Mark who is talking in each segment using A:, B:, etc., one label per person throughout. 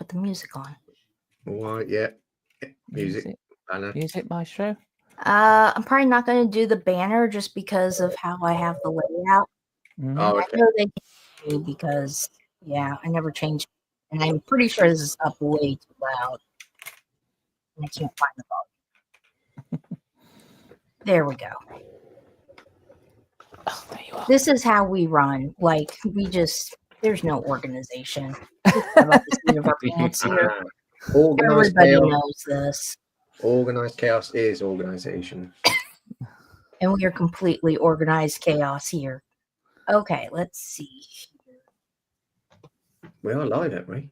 A: the music on.
B: Why? Yeah. Music.
C: Music maestro.
A: I'm probably not going to do the banner just because of how I have the layout.
B: Oh, okay.
A: I know they can do because, I never changed. And I'm pretty sure this is up way too loud. And I can't find the volume. There we go.
C: Oh, there you are.
A: This is how we run. Like, there's no organization. About the seat of our pants here.
B: Organized
A: Everybody
B: chaos.
A: knows this.
B: Organized chaos is organization.
A: And we are completely organized chaos here. Okay, let's see.
B: We are live, aren't we?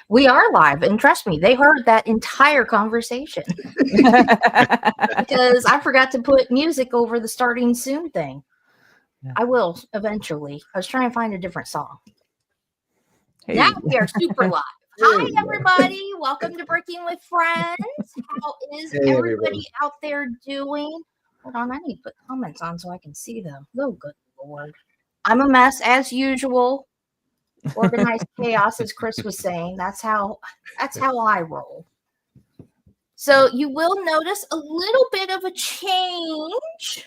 A: We are live, and trust me, they heard that entire conversation. Because I forgot to put music over the starting soon thing.
C: Yeah.
A: I will eventually. I was trying to find a different song.
C: Hey.
A: Now we are super live. Hi, everybody. Welcome to Breaking with Friends. How is everybody out there doing? Hold on, I need to put comments on so I can see them. Oh, good Lord. I'm a mess, as usual. Organized chaos, as Chris was saying. That's how I roll. So you will notice a little bit of a change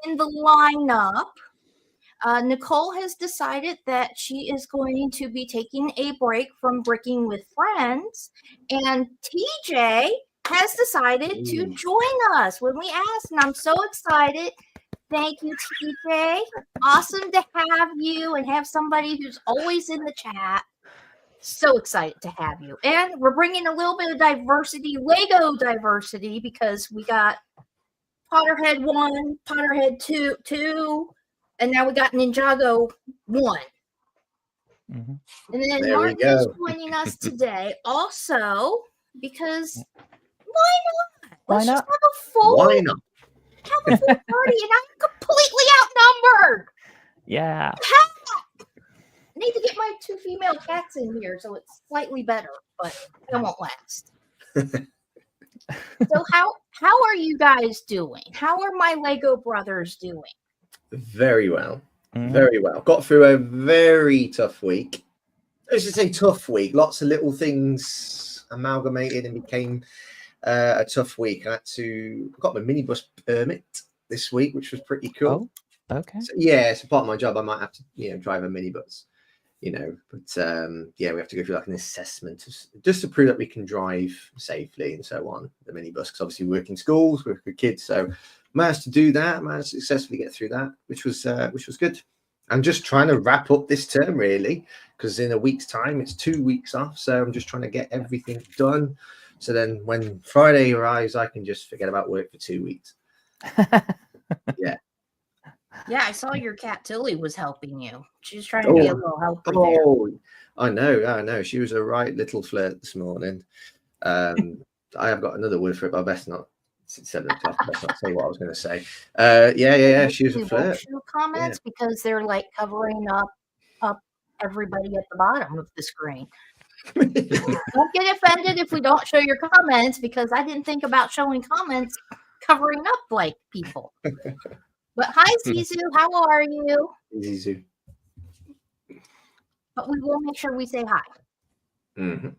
A: in the lineup. Nicole has decided that she is going to be taking a break from Breaking with Friends, and TJ has decided to join us when we asked, and I'm so excited. Thank you, TJ. Awesome to have you and have somebody who's always in the chat. So excited to have you. And we're bringing a little bit of diversity, Lego diversity, because we got Potterhead 1, Potterhead 2, and now we got Ninjago 1.
C: Mm-hmm.
A: And then Martin is joining us today also because why not? Let's just have a full
B: Why not?
A: Have a full party, and I'm completely outnumbered.
C: Yeah.
A: I need to get my 2 female cats in here so it's slightly better, but it won't last. So how are you guys doing? How are my Lego brothers doing?
B: Very well. Very well. Got through a very tough week. I should say tough week. Lots of little things amalgamated and became a tough week. I got my minibus permit this week, which was pretty cool.
C: Oh, okay.
B: So, yeah, it's a part of my job. I might have to, drive a minibus, but we have to go through like an assessment just to prove that we can drive safely and so on. The minibus, because obviously we work in schools, we work with kids, so managed to do that, managed to successfully get through that, which was good. I'm just trying to wrap up this term really, because in a week's time it's 2 weeks off, so I'm just trying to get everything done. So then when Friday arrives, I can just forget about work for 2 weeks. Yeah.
A: Yeah, I saw your cat Tilly was helping you. She was trying to be a little helper there.
B: I know. She was a right little flirt this morning. I have got another word for it, but I best not. It's 7 o'clock. I best not say what I was going to say. Yeah. She was a flirt.
A: Comments because they're like covering up everybody at the bottom of the screen. Don't get offended if we don't show your comments, because I didn't think about showing comments covering up like people. But hi, Zizu. How are you?
B: Zizu.
A: But we will make sure we say hi.
B: Mm-hmm.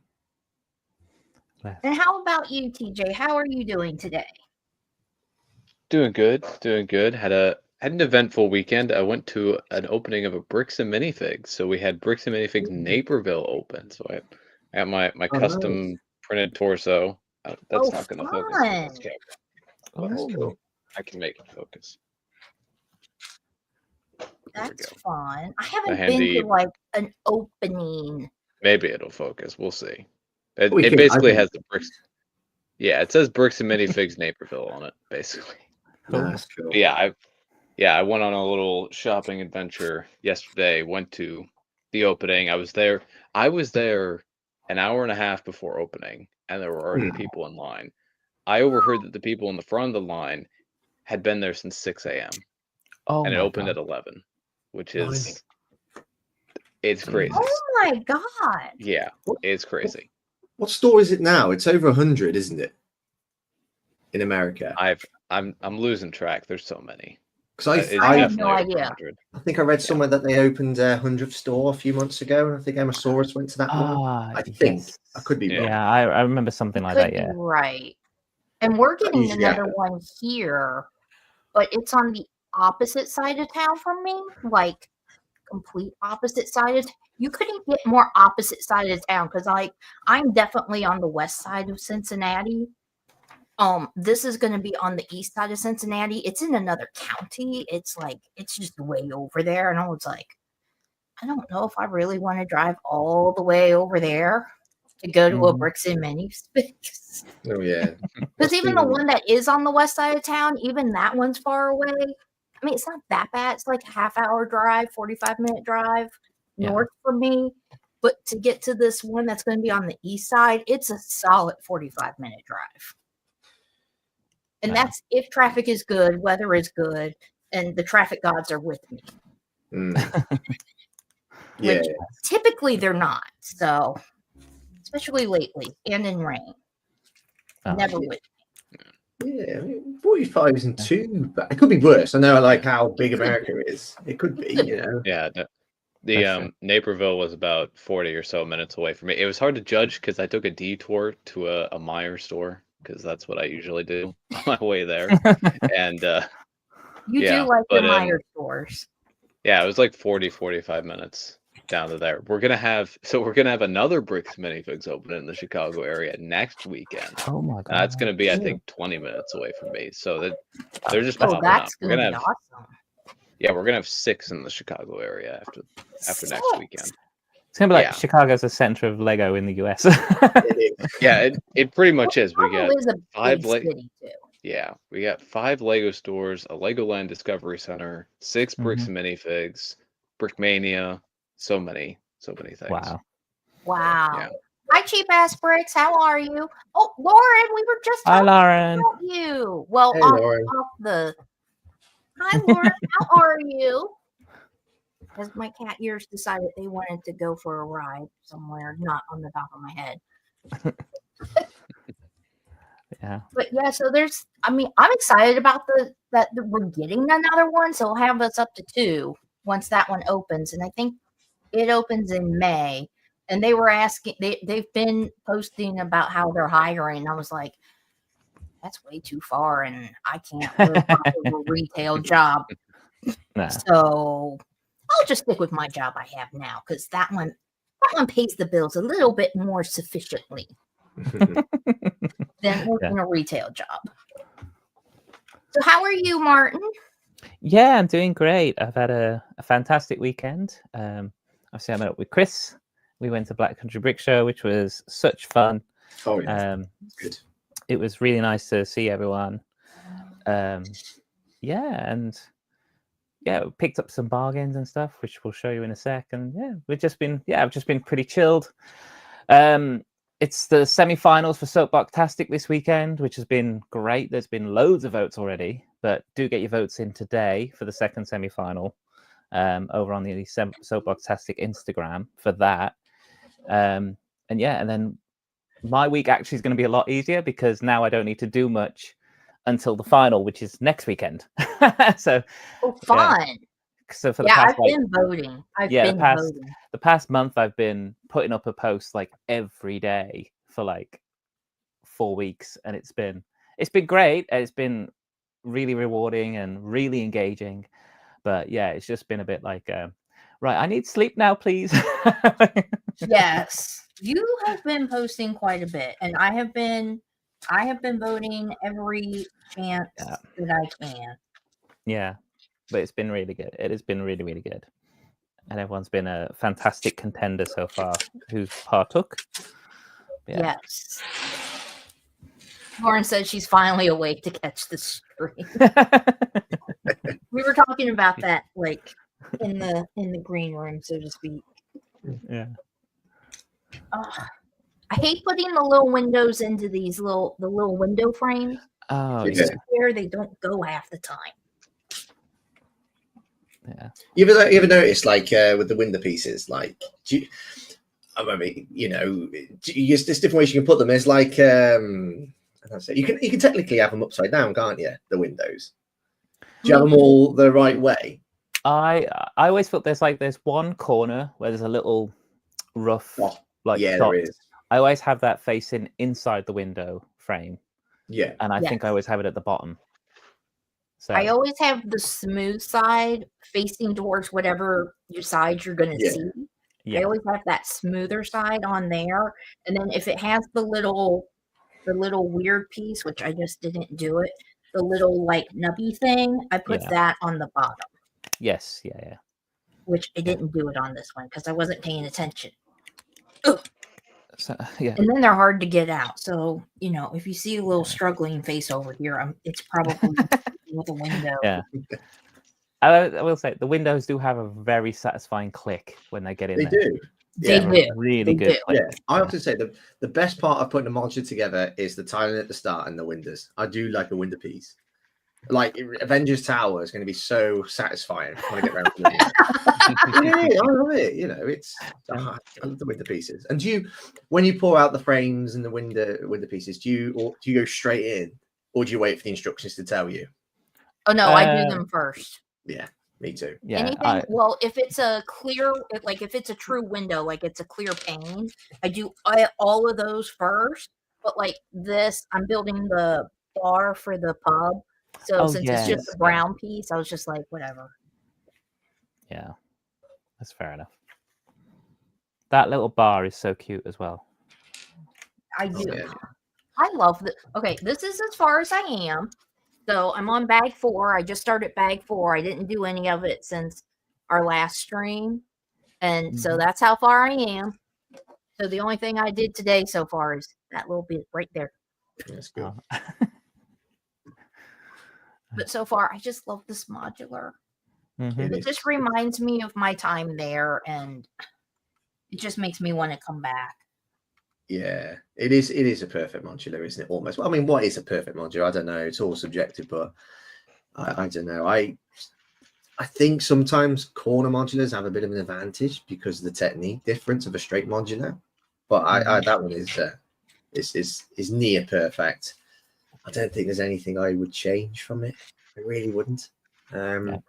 A: And how about you, TJ? How are you doing today?
D: Doing good. Had an eventful weekend. I went to an opening of a Bricks and Minifigs. So we had Bricks and Minifigs Naperville open. So I got my custom printed torso. That's not going to focus.
B: That's cool.
D: I can make it focus.
A: That's fun. I haven't been to like an opening.
D: Maybe it'll focus. We'll see. It basically has the bricks. Yeah, it says Bricks and Minifigs Naperville on it, basically.
B: That's cool.
D: Yeah, I went on a little shopping adventure yesterday. Went to the opening. I was there an hour and a half before opening, and there were already people in line. I overheard that the people in the front of the line had been there since 6 a.m.
C: Oh,
D: and it opened at 11, which is it's crazy.
A: Oh my god!
D: Yeah, it's crazy.
B: What store is it now? It's over 100, isn't it? In America,
D: I'm losing track. There's so many.
B: Because
A: I have no idea.
B: I think I read somewhere that they opened a 100th store a few months ago, and I think Emmasaurus went to that one. I think I could be wrong.
C: Yeah, I remember something like that. Yeah,
A: right. And we're getting another one here, but it's on the opposite side of town from me, like complete opposite side of. You couldn't get more opposite side of town because I'm definitely on the west side of Cincinnati. This is going to be on the east side of Cincinnati. It's in another county. It's just way over there, and I was like, I don't know if I really want to drive all the way over there to go to a Bricks and Minis fix.
B: Oh yeah,
A: because even the one that is on the west side of town, even that one's far away. I mean, it's not that bad. It's like a half-hour drive, 45-minute drive north from me. But to get to this one that's going to be on the east side, it's a solid 45-minute drive. And that's if traffic is good, weather is good, and the traffic gods are with me. Which typically they're not. So, especially lately and in rain. Never with
B: me. Yeah, 45 isn't too bad. It could be worse. I know how big America is. It could be, you know.
D: Yeah. The Naperville was about 40 or so minutes away from me. It was hard to judge because I took a detour to a Meijer store because that's what I usually do on my way there. And
A: you do like the Meijer stores.
D: Yeah, it was like 40-45 minutes down to there. We're gonna have another Bricks Minifigs open in the Chicago area next weekend.
C: Oh my god!
D: That's gonna be, I think, 20 minutes away from me. So that they're just popping up.
A: We're gonna have awesome.
D: Yeah, we're gonna have 6 in the Chicago area after next weekend.
C: It's gonna be like Chicago's the center of Lego in the US.
D: Yeah, it pretty much is. We got
A: is a
D: 5
A: Lego. Too.
D: Yeah, we got 5 Lego stores, a Legoland Discovery Center, 6 Bricks and Minifigs, Brickmania, so many things.
A: Wow.
D: Yeah.
A: Hi, cheap ass Bricks. How are you? Oh, Lauren, we were just talking about you. Well,
B: hey,
A: off the. Hi, Lauren. How are you? Because my cat ears decided they wanted to go for a ride somewhere, not on the top of my head.
C: Yeah.
A: But yeah, so I'm excited about that we're getting another one. So we'll have us up to 2 once that one opens. And I think it opens in May. And they were asking, they've been posting about how they're hiring. I was like, that's way too far. And I can't live off of a retail job.
C: Nah.
A: So I'll just stick with my job I have now. Because that one pays the bills a little bit more sufficiently. Than working a retail job. So how are you, Martin?
C: Yeah, I'm doing great. I've had a fantastic weekend. Obviously, I met up with Chris. We went to Black Country Brick Show, which was such fun.
B: Oh, yeah. Good.
C: It was really nice to see everyone. We picked up some bargains and stuff, which we'll show you in a sec. And I've just been pretty chilled. It's the semi-finals for Soapbox-tastic this weekend, which has been great. There's been loads of votes already, but do get your votes in today for the second semi-final over on the Soapbox-tastic Instagram for that. And then my week actually is going to be a lot easier because now I don't need to do much until the final, which is next weekend. So
A: fun.
C: Yeah. So for the past,
A: I've been voting.
C: The past month, I've been putting up a post like every day for like 4 weeks, and it's been great. It's been really rewarding and really engaging. But yeah, it's just been a bit like, right, I need sleep now, please.
A: Yes, you have been posting quite a bit, and I have been voting every chance that I can.
C: Yeah. But it's been really good. It has been really, really good. And everyone's been a fantastic contender so far who's partook. Yeah.
A: Yes. Lauren says she's finally awake to catch the stream. We were talking about that like in the green room, so to speak.
C: Yeah.
A: I hate putting the little windows into these the little window frames.
C: Oh,
A: yeah. Where they don't go half the time.
C: Yeah.
B: You ever notice with the window pieces, there's different ways you can put them. There's you can technically have them upside down, can't you? The windows. Do you have them all the right way?
C: I always felt there's one corner where there's a little rough
B: Oh,
C: like
B: yeah,
C: dot.
B: there is.
C: I always have that facing inside the window frame.
B: Yeah.
C: And I think I always have it at the bottom. So
A: I always have the smooth side facing towards whatever side you're going to see.
C: yeah.
A: I always have that smoother side on there. And then if it has the little weird piece, which I just didn't do it, the little like nubby thing, I put that on the bottom.
C: Yes, yeah.
A: Which I didn't do it on this one because I wasn't paying attention.
C: So, yeah.
A: And then they're hard to get out. So, if you see a little struggling face over here, it's probably with a window.
C: Yeah. I will say the windows do have a very satisfying click when they get in there.
A: They do.
C: Really good.
B: Yeah, I often say the best part of putting a modular together is the tiling at the start and the windows. I do like a window piece. Like Avengers Tower is going to be so satisfying when I get around to it. I love it. I love the window pieces. And when you pour out the frames and the window pieces, do you go straight in, or do you wait for the instructions to tell you?
A: Oh no, I do them first.
B: Yeah, me too.
C: Yeah.
A: Well, if it's a clear, like if it's a true window, like it's a clear pane, I do all of those first. But like this, I'm building the bar for the pub. So since it's just a brown piece, I was just like, whatever.
C: Yeah, that's fair enough. That little bar is so cute as well.
A: I do. Yeah. I love this. Okay, this is as far as I am. So I'm on bag 4. I just started bag 4. I didn't do any of it since our last stream. And so that's how far I am. So the only thing I did today so far is that little bit right there.
B: That's good.
A: But so far, I just love this modular.
C: Mm-hmm.
A: It just reminds me of my time there, and it just makes me want to come back.
B: Yeah, it is. It is a perfect modular, isn't it? Almost. Well, I mean, what is a perfect modular? I don't know. It's all subjective, but I don't know. I think sometimes corner modulars have a bit of an advantage because of the technique difference of a straight modular. But that one is near perfect. I don't think there's anything I would change from it. I really wouldn't. Nope.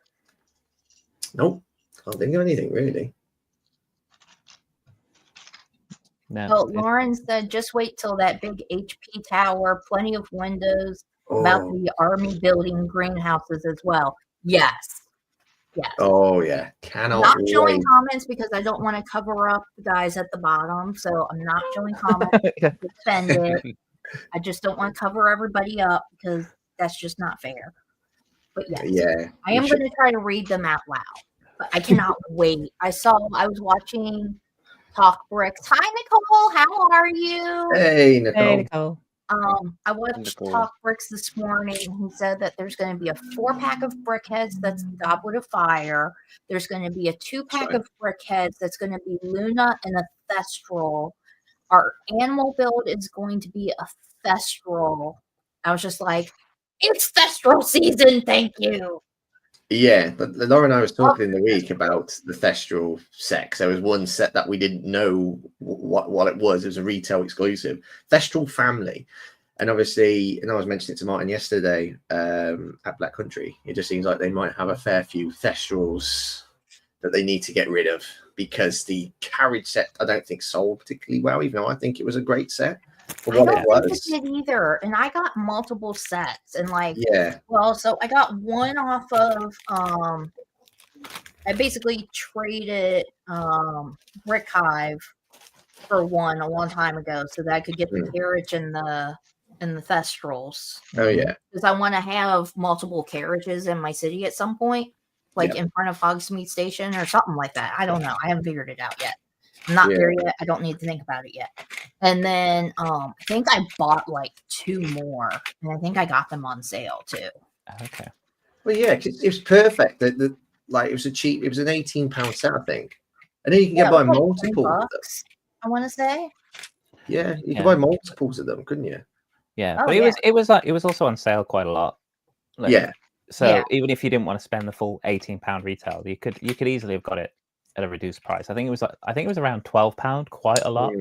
B: Can't think of anything really.
C: No.
A: Oh, Lauren said, just wait till that big HP tower, plenty of windows, about the army building greenhouses as well. Yes. Yes.
B: Oh, yeah. Cannot
A: not showing comments because I don't want to cover up the guys at the bottom. So I'm not showing comments to defend it. I just don't want to cover everybody up because that's just not fair. But yes, I am going to try to read them out loud. But I cannot wait. I was watching Talk Bricks. Hi, Nicole. How are you?
B: Hey, Nicole.
C: Hey, Nicole.
A: I watched Talk Bricks this morning. He said that there's going to be a 4-pack of brickheads that's Goblet of Fire. There's going to be a 2-pack of brickheads that's going to be Luna and a Thestral. Our animal build is going to be a Thestral. I was just like, it's Thestral season. Thank you.
B: Yeah, but Laura and I was talking in the week about the Thestral set. There was one set that we didn't know what it was. It was a retail exclusive. Thestral Family. And obviously, and I was mentioning it to Martin yesterday at Black Country, it just seems like they might have a fair few Thestrals that they need to get rid of because the carriage set, I don't think sold particularly well, even though I think it was a great set. For what
A: I don't think it did either. And I got multiple sets and so I got one off of I basically traded Brick Hive for one a long time ago so that I could get the carriage and the Thestrals.
B: Oh yeah.
A: Because I want to have multiple carriages in my city at some point, in front of Hogsmeade Station or something like that. I don't know. I haven't figured it out yet. I'm not there yet. I don't need to think about it yet. And then I think I bought 2 more, and I think I got them on sale too.
C: Okay.
B: Well, yeah, it was perfect. It was it was an £18 set, I think, and then you can buy multiples of them.
A: I want to say.
B: Yeah, you can buy multiples of them, couldn't you?
C: Yeah, but it was also on sale quite a lot. So even if you didn't want to spend the full £18 retail, you could easily have got it at a reduced price. I think it was around £12, quite a lot.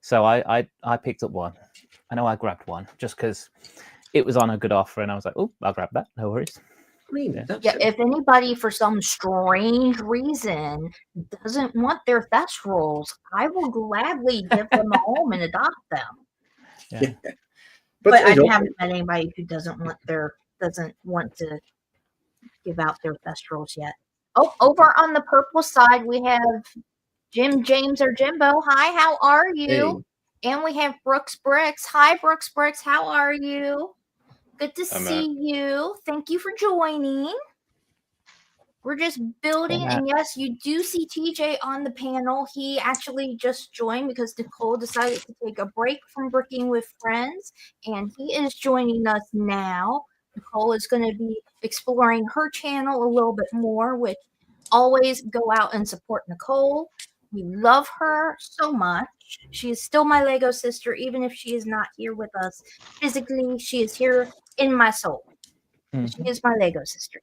C: So I picked up one. I know I grabbed one just because it was on a good offer, and I was like, oh, I'll grab that. No worries.
B: I mean,
C: Yeah.
B: that's
A: Yeah, if anybody for some strange reason doesn't want their thestrals, I will gladly give them a home and adopt them.
C: Yeah.
A: But I
B: it's
A: haven't met anybody who doesn't want to give out their thestrals yet. Oh, over on the purple side we have Jim James or Jimbo. Hi, how are you?
B: Hey.
A: And we have Brooks Bricks. Hi, Brooks Bricks. How are you? Good to
D: I'm
A: see you. Thank you for joining. We're just building,
C: Yeah.
A: and yes, you do see TJ on the panel. He actually just joined because Nicole decided to take a break from Bricking with Friends, and he is joining us now. Nicole is going to be exploring her channel a little bit more, which always go out and support Nicole. We love her so much. She is still my Lego sister, even if she is not here with us physically. She is here in my soul. She is my Lego sister.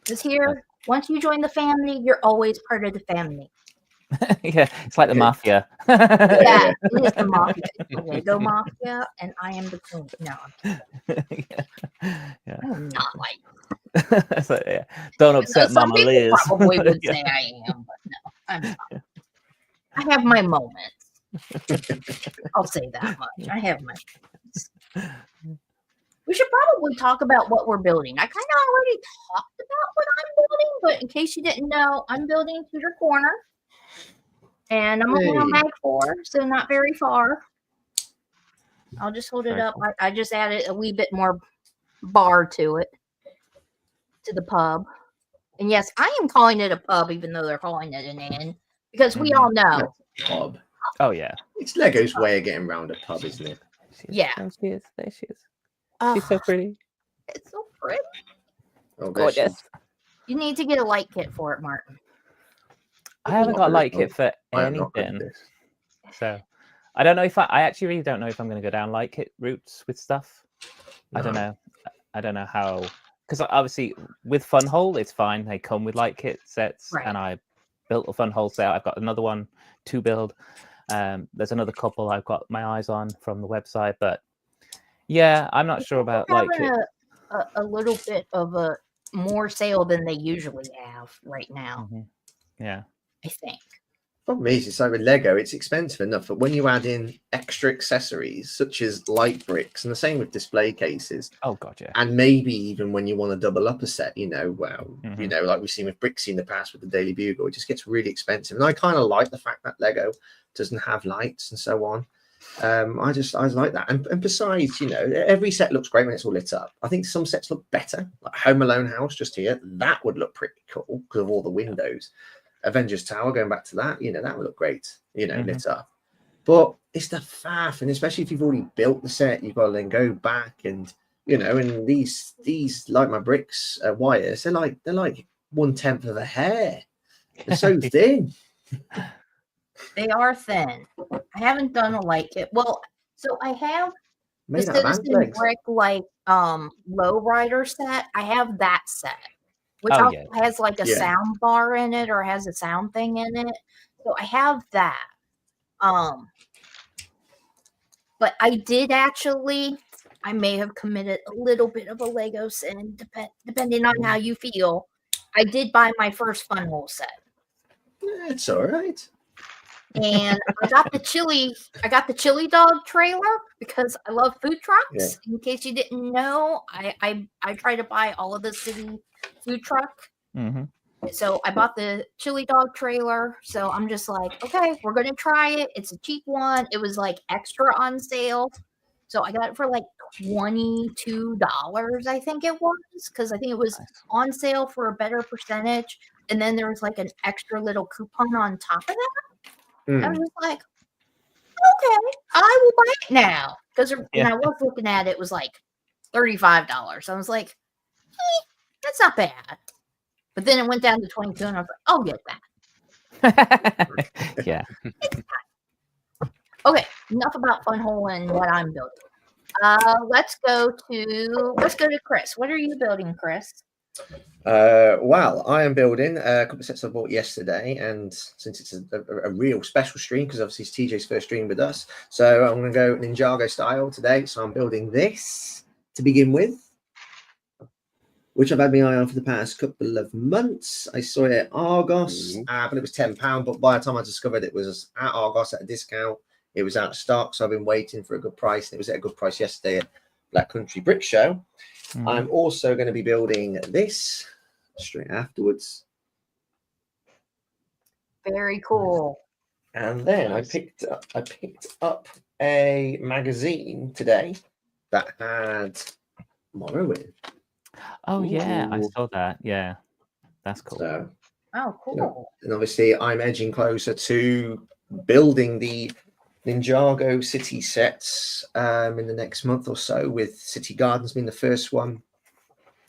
A: Because here, once you join the family, you're always part of the family.
C: Yeah, it's like the mafia.
A: Yeah, it is the mafia. It's the Lego mafia, and I am the queen. No, I'm kidding.
C: Yeah.
A: I'm not like
C: So, yeah. Don't upset
A: some
C: Mama
A: people
C: Liz.
A: probably would
C: Yeah.
A: say I am, but no, I'm not. I have my moments. I'll say that much. I have my moments. We should probably talk about what we're building. I kind of already talked about what I'm building, but in case you didn't know, I'm building Tudor Corner. And I'm only on Mag 4, so not very far. I'll just hold it up. I just added a wee bit more bar to it, to the pub. And yes, I am calling it a pub, even though they're calling it an inn, because we all know.
B: Pub.
C: Oh, yeah.
B: It's Lego's way of getting around a pub, isn't it?
A: Yeah.
C: There she is. There she is. She's so pretty.
A: It's so pretty.
B: Oh,
C: Gorgeous.
A: You need to get a light kit for it, Martin.
C: I haven't got a light kit for
B: I am not good at
C: anything.
B: this.
C: So I don't know if I actually really don't know if I'm going to go down light kit routes with stuff.
B: No.
C: I don't know. I don't know how, because obviously with Funhole, it's fine. They come with light kit sets,
A: Right.
C: and I built a Funhole set. I've got another one to build. There's another couple I've got my eyes on from the website, but yeah, I'm not sure about light kit.
A: A little bit of a more sale than they usually have right now.
C: Yeah.
A: I think.
B: Problem is, it's like with Lego, it's expensive enough, but when you add in extra accessories such as light bricks, and the same with display cases.
C: Oh god, yeah.
B: And maybe even when you want to double up a set, you know, like we've seen with Brixie in the past with the Daily Bugle, it just gets really expensive. And I kind of like the fact that Lego doesn't have lights and so on. I like that. And besides, you know, every set looks great when it's all lit up. I think some sets look better, like Home Alone House just here. That would look pretty cool because of all the windows. Avengers Tower, going back to that, you know, that would look great, you know, lit up. But it's the faff, and especially if you've already built the set, you've got to then go back and, you know, and these like my bricks wires, they're like 1/10 of a hair. They're so thin.
A: They are thin. I haven't done a light kit. Well, so I have
B: Made
A: the
B: out of ant
A: Citizen
B: legs.
A: Brick lowrider set. I have that set, which also has like a sound bar in it or has a sound thing in it. So I have that. But I did actually, I may have committed a little bit of a Lego sin, depending on how you feel. I did buy my first Funhole set.
B: It's all right.
A: And I got the chili dog trailer because I love food trucks.
B: Yeah.
A: In case you didn't know, I try to buy all of the city food truck. So I bought the chili dog trailer. So I'm just like, okay, we're gonna try it. It's a cheap one. It was like extra on sale. So I got it for like $22, I think it was, because I think it was on sale for a better percentage. And then there was like an extra little coupon on top of that. I was just like, okay, I will buy it now. Because when I was looking at it, it was like $35. I was like, hey, that's not bad. But then it went down to 22, and I was like, I'll get that.
C: Yeah.
A: Okay, enough about Funhole and what I'm building. Let's go to Chris. What are you building, Chris?
B: Well, I am building a couple of sets I bought yesterday, and since it's a real special stream, because obviously it's TJ's first stream with us, so I'm going to go Ninjago style today. So I'm building this to begin with. which I've had my eye on for the past couple of months. I saw it at Argos, but it was £10. But by the time I discovered it was at Argos at a discount, it was out of stock. So I've been waiting for a good price. And it was at a good price yesterday at Black Country Brick Show. I'm also going to be building this straight afterwards.
A: Very cool.
B: And then I picked up a magazine today that had Morrowind.
C: Oh yeah, I saw that. Yeah, that's cool.
B: So,
A: oh, cool.
B: You know, and obviously, I'm edging closer to building the Ninjago city sets in the next month or so, with City Gardens being the first one,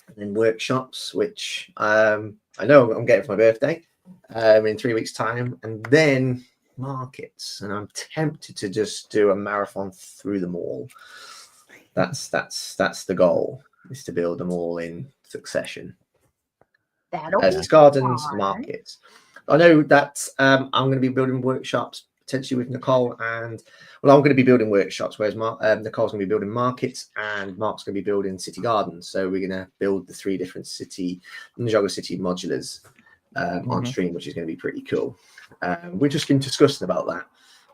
B: and then workshops, which I know I'm getting for my birthday in 3 weeks' time, and then markets. And I'm tempted to just do a marathon through them all. That's the goal, is to build them all in succession.
A: That'll be
B: gardens,
A: fun.
B: markets. I know that I'm going to be building workshops potentially with Nicole, and I'm going to be building workshops, whereas Nicole's going to be building markets, and Mark's going to be building city gardens. So we're going to build the 3 different Ninjago City modulars on stream, which is going to be pretty cool. We've just been discussing about that,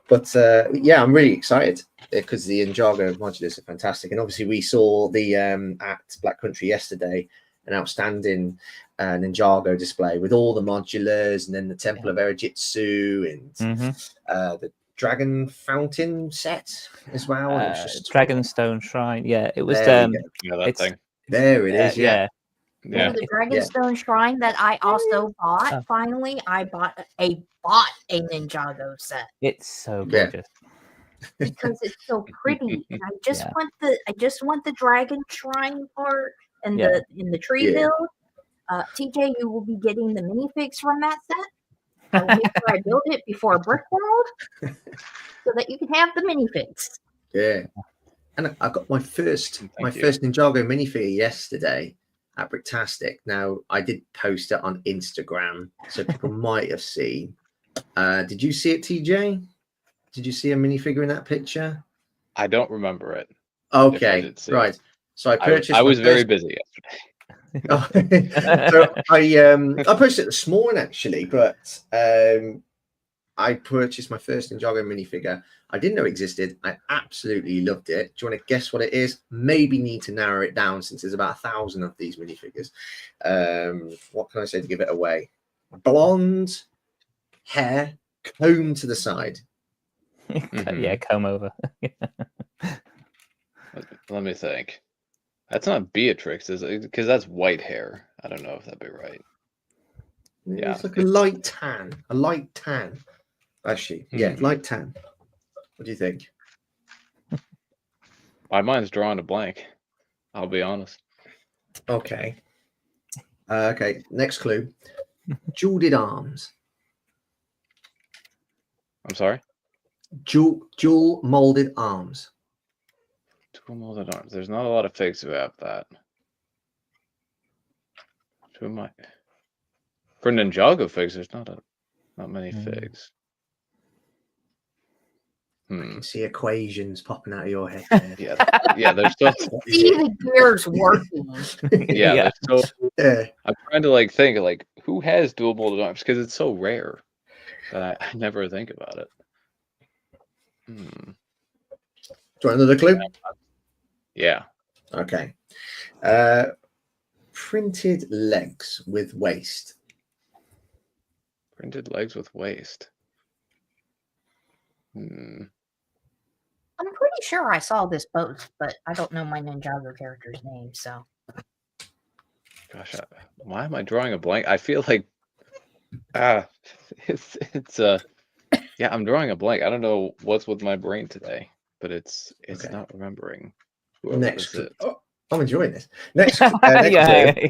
B: but yeah, I'm really excited because the Ninjago modulars are fantastic, and obviously we saw the at Black Country yesterday an outstanding Ninjago display with all the modulars, and then the Temple of Erejitsu and the Dragon Fountain set as well. It was just
C: Dragonstone Shrine. Yeah, it was.
D: That thing.
B: There it is. Yeah.
A: Yeah, the Dragonstone Shrine that I also bought. Finally, I bought a Ninjago set.
C: It's so gorgeous.
A: Because it's so pretty. And I just want the dragon shrine part and the tree build. TJ, you will be getting the minifigs from that set. I will make sure I build it before Brick World so that you can have the minifigs.
B: Yeah. And I got my first Ninjago minifigure yesterday at Bricktastic. Now, I did post it on Instagram, so people might have seen. Did you see it, TJ? Did you see a minifigure in that picture?
D: I don't remember it.
B: Okay, right. So I purchased.
D: I was very busy yesterday.
B: So I purchased it this morning actually, but I purchased my first Ninjago minifigure. I didn't know it existed. I absolutely loved it. Do you want to guess what it is? Maybe need to narrow it down since there's about 1,000 of these minifigures. What can I say to give it away? Blonde hair, comb to the side.
C: Yeah, comb over.
D: Let me think. That's not Beatrix, is it? Because that's white hair. I don't know if that'd be right.
B: Yeah, it's like a light tan. A light tan. Actually, yeah, light tan. What do you think?
D: My mind's drawing a blank. I'll be honest.
B: Okay. Okay. Next clue. Jeweled arms.
D: I'm sorry.
B: Jewel molded arms.
D: Jewel molded arms. There's not a lot of figs who have that. Who am I? For Ninjago figs, there's not many figs.
B: I can see equations popping out of your head.
D: Yeah. There's still.
A: See the gears working.
D: Yeah. I'm trying to think who has dual molded arms because it's so rare that I never think about it.
B: Do you want another clue?
D: Yeah.
B: Okay. Printed legs with waist.
D: Printed legs with waist.
A: I'm pretty sure I saw this post, but I don't know my Ninjago character's name, so.
D: Gosh, why am I drawing a blank? I feel like it's I'm drawing a blank. I don't know what's with my brain today, but it's not remembering.
B: Next, I'm enjoying this. Next,
C: you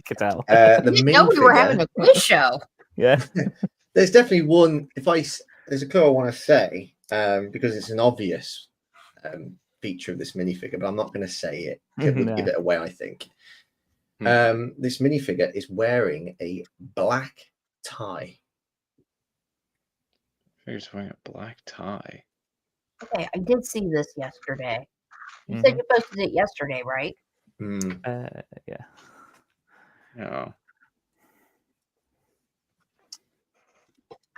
C: could tell.
A: You know we were having a quiz show.
C: Yeah.
B: There's definitely one. There's a clue I want to say because it's an obvious feature of this minifigure, but I'm not going to say it. It would give it away, I think. This minifigure is wearing a black tie.
D: He's wearing a black tie.
A: Okay, I did see this yesterday. You said you posted it yesterday, right?
C: Yeah.
D: Yeah.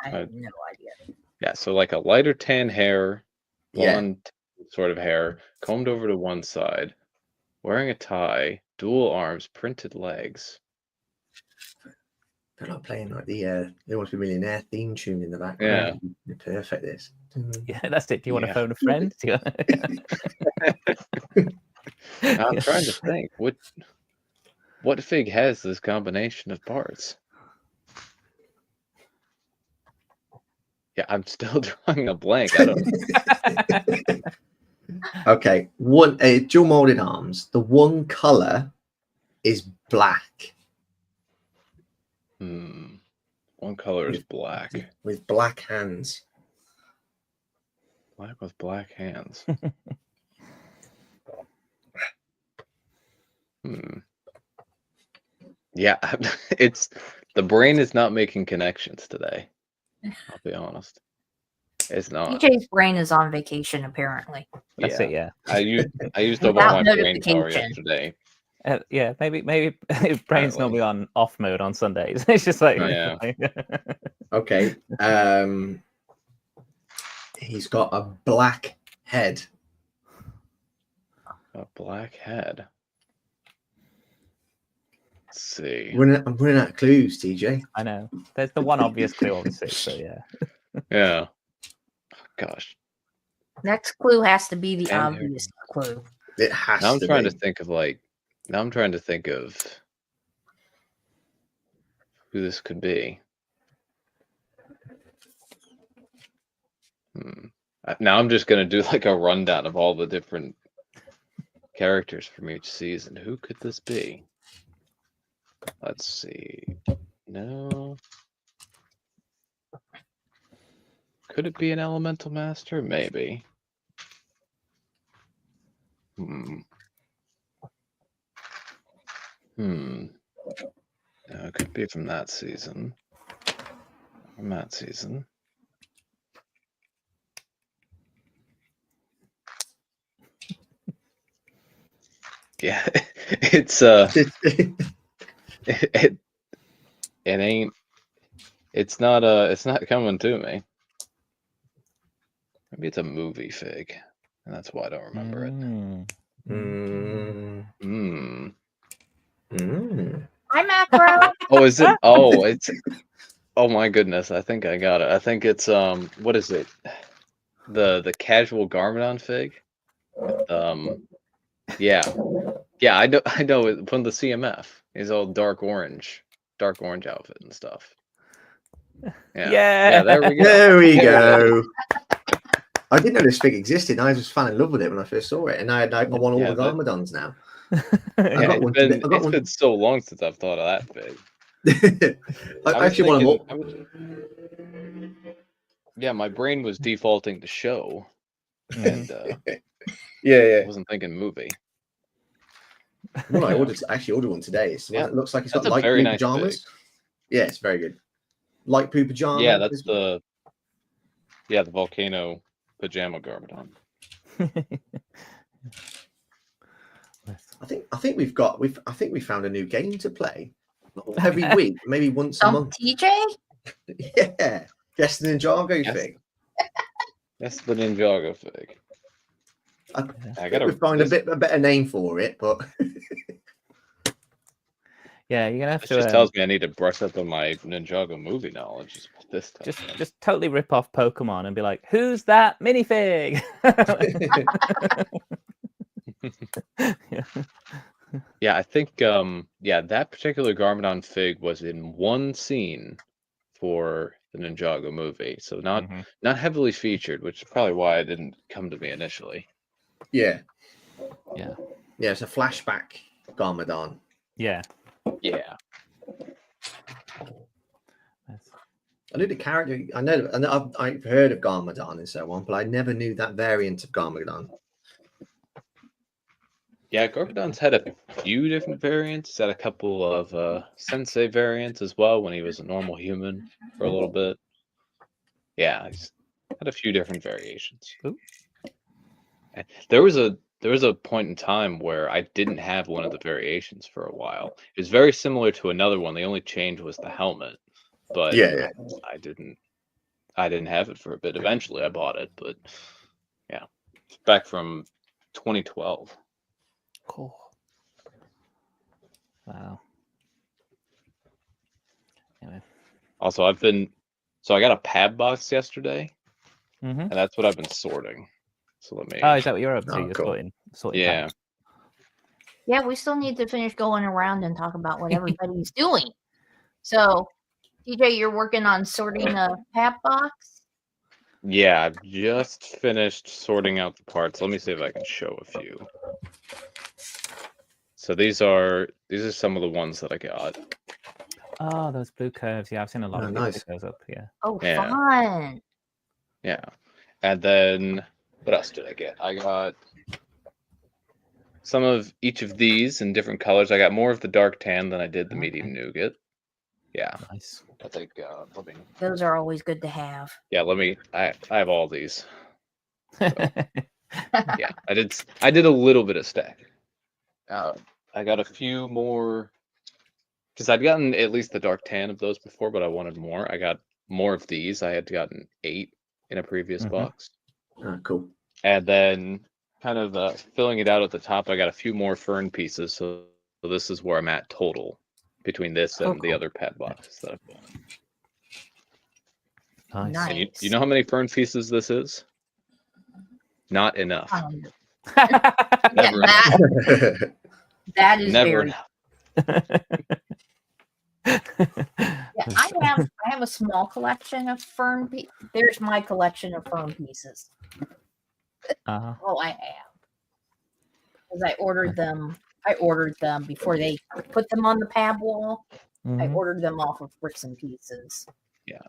A: I have no idea.
D: Yeah, so like a lighter tan hair,
B: Yeah.
D: blonde sort of hair, combed over to one side, wearing a tie, dual arms, printed legs.
B: They're not playing like the They Want to Be a Millionaire theme tune in the background. Yeah. Perfect, this.
C: Yeah, that's it. Do you want to
D: Yeah.
C: phone a friend?
D: I'm trying to think. What fig has this combination of parts? Yeah, I'm still drawing a blank. I don't know.
B: Okay, dual molded arms. The one color is black.
D: One color is black.
B: With black hands.
D: Black with black hands. Yeah, it's the brain is not making connections today. I'll be honest. It's not.
A: DJ's brain is on vacation, apparently.
C: That's it. Yeah.
D: I used up
A: Without
D: all my brain power
A: notification.
D: yesterday.
C: Yeah, maybe brain's normally on off mode on Sundays. It's just like
D: Yeah.
B: Okay. He's got a black head.
D: A black head. Let's see.
B: I'm running out of clues, TJ.
C: I know. There's the one obvious clue, obviously. So yeah.
D: Yeah. Gosh.
A: Next clue has to be the
D: And
A: obvious clue.
B: It has
D: Now I'm
B: to
D: trying
B: be.
D: to think of who this could be. Now I'm just gonna do like a rundown of all the different characters from each season. Who could this be? Let's see. No. Could it be an elemental master? Maybe. No, it could be from that season. From that season. Yeah, it's it ain't. It's not coming to me. Maybe it's a movie fig, and that's why I don't remember it.
A: Hi, Macro.
D: Oh, is it? Oh, it's. Oh my goodness! I think I got it. I think it's What is it? The casual Garmadon fig. Yeah. I know it from the CMF. His old dark orange outfit and stuff. Yeah. There we go.
B: There we go. I didn't know this fig existed. I just fell in love with it when I first saw it, and I want all the Garmadons now.
D: It's been so long since I've thought of that fig.
B: I actually want them all.
D: Yeah, my brain was defaulting to show, and
B: I
D: wasn't thinking movie.
B: Well, I ordered one today. It looks like it's got light blue pajamas.
D: Fig.
B: Yeah, it's very good. Light blue pajamas.
D: Yeah, that's the volcano pajama Garmadon.
B: I think we found a new game to play. Not every week, maybe once a month.
A: TJ?
B: Yeah. Guess the Ninjago fig.
D: That's the Ninjago fig.
B: I gotta find a better name for it, but
C: yeah, you're gonna have to.
D: This just tells me I need to brush up on my Ninjago movie knowledge. This time.
C: Just totally rip off Pokemon and be like, "Who's that minifig?"
D: Yeah, I think that particular Garmadon fig was in one scene for the Ninjago movie, so not heavily featured, which is probably why it didn't come to me initially.
B: Yeah.
C: It's
B: a flashback Garmadon.
C: Yeah.
B: I knew the character. I know I've heard of Garmadon and so on, but I never knew that variant of Garmadon.
D: Yeah, Garmadon's had a few different variants. He's had a couple of Sensei variants as well when he was a normal human for a little bit. Yeah, he's had a few different variations.
C: Ooh.
D: There was a there was a point in time where I didn't have one of the variations for a while. It was very similar to another one. The only change was the helmet, but
B: Yeah.
D: I didn't have it for a bit. Eventually, I bought it, but yeah, it's back from 2012.
C: Cool. Wow. Anyway.
D: Also, I got a pad box yesterday,
C: Mm-hmm.
D: and that's what I've been sorting. So let me.
C: Oh, is that what you're up to?
B: Oh,
C: You're
B: cool.
C: sorting
D: Yeah.
C: packs.
A: Yeah, we still need to finish going around and talk about what everybody's doing. So, DJ, you're working on sorting a pad box?
D: Yeah, I've just finished sorting out the parts. Let me see if I can show a few. So these are some of the ones that I got.
C: Oh, those blue curves. Yeah, I've seen a lot of people
B: nice.
C: pick those up. Yeah.
A: Oh,
D: Yeah.
A: fun.
D: Yeah. And then what else did I get? I got some of each of these in different colors. I got more of the dark tan than I did the medium nougat. Yeah.
C: Nice.
D: I think
A: Those are always good to have.
D: yeah, I have all these. So, yeah. I did a little bit of stack. I got a few more because I'd gotten at least the dark tan of those before, but I wanted more. I got more of these. I had gotten 8 in a previous box.
B: Cool.
D: And then kind of filling it out at the top, I got a few more fern pieces. So this is where I'm at total between this and the other pad boxes that I've bought.
C: Nice.
D: And you know how many fern pieces this is? Not enough. Never enough.
A: That is
D: Never
A: very.
D: enough.
A: Yeah, I have a small collection of fern pieces. There's my collection of fern pieces. Oh, I have. Because I ordered them before they put them on the pad wall. I ordered them off of Bricks and Pieces.
D: Yeah.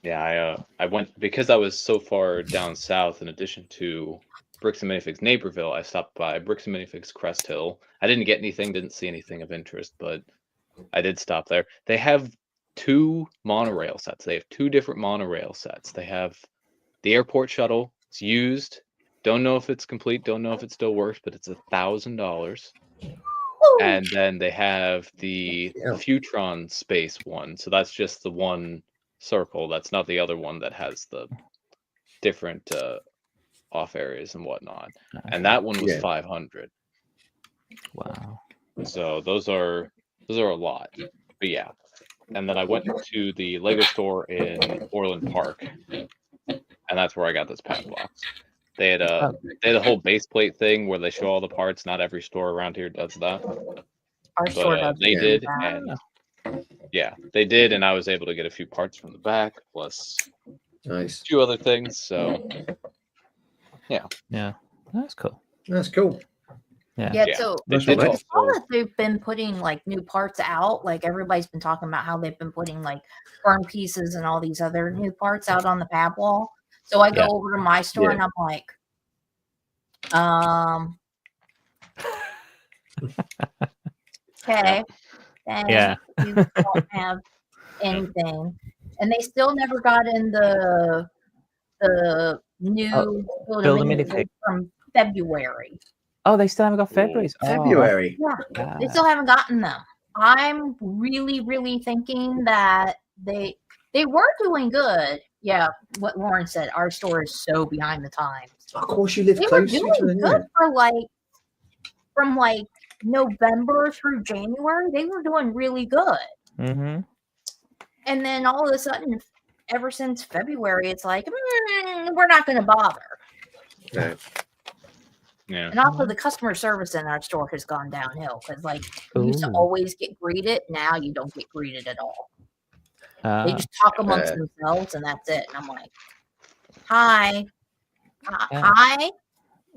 D: Yeah, I went because I was so far down south. In addition to Bricks and Minifigs Naperville, I stopped by Bricks and Minifigs Crest Hill. I didn't get anything, didn't see anything of interest, but I did stop there. They have 2 monorail sets. They have 2 different monorail sets. They have the airport shuttle. It's used. Don't know if it's complete. Don't know if it still works, but it's $1,000. And then they have the Futron space one. So that's just the one circle. That's not the other one that has the different off areas and whatnot. And that one was $500.
C: Wow.
D: So those are a lot. But yeah. And then I went to the Lego store in Orland Park, and that's where I got this pad box. They had a whole base plate thing where they show all the parts. Not every store around here does that.
A: Our store does.
D: They did, and yeah, they did, and I was able to get a few parts from the back, plus a few other things. So yeah,
C: that's cool.
B: That's cool.
A: Yeah, so I saw that they've been putting like new parts out. Like everybody's been talking about how they've been putting like fern pieces and all these other new parts out on the pad wall. So I go over to my store and I'm like, okay, you don't have anything, and they still never got in the new build a minifig from February.
C: Oh, they still haven't got February's.
B: February.
A: Yeah, they still haven't gotten them. I'm really, really thinking that they were doing good. Yeah, what Lauren said, our store is so behind the times.
B: Of course, you live close to
A: it. Good for from November through January. They were doing really good.
C: Mm-hmm.
A: And then all of a sudden, ever since February, it's like we're not going to bother.
B: No.
D: Yeah.
A: And also the customer service in our store has gone downhill because you used to always get greeted. Now you don't get greeted at all. They just talk amongst themselves and that's it. And I'm like, hi.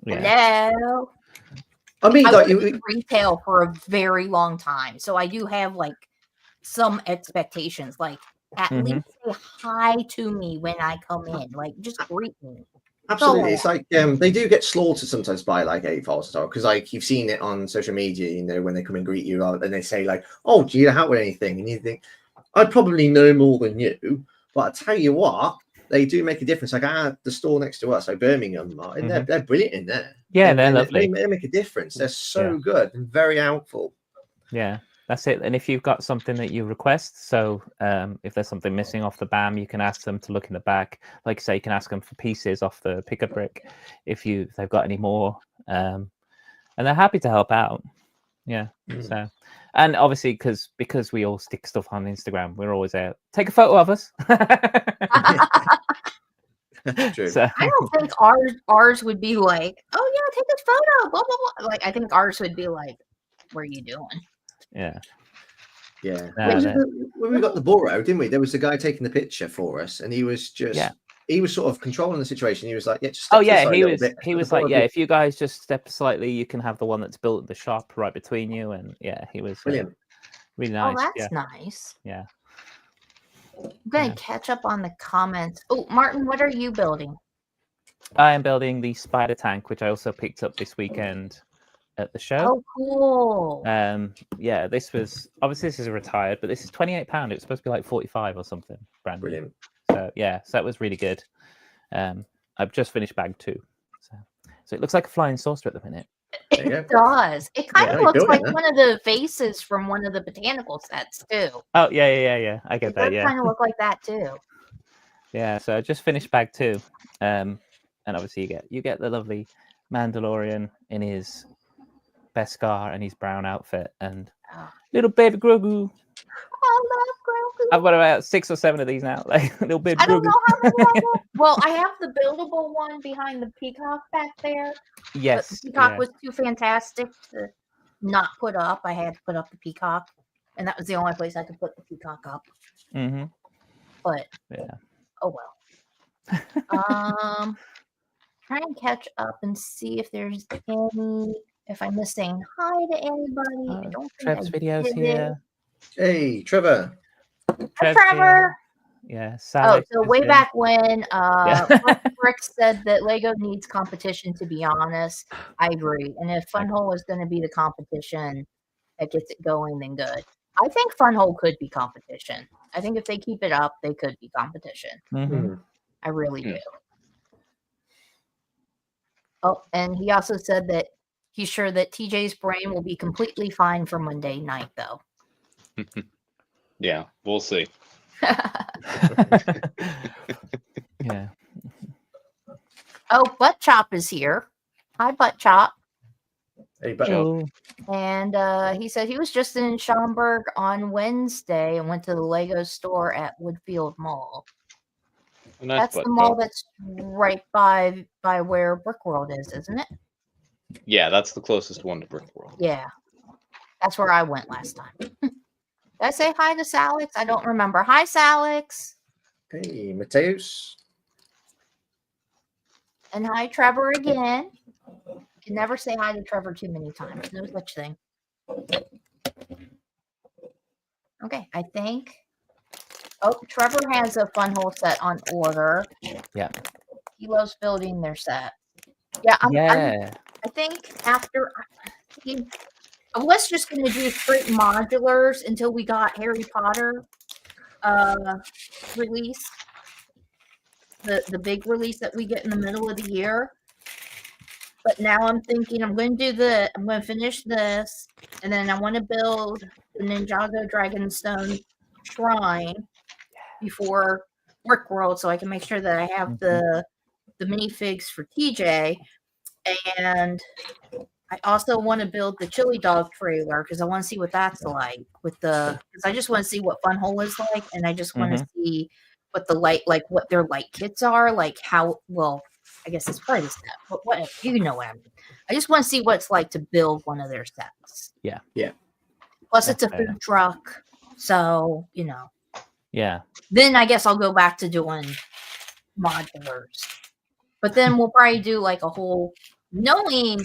A: Hello.
B: I mean,
A: I was in retail for a very long time. So I do have some expectations. At least say hi to me when I come in. Just greet me.
B: Absolutely. It's like they do get slaughtered sometimes by AFOS stuff because you've seen it on social media, when they come and greet you and they say oh, do you help with anything? And you think, I'd probably know more than you, but I tell you what, they do make a difference. Like the store next to us, like Birmingham, and they're brilliant in there.
C: Yeah, they're lovely.
B: They make a difference. They're so good and very helpful.
C: Yeah, that's it. And if you've got something that you request, so if there's something missing off the BAM, you can ask them to look in the back. Like I say, you can ask them for pieces off the pick a brick if they've got any more, and they're happy to help out. Yeah. So, and obviously because we all stick stuff on Instagram, we're always out. Take a photo of us.
B: That's true.
C: So,
A: I don't think ours would be like, oh yeah, take a photo, blah blah blah. Like I think ours would be like, what are you doing?
C: Yeah.
B: When we got the Boro, didn't we? There was a guy taking the picture for us, and he was just he was sort of controlling the situation. He was like, yeah, just step
C: he was like, yeah, if you guys just step slightly, you can have the one that's built at the shop right between you. And yeah, he was
B: brilliant.
C: Really nice.
A: Oh, that's nice.
C: Yeah.
A: I'm gonna catch up on the comments. Oh, Martin, what are you building?
C: I am building the spider tank, which I also picked up this weekend at the show.
A: Oh, cool.
C: Yeah, this is retired, but this is £28. It was supposed to be like 45 or something. Brand new.
B: Brilliant.
C: So yeah, so that was really good. I've just finished bag 2. So it looks like a flying saucer at the minute.
A: It does. It kind of looks like one of the vases from one of the botanical sets too.
C: Oh yeah. I get that. Yeah.
A: Kind of look like that too.
C: Yeah. So I just finished bag 2, and obviously you get the lovely Mandalorian in his Beskar and his brown outfit and little baby Grogu.
A: I love Grogu.
C: I've got about 6 or 7 of these now. Like little baby Grogu.
A: I don't know how many I have. Well, I have the buildable one behind the peacock back there.
C: Yes.
A: But the peacock was too fantastic to not put up. I had to put up the peacock, and that was the only place I could put the peacock up.
C: Mm-hmm.
A: But oh well. Try and catch up and see if there's any. If I'm missing hi to anybody. I don't think
C: Trev's videos here.
B: Hey, Trevor.
A: Hi, Trevor.
C: Yeah.
A: So way back when Rick said that Lego needs competition, to be honest, I agree. And if Funhole is going to be the competition that gets it going, then good. I think Funhole could be competition. I think if they keep it up, they could be competition.
C: Mm-hmm.
A: I really do. Oh, and he also said that he's sure that TJ's brain will be completely fine for Monday night, though.
D: Yeah, we'll see.
C: Yeah.
A: Oh, Butt Chop is here. Hi, Butt Chop.
B: Hey, Butt Chop.
A: And he said he was just in Schaumburg on Wednesday and went to the Lego store at Woodfield Mall. That's the mall that's right by where Brick World is, isn't it?
D: Yeah, that's the closest one to Brick World.
A: Yeah. That's where I went last time. Did I say hi to Salix? I don't remember. Hi, Salix.
B: Hey, Mateus.
A: And hi, Trevor again. You can never say hi to Trevor too many times. No such thing. Okay, I think. Oh, Trevor has a Funhole set on order.
C: Yeah.
A: He loves building their set.
C: Yeah.
A: I think after I was just going to do straight modulars until we got Harry Potter release, the big release that we get in the middle of the year. But now I'm thinking I'm going to finish this, and then I want to build the Ninjago Dragonstone Shrine before Brick World, so I can make sure that I have the minifigs for TJ. And I also want to build the Chili Dog trailer because I want to see what that's like because I just want to see what Funhole is like, and I just want to see what the what their light kits are, like how well. I guess it's part of the set, but what you know what I mean. I just want to see what it's like to build one of their sets.
C: Yeah.
A: Plus, it's a food truck, so you know.
C: Yeah.
A: Then I guess I'll go back to doing modulars, but then we'll probably do like a whole knowing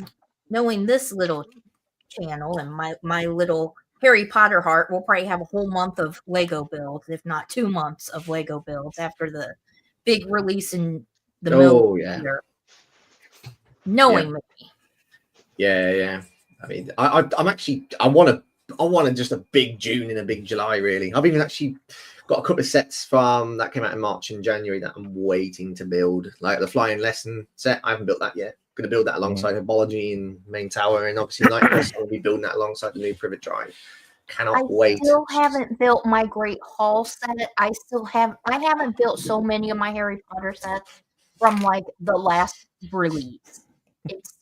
A: this little channel and my little Harry Potter heart. We'll probably have a whole month of Lego builds, if not 2 months of Lego builds after the big release in the middle of the year. Knowing me.
B: Yeah. I mean, I want just a big June and a big July. Really, I've even actually got a couple of sets from that came out in March and January that I'm waiting to build, like the Flying Lesson set. I haven't built that yet. I'm going to build that alongside Herbology and Main Tower, and obviously Night Quest. I'll be building that alongside the new Privet Drive. Cannot wait.
A: I still haven't built my Great Hall set. I haven't built so many of my Harry Potter sets from like the last release.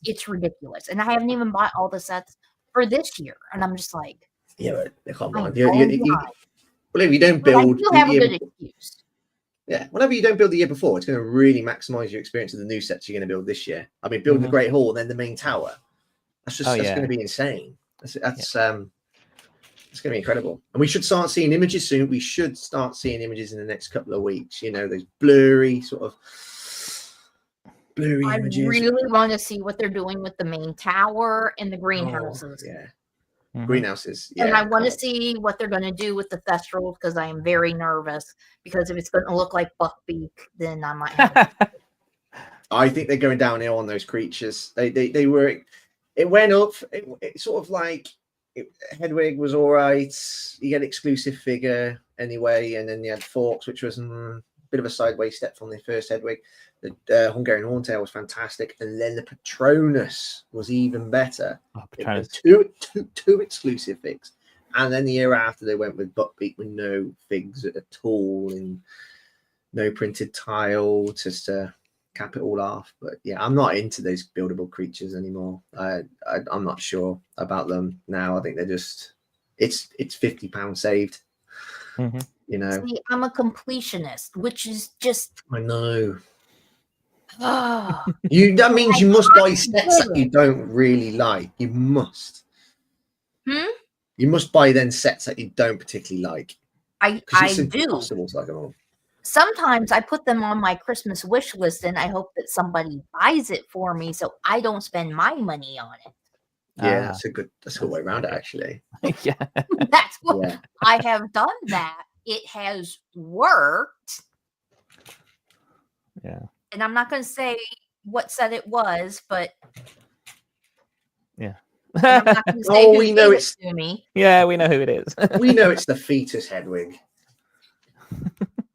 A: It's ridiculous, and I haven't even bought all the sets for this year. And I'm just like,
B: yeah, but come on.
A: Well,
B: if you don't build,
A: you have a good excuse.
B: Yeah, whenever you don't build the year before, it's going to really maximize your experience of the new sets you're going to build this year. I mean, building the Great Hall and then the Main Tower. That's just going to be insane. That's it's going to be incredible. And we should start seeing images soon. We should start seeing images in the next couple of weeks. You know, those blurry images.
A: I really want to see what they're doing with the Main Tower and the greenhouses.
B: Greenhouses. Yeah.
A: And I want to see what they're going to do with the Thestrals, because I am very nervous. Because if it's going to look like Buckbeak, then I might have
B: I think they're going downhill on those creatures. They were. It went up. It sort of like Hedwig was all right. You get exclusive figure anyway, and then you had Forks, which was a bit of a sideways step from the first Hedwig. The Hungarian Horntail was fantastic, and then the Patronus was even better. Two exclusive figs, and then the year after they went with Buckbeak with no figs at all and no printed tile just to cap it all off. But yeah, I'm not into those buildable creatures anymore. I'm not sure about them now. I think they're just it's £50 saved. You know,
A: see, I'm a completionist, which is just
B: I know. That means you must buy sets that you don't really like. You must. You must buy then sets that you don't particularly like.
A: I do. Sometimes I put them on my Christmas wish list, and I hope that somebody buys it for me, so I don't spend my money on it.
B: Yeah, that's a good way around it, actually.
C: Yeah,
A: that's what I have done. That it has worked.
C: Yeah.
A: And I'm not going to say what set it was, but
C: yeah.
A: I'm not going to say
B: we know it's
A: to me.
C: Yeah, we know who it is.
B: We know it's the fetus Hedwig.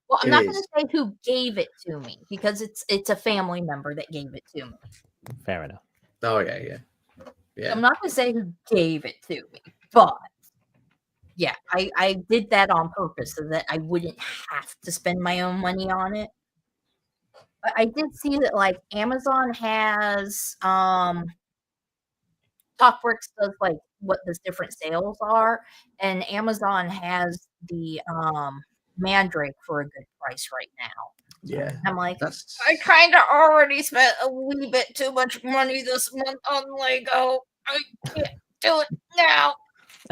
A: Well, I'm not going to say who gave it to me, because it's a family member that gave it to me.
C: Fair enough.
B: Oh yeah.
A: So I'm not going to say who gave it to me, but yeah, I did that on purpose so that I wouldn't have to spend my own money on it. But I did see that like Amazon has Top Bricks does like what the different sales are, and Amazon has the Mandrake for a good price right now.
B: Yeah,
A: I'm like, I kind of already spent a wee bit too much money this month on Lego. I can't do it now.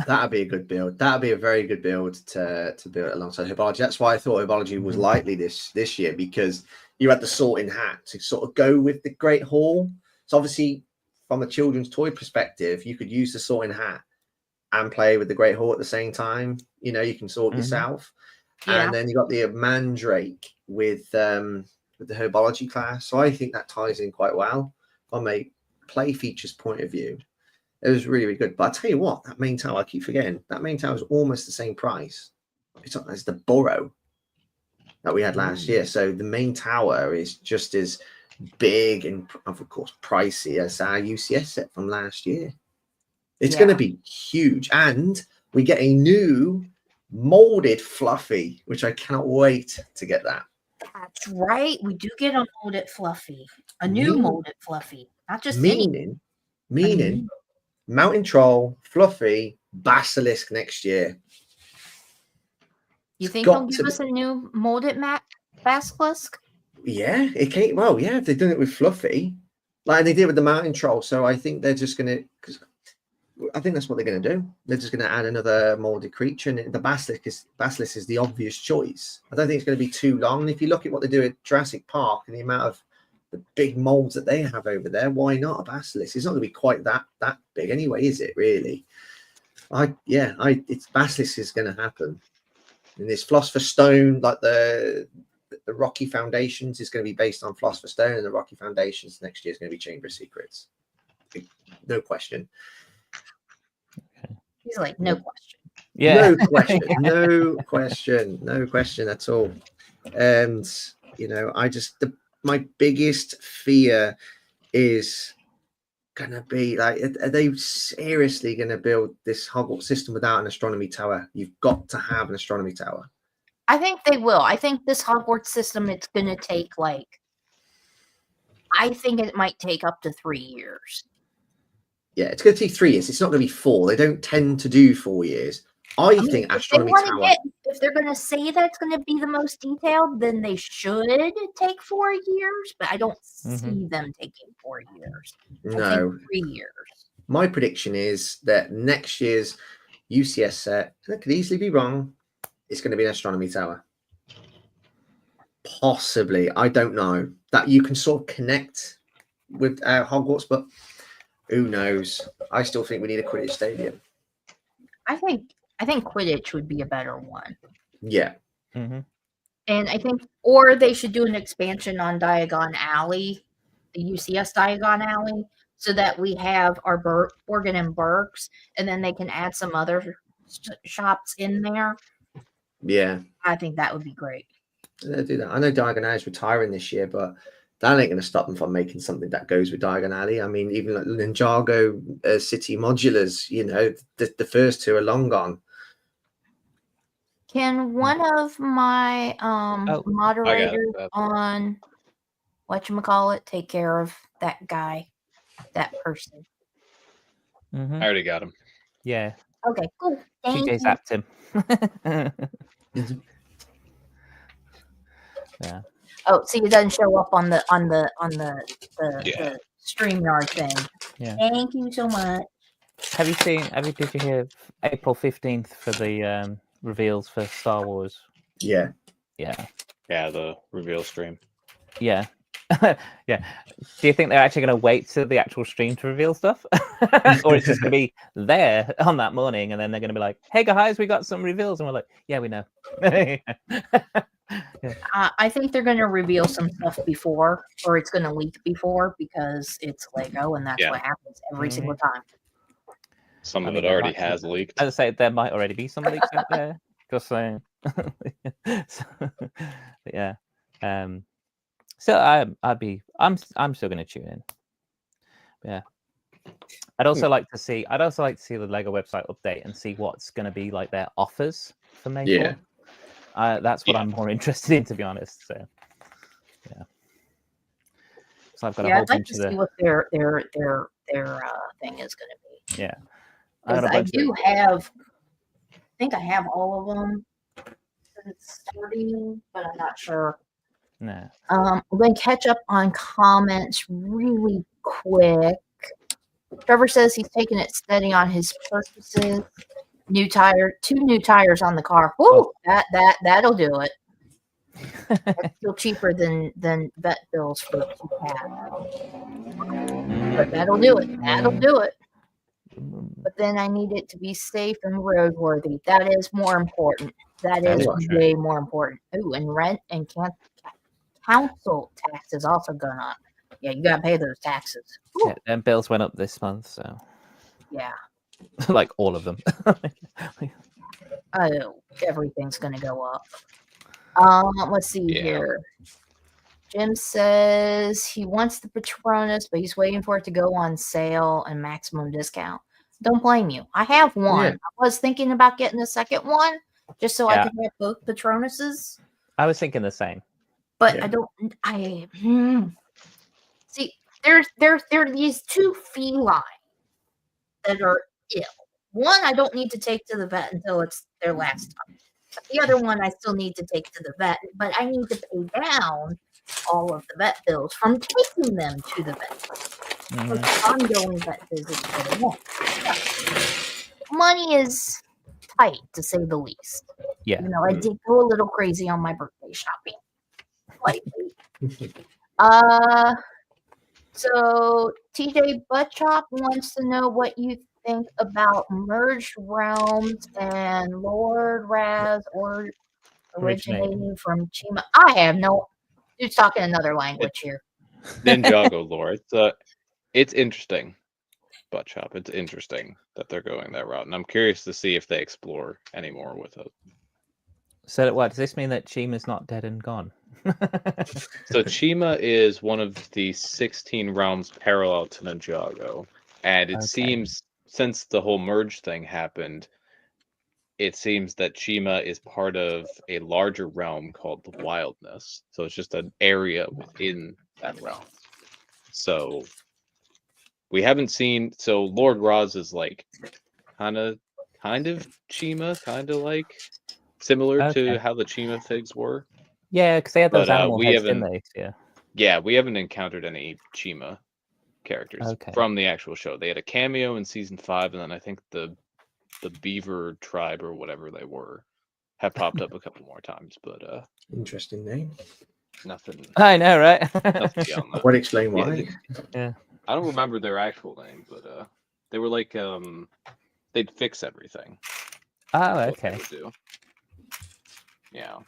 B: That'd be a good build. That'd be a very good build to build alongside Herbology. That's why I thought Herbology was likely this year, because you had the Sorting Hat to sort of go with the Great Hall. So obviously, from a children's toy perspective, you could use the Sorting Hat and play with the Great Hall at the same time. You know, you can sort yourself. Yeah. And then you got the Mandrake with the Herbology class. So I think that ties in quite well from a play features point of view. It was really, really good. But I'll tell you what, that Main Tower, I keep forgetting, that Main Tower is almost the same price. It's not as the Burrow that we had last year. So the Main Tower is just as big and, of course, pricey as our UCS set from last year. It's going to be huge. And we get a new molded Fluffy, which I cannot wait to get that.
A: That's right. We do get a molded Fluffy. A new molded Fluffy. Not just
B: meaning Mountain Troll, Fluffy, Basilisk next year.
A: You think they'll give us a new molded Basilisk?
B: Yeah, it came. Well, yeah, if they've done it with Fluffy, like they did with the Mountain Troll. So I think they're just going to, because I think that's what they're going to do. They're just going to add another molded creature, and the Basilisk is the obvious choice. I don't think it's going to be too long. If you look at what they do at Jurassic Park and the amount of the big molds that they have over there, why not a Basilisk? It's not going to be quite that big anyway, is it? Really? It's Basilisk is going to happen. And this Philosopher's Stone, like the Rocky Foundations, is going to be based on Philosopher's Stone, and the Rocky Foundations next year is going to be Chamber of Secrets. No question.
A: He's like, no question.
C: Yeah.
B: No question, no question at all. And my biggest fear is gonna be like, are they seriously gonna build this Hogwarts system without an astronomy tower? You've got to have an astronomy tower.
A: I think they will. I think this Hogwarts system, it's gonna take I think it might take up to 3 years.
B: Yeah, it's going to take 3 years. It's not going to be 4. They don't tend to do 4 years. I think astronomy tower.
A: If they're going to say that it's going to be the most detailed, then they should take 4 years. But I don't see them taking 4 years.
B: No,
A: I think 3 years.
B: My prediction is that next year's UCS set, and I could easily be wrong, it's going to be an astronomy tower. Possibly, I don't know. That you can sort of connect with Hogwarts, but who knows? I still think we need a Quidditch stadium.
A: I think Quidditch would be a better one.
B: Yeah.
A: And I think, or they should do an expansion on Diagon Alley, the UCS Diagon Alley, so that we have our Borgin and Burks, and then they can add some other shops in there.
B: Yeah.
A: I think that would be great.
B: They'll do that. I know Diagon Alley is retiring this year, but that ain't going to stop them from making something that goes with Diagon Alley. I mean, even like Ninjago City Modulars, the first two are long gone.
A: Can one of my moderators on whatchamacallit take care of that guy, that person?
D: I already got him.
C: Yeah.
A: Okay, cool. Thank
C: TJ
A: you.
C: zapped him. Yeah.
A: Oh, see, it doesn't show up on the StreamYard thing.
C: Yeah.
A: Thank you so much.
C: Did you hear April 15th for the reveals for Star Wars?
B: Yeah.
C: Yeah.
D: Yeah, the reveal stream.
C: Yeah. Yeah. Do you think they're actually going to wait till the actual stream to reveal stuff? Or it's just going to be there on that morning and then they're going to be like, hey guys, we got some reveals. And we're like, yeah, we know. Yeah.
A: I think they're going to reveal some stuff before, or it's going to leak before, because it's Lego, and that's what happens every single time.
D: Some of it already has leaked.
C: As I say, there might already be some leaks out there. Just saying. Yeah. So I'm still going to tune in. Yeah. I'd also like to see the Lego website update and see what's going to be like their offers for May 4th. That's what I'm more interested in, to be honest. So, yeah. So I've got a whole bunch
A: of see what their thing is going to be.
C: Yeah,
A: I think I have all of them. It's starting, but I'm not sure.
C: No.
A: I'm going to catch up on comments really quick. Trevor says he's taking it steady on his purchases. 2 new tires on the car. Woo! That'll do it. That's still cheaper than vet bills for 2 cats. But that'll do it. But then I need it to be safe and roadworthy. That is more important. That is way more important. Ooh, and rent and council tax is also going up. Yeah, you gotta pay those taxes.
C: Yeah, and bills went up this month, so
A: yeah.
C: Like all of them.
A: Oh, everything's gonna go up. Let's see here. Jim says he wants the Patronus, but he's waiting for it to go on sale and maximum discount. Don't blame you. I have one.
B: Yeah.
A: I was thinking about getting a second one just so I could have both Patronuses.
C: I was thinking the same.
A: But see, there are these 2 felines that are ill. One I don't need to take to the vet until it's their last time. But the other one I still need to take to the vet, but I need to pay down all of the vet bills from taking them to the vet. Ongoing vet visits for the month. Money is tight, to say the least.
C: Yeah.
A: I did go a little crazy on my birthday shopping. Slightly. So TJ Buttchop wants to know what you think about merged realms and Lord Raz or originating from Chima. I have no. Dude's talking another language here.
D: Ninjago lore. It's interesting. butt chop. It's interesting that they're going that route, and I'm curious to see if they explore any more with it.
C: So what does this mean, that Chima's not dead and gone?
D: So Chima is one of the 16 realms parallel to Ninjago, and it seems since the whole merge thing happened, it seems that Chima is part of a larger realm called the Wildness. So it's just an area within that realm. So we haven't seen. So Lord Raz is like kind of Chima, kind of like similar to how the Chima figs were.
C: Yeah, because they had those animal
D: we
C: heads,
D: haven't,
C: didn't they?
D: Yeah, we haven't encountered any Chima characters from the actual show. They had a cameo in season 5, and then I think the Beaver tribe or whatever they were have popped up a couple more times. But
B: interesting name.
D: Nothing.
C: I know, right?
D: Nothing beyond that.
B: Would explain why.
C: Yeah.
D: I don't remember their actual name, but they were like they'd fix everything.
C: Oh, okay.
D: What they would do. Yeah.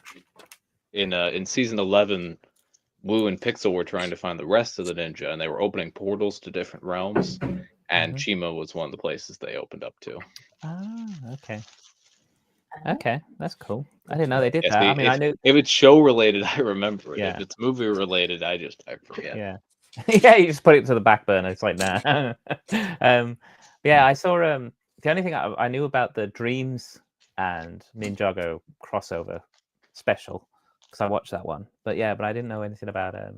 D: In season 11, Wu and Pixel were trying to find the rest of the ninja, and they were opening portals to different realms, and Chima was one of the places they opened up to.
C: Oh, okay. Okay, that's cool. I didn't know they did that.
D: See,
C: I mean, I knew
D: if it's show related, I remember it.
C: Yeah.
D: If it's movie related, I forget.
C: Yeah. Yeah, you just put it to the back burner. It's like, nah. Yeah, I saw the only thing I knew about the Dreams and Ninjago crossover special, because I watched that one. But I didn't know anything about I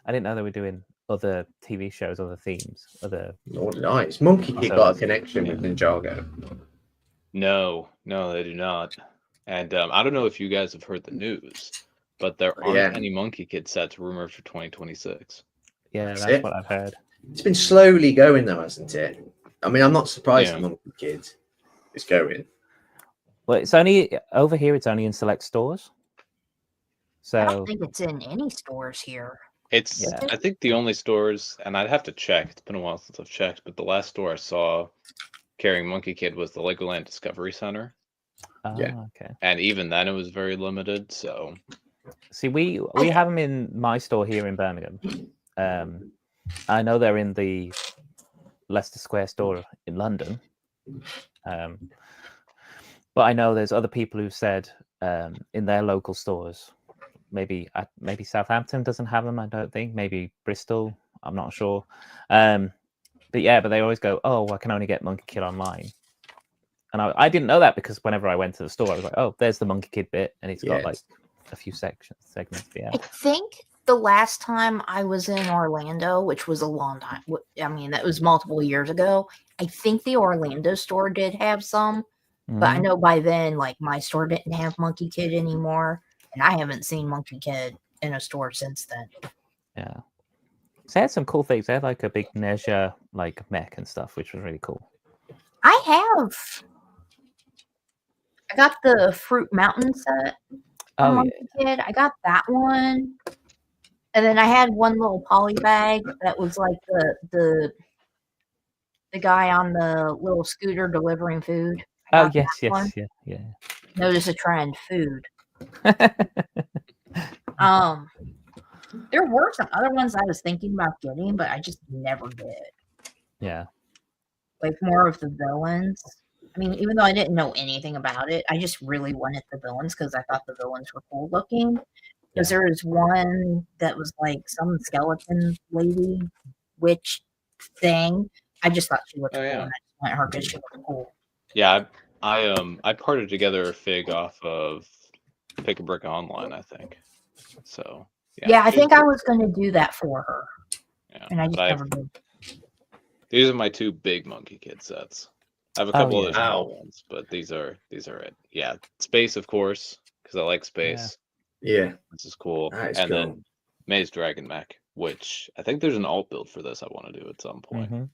C: didn't know they were doing other TV shows, other themes, other.
B: Nor did I. It's Monkey Kid got a connection with Ninjago.
D: No, they do not. And I don't know if you guys have heard the news, but there aren't any Monkey Kid sets rumored for 2026.
C: Yeah, that's what I've heard.
B: It's been slowly going though, hasn't it? I mean, I'm not surprised the Monkey Kid is going.
C: Well, it's only over here. It's only in select stores. So
A: I don't think it's in any stores here.
D: It's I think the only stores, and I'd have to check. It's been a while since I've checked, but the last store I saw carrying Monkey Kid was the Legoland Discovery Center.
C: Okay.
D: And even then, it was very limited. So,
C: see, we have them in my store here in Birmingham. I know they're in the Leicester Square store in London. But I know there's other people who said in their local stores, maybe Southampton doesn't have them. I don't think. Maybe Bristol. I'm not sure. But they always go, oh, I can only get Monkey Kid online. And I didn't know that, because whenever I went to the store, I was like, oh, there's the Monkey Kid bit, and it's got like a few segments.
A: I think the last time I was in Orlando, which was a long time, I mean, that was multiple years ago, I think the Orlando store did have some, but I know by then, like, my store didn't have Monkey Kid anymore, and I haven't seen Monkey Kid in a store since then.
C: Yeah. So they had some cool things. They had like a big Nezha like mech and stuff, which was really cool.
A: I got the Fruit Mountain set. Monkey Kid. I got that one. And then I had one little poly bag that was like the guy on the little scooter delivering food.
C: Oh, yes.
A: Notice a trend, food. There were some other ones I was thinking about getting, but I just never did.
C: Yeah.
A: Like more of the villains. I mean, even though I didn't know anything about it, I just really wanted the villains because I thought the villains were cool looking. Because there was one that was like some skeleton lady witch thing. I just thought she looked cool, and I just went her because she looked cool.
D: Yeah, I parted together a fig off of Pick a Brick Online, I think. So
A: yeah, I think I was going to do that for her, and I just never did.
D: These are my two big Monkey Kid sets. I have a couple other small ones, but these are it. Yeah, Space, of course, because I like Space.
B: Yeah,
D: this is cool.
B: And
D: cool. Then Maze Dragon Mech, which I think there's an alt build for this I want to do at some point.
C: Mm-hmm.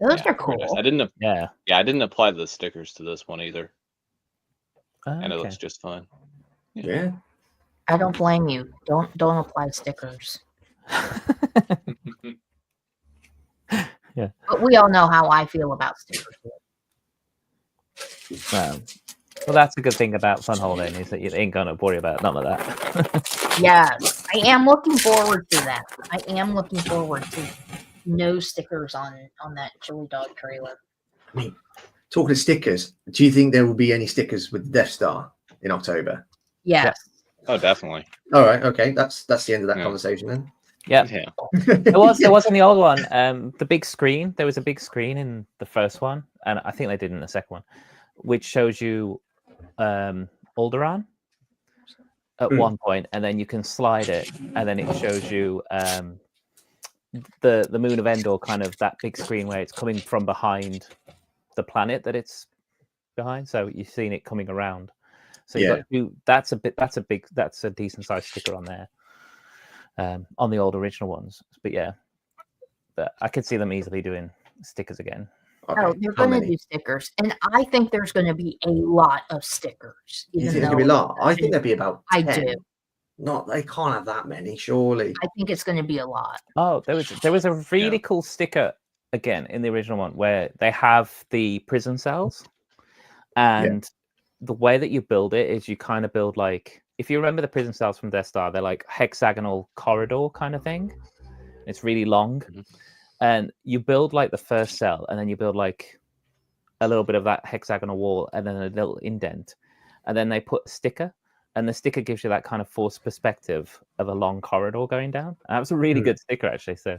A: Those are cool.
D: Nice. I didn't apply the stickers to this one either, and it looks just fine.
B: Yeah.
A: I don't blame you. Don't apply stickers.
C: Yeah.
A: But we all know how I feel about stickers.
C: Well, that's a good thing about Fun Holding, is that you ain't gonna worry about none of that.
A: Yes, I am looking forward to that. I am looking forward to no stickers on that chili dog trailer.
B: I mean, talking of stickers, do you think there will be any stickers with Death Star in October?
A: Yes.
D: Oh, definitely.
B: All right, okay, that's the end of that
D: Yeah.
B: conversation then.
C: Yeah.
D: Yeah.
C: There was in the old one, the big screen. There was a big screen in the first one, and I think they did in the second one, which shows you Alderaan at one point, and then you can slide it, and then it shows you the Moon of Endor, kind of that big screen where it's coming from behind the planet that it's behind. So you've seen it coming around. So you got that's a decent sized sticker on there. On the old original ones, but yeah, but I could see them easily doing stickers again.
B: Okay.
A: Oh, they're going to do stickers, and I think there's going to be a lot of stickers.
B: You think there's going to be a lot? I think there'll be about 10.
A: I do.
B: Not, they can't have that many, surely.
A: I think it's going to be a lot.
C: Oh, there was a really cool sticker again in the original one where they have the prison cells, and the way that you build it is you kind of build like, if you remember the prison cells from Death Star, they're like hexagonal corridor kind of thing. It's really long. And you build like the first cell, and then you build like a little bit of that hexagonal wall, and then a little indent. And then they put a sticker, and the sticker gives you that kind of forced perspective of a long corridor going down. And that was a really good sticker, actually. So,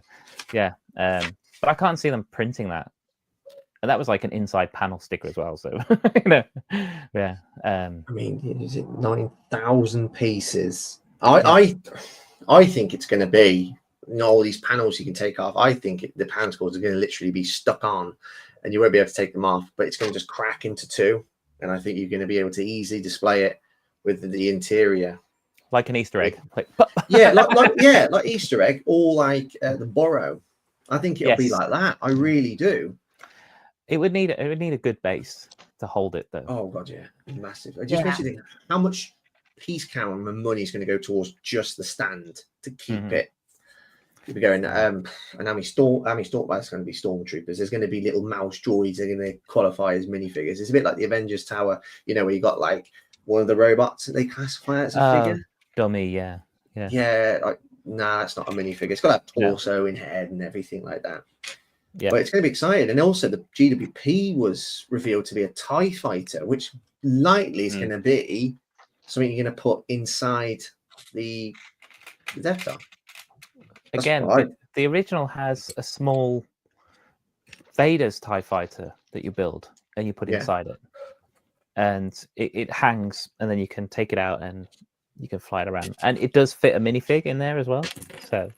C: yeah. But I can't see them printing that. And that was like an inside panel sticker as well. So, yeah.
B: I mean, is it 9,000 pieces? I think it's going to be all these panels you can take off. I think the panel scores are going to literally be stuck on, and you won't be able to take them off. But it's going to just crack into two, and I think you're going to be able to easily display it with the interior,
C: like an Easter egg. Like
B: like Easter egg, or like the Burrow. I think it'll be like that. I really do.
C: It would need a good base to hold it, though.
B: Oh god, yeah, massive. I just want you to think how much piece count and money is going to go towards just the stand to keep it. Keep it going. And how many that's going to be stormtroopers. There's going to be little mouse droids. They're going to qualify as minifigures. It's a bit like the Avengers Tower, where you got like one of the robots that they classify as a figure.
C: Dummy, yeah.
B: Like, nah, it's not a minifigure. It's got that torso and head and everything like that.
C: Yeah,
B: but it's going to be exciting. And also the GWP was revealed to be a TIE fighter, which likely is going to be something you're going to put inside the Death Star.
C: Again, the original has a small Vader's TIE fighter that you build and you put inside it. And it hangs, and then you can take it out and you can fly it around. And it does fit a minifig in there as well. So,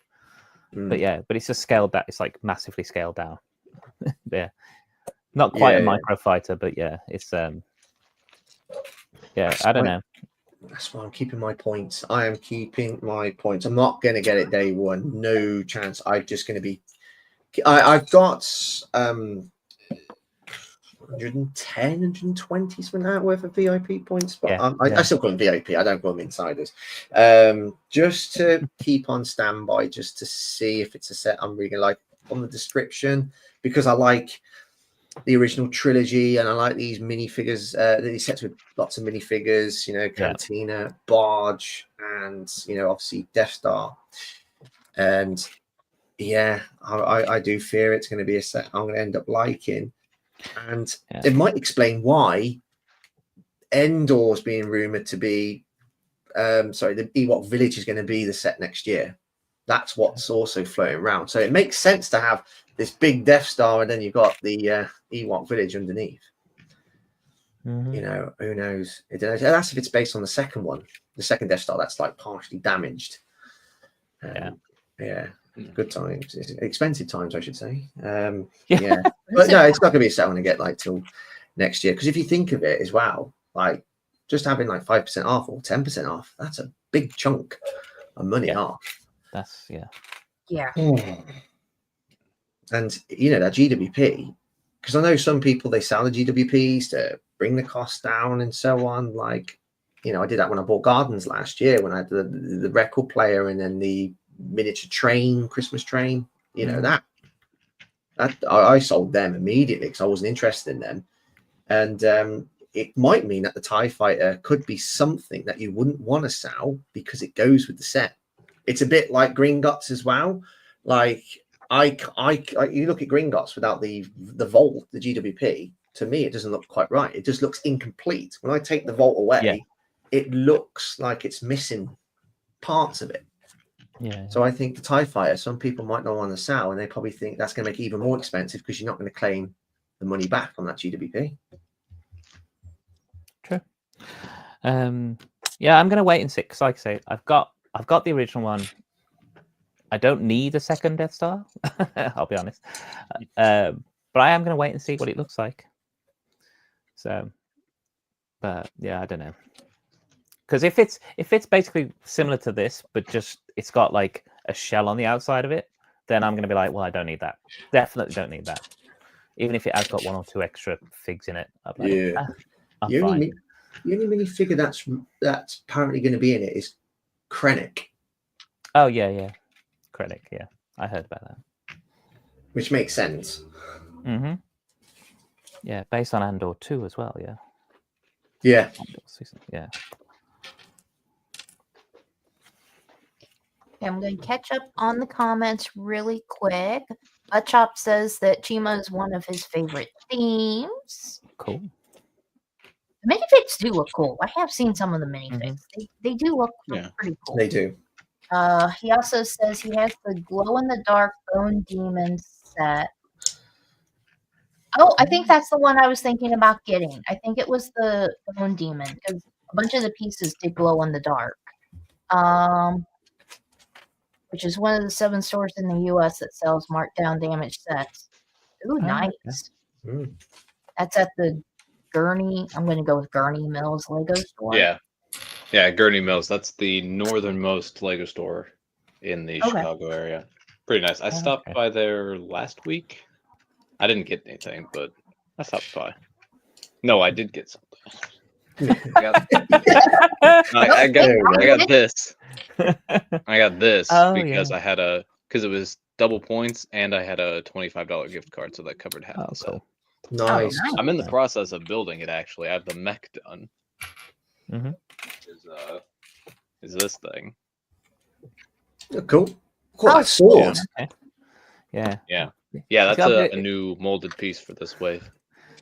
C: but it's just scaled down. It's like massively scaled down. Not quite a micro fighter, but it's I don't know.
B: That's why I'm keeping my points. I am keeping my points. I'm not going to get it day one. No chance. I'm just going to be. I've got 110, 120 something like that worth of VIP points, but I still call them VIP. I don't call them insiders. Just to keep on standby, just to see if it's a set I'm really like on the description, because I like the original trilogy and I like these minifigures. These sets with lots of minifigures, Cantina, Barge, and obviously Death Star. And I do fear it's going to be a set I'm going to end up liking. And it might explain why Endor's being rumored to be the Ewok Village is going to be the set next year. That's what's also floating around. So it makes sense to have this big Death Star and then you've got the Ewok Village underneath. Who knows? That's if it's based on the second one, the second Death Star that's like partially damaged. Good times, expensive times, I should say. But no, it's not going to be a set I'm going to get like till next year. Because if you think of it as well, like just having like 5% off or 10% off, that's a big chunk of money off.
C: That's
B: And that GWP, because I know some people they sell the GWPs to bring the cost down and so on. Like, I did that when I bought Gardens last year when I had the record player and then the miniature train, Christmas train, that I sold them immediately because I wasn't interested in them. And it might mean that the TIE fighter could be something that you wouldn't want to sell because it goes with the set. It's a bit like Green Guts as well. Like you look at Gringotts without the vault, the GWP. To me, it doesn't look quite right. It just looks incomplete. When I take the vault away, it looks like it's missing parts of it.
C: Yeah.
B: So I think the TIE Fighter, some people might not want to sell, and they probably think that's going to make it even more expensive because you're not going to claim the money back on that GWP.
C: True. Yeah, I'm going to wait and see. Because, like I say, I've got the original one. I don't need a second Death Star. I'll be honest. But I am going to wait and see what it looks like. So, but yeah, I don't know. Because if it's basically similar to this, but just it's got like a shell on the outside of it, then I'm going to be like, well, I don't need that. Definitely don't need that. Even if it has got 1 or 2 extra figs in it. I'm like, I'm
B: the
C: fine.
B: The only minifigure that's apparently going to be in it is Krennic.
C: Oh yeah. Krennic, yeah. I heard about that.
B: Which makes sense.
C: Mm-hmm. Yeah, based on Andor 2 as well, yeah.
B: Yeah.
C: Yeah.
A: I'm going to catch up on the comments really quick. Chop says that Chima is one of his favorite themes.
C: Cool.
A: The minifigs do look cool. I have seen some of the minifigs. They do look pretty cool.
B: They do.
A: He also says he has the glow-in-the-dark Bone Demon set. Oh, I think that's the one I was thinking about getting. I think it was the Bone Demon because a bunch of the pieces did glow in the dark. Which is one of the 7 stores in the U.S. that sells marked down damaged sets. Ooh, nice.
B: Okay.
A: That's at the Gurney. I'm going to go with Gurney Mills Lego store.
D: Yeah, Gurney Mills. That's the northernmost Lego store in the Chicago area. Pretty nice. I stopped by there last week. I didn't get anything, but I stopped by. No, I did get something. I got this. I got this because I had because it was double points and I had a $25 gift card, so that covered half the set.
C: Cool.
B: Nice.
D: I'm in the process of building it. Actually, I have the mech done.
C: Mm-hmm.
D: Is this thing?
B: Cool. Cool. Sword.
C: Yeah.
D: That's a new molded piece for this wave.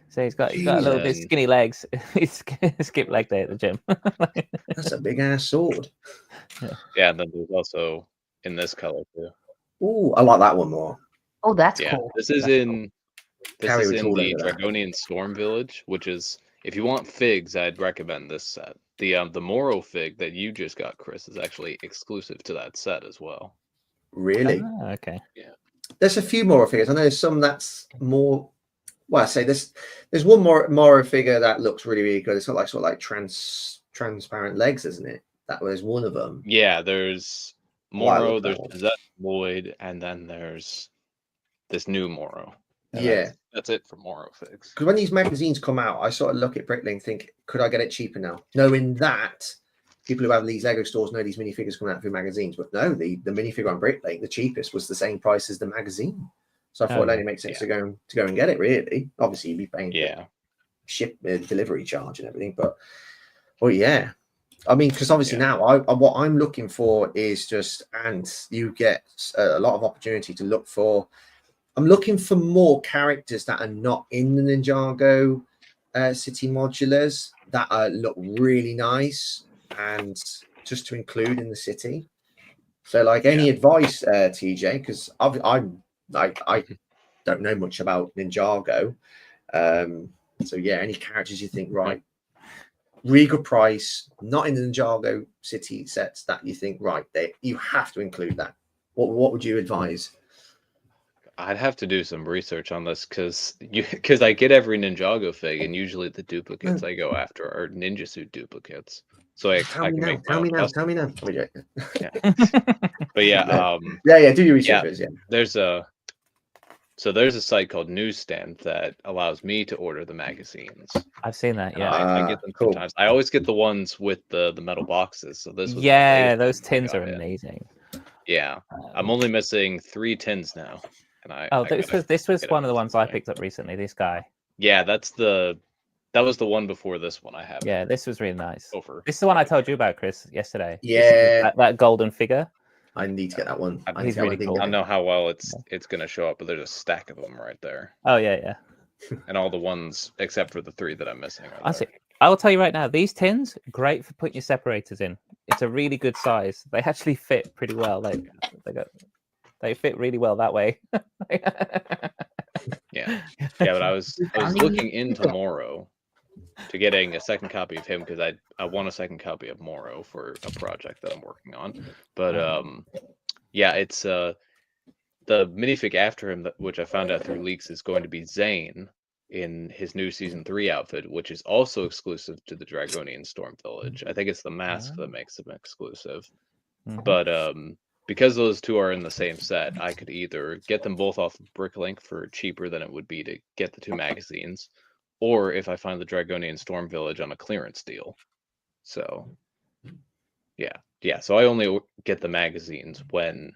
C: So he's got a little bit skinny legs. He's skip leg day at the gym.
B: That's a big ass sword.
D: Yeah, and then there's also in this color too.
B: Ooh, I like that one more.
A: Oh, that's cool.
D: This is in the
B: that.
D: Dragonian Storm Village, which is, if you want figs, I'd recommend this set. The Moro fig that you just got, Chris, is actually exclusive to that set as well.
B: Really?
C: Okay.
D: Yeah.
B: There's a few Moro figures. I know there's some that's more. Well, I say there's one more Moro figure that looks really, really good. It's got like sort of like transparent legs, isn't it? That was one of them.
D: Yeah, there's Moro, there's Possessed Lloyd, and then there's this new Moro. And that's it for Moro figs.
B: Because when these magazines come out, I sort of look at Bricklink and think, could I get it cheaper now? Knowing that people who have these Lego stores know these minifigures come out through magazines, but no, the minifigure on Bricklink, the cheapest, was the same price as the magazine. So I thought it only makes sense to go and get it. Really, obviously you'd be paying ship delivery charge and everything, but yeah, I mean, because obviously now what I'm looking for is just, and you get a lot of opportunity to look for. I'm looking for more characters that are not in the Ninjago city modulars that look really nice and just to include in the city. So, like, any advice, TJ? Because I don't know much about Ninjago. So yeah, any characters you think, right, regal price, not in the Ninjago city sets that you think, right, you have to include that. What would you advise?
D: I'd have to do some research on this because I get every Ninjago fig, and usually the duplicates I go after are ninja suit duplicates. So I can make
B: tell me now.
D: Yeah. But yeah,
B: do your research.
D: There's a site called Newsstand that allows me to order the magazines.
C: I've seen that. Yeah,
D: I get them sometimes. I always get the ones with the metal boxes. So this was
C: those tins are amazing.
D: Yeah, I'm only missing 3 tins now.
C: This was one of the ones I picked up recently. This guy.
D: Yeah, that was the one before this one I have.
C: Yeah, this was really nice. This is the one I told you about, Chris, yesterday.
B: Yeah,
C: that golden figure.
B: I need to get that one. I need
C: He's
B: to get
C: really
B: one.
C: cool.
D: I don't know how well it's going to show up, but there's a stack of them right there.
C: Oh yeah.
D: And all the ones except for the 3 that I'm missing are
C: I
D: there.
C: see. I will tell you right now, these tins, great for putting your separators in. It's a really good size. They actually fit pretty well. They fit really well that way.
D: Yeah, but I was looking into Moro to getting a second copy of him because I want a second copy of Moro for a project that I'm working on. But yeah, it's the minifig after him, which I found out through leaks, is going to be Zane in his new season 3 outfit, which is also exclusive to the Dragonian Storm Village. I think it's the mask that makes them exclusive. But because those 2 are in the same set, I could either get them both off of Bricklink for cheaper than it would be to get the 2 magazines, or if I find the Dragonian Storm Village on a clearance deal. So yeah. So I only get the magazines when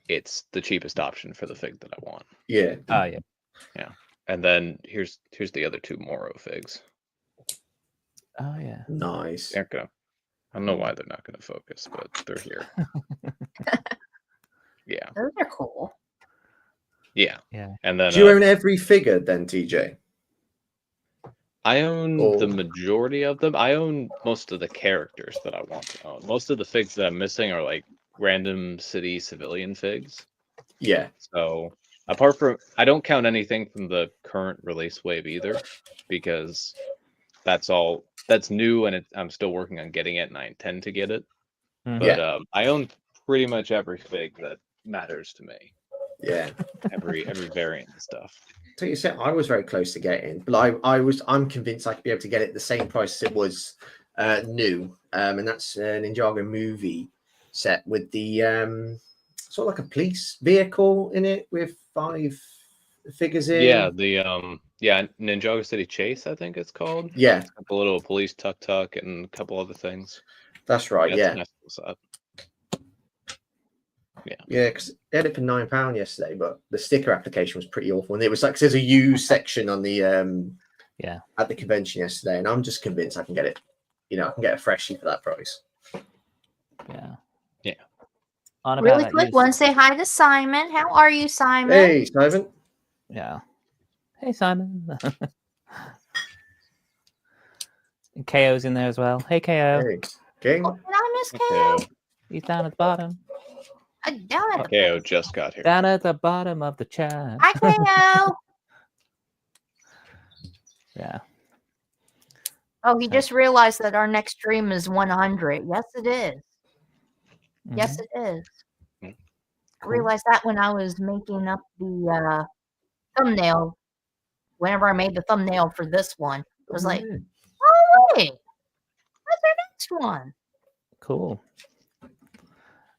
D: it's the cheapest option for the fig that I want.
B: Yeah.
D: Yeah. And then here's the other 2 Moro figs.
C: Oh yeah.
B: Nice.
D: They're gonna. I don't know why they're not gonna focus, but they're here. Yeah.
A: Those are cool.
D: Yeah. And then
B: do you own every figure then, TJ?
D: I own the majority of them. I own most of the characters that I want to own. Most of the figs that I'm missing are like random city civilian figs.
B: Yeah.
D: So apart from, I don't count anything from the current release wave either, because that's new and I'm still working on getting it, and I intend to get it. But I own pretty much every fig that matters to me.
B: Yeah.
D: Every variant and stuff.
B: So you said I was very close to getting, but I'm convinced I could be able to get it the same price as it was new. And that's an Ninjago movie set with the sort of like a police vehicle in it with 5 figures in.
D: Yeah, the Ninjago City Chase, I think it's called.
B: Yeah.
D: It's got the little police tuk-tuk and a couple other things.
B: That's right,
D: It's a nice little set.
B: Yeah, because they had it for £9 yesterday, but the sticker application was pretty awful. And it was like, there's a used section on the at the convention yesterday, and I'm just convinced I can get it. I can get a freshie for that price.
C: Yeah.
A: Really quick, want to say hi to Simon. How are you, Simon?
B: Hey, Simon.
C: Yeah. Hey, Simon. And KO's in there as well. Hey, KO.
B: Hey, King.
A: Oh, did I miss KO?
C: He's down at the bottom.
A: Down at the
D: KO just got here.
C: Down at the bottom of the chat.
A: Hi, KO.
C: Yeah.
A: Oh, he just realized that our next stream is 100. Yes, it is. Yes, it is. I realized that when I was making up the thumbnail. Whenever I made the thumbnail for this one, I was like, oh, wait. What's our next one?
C: Cool.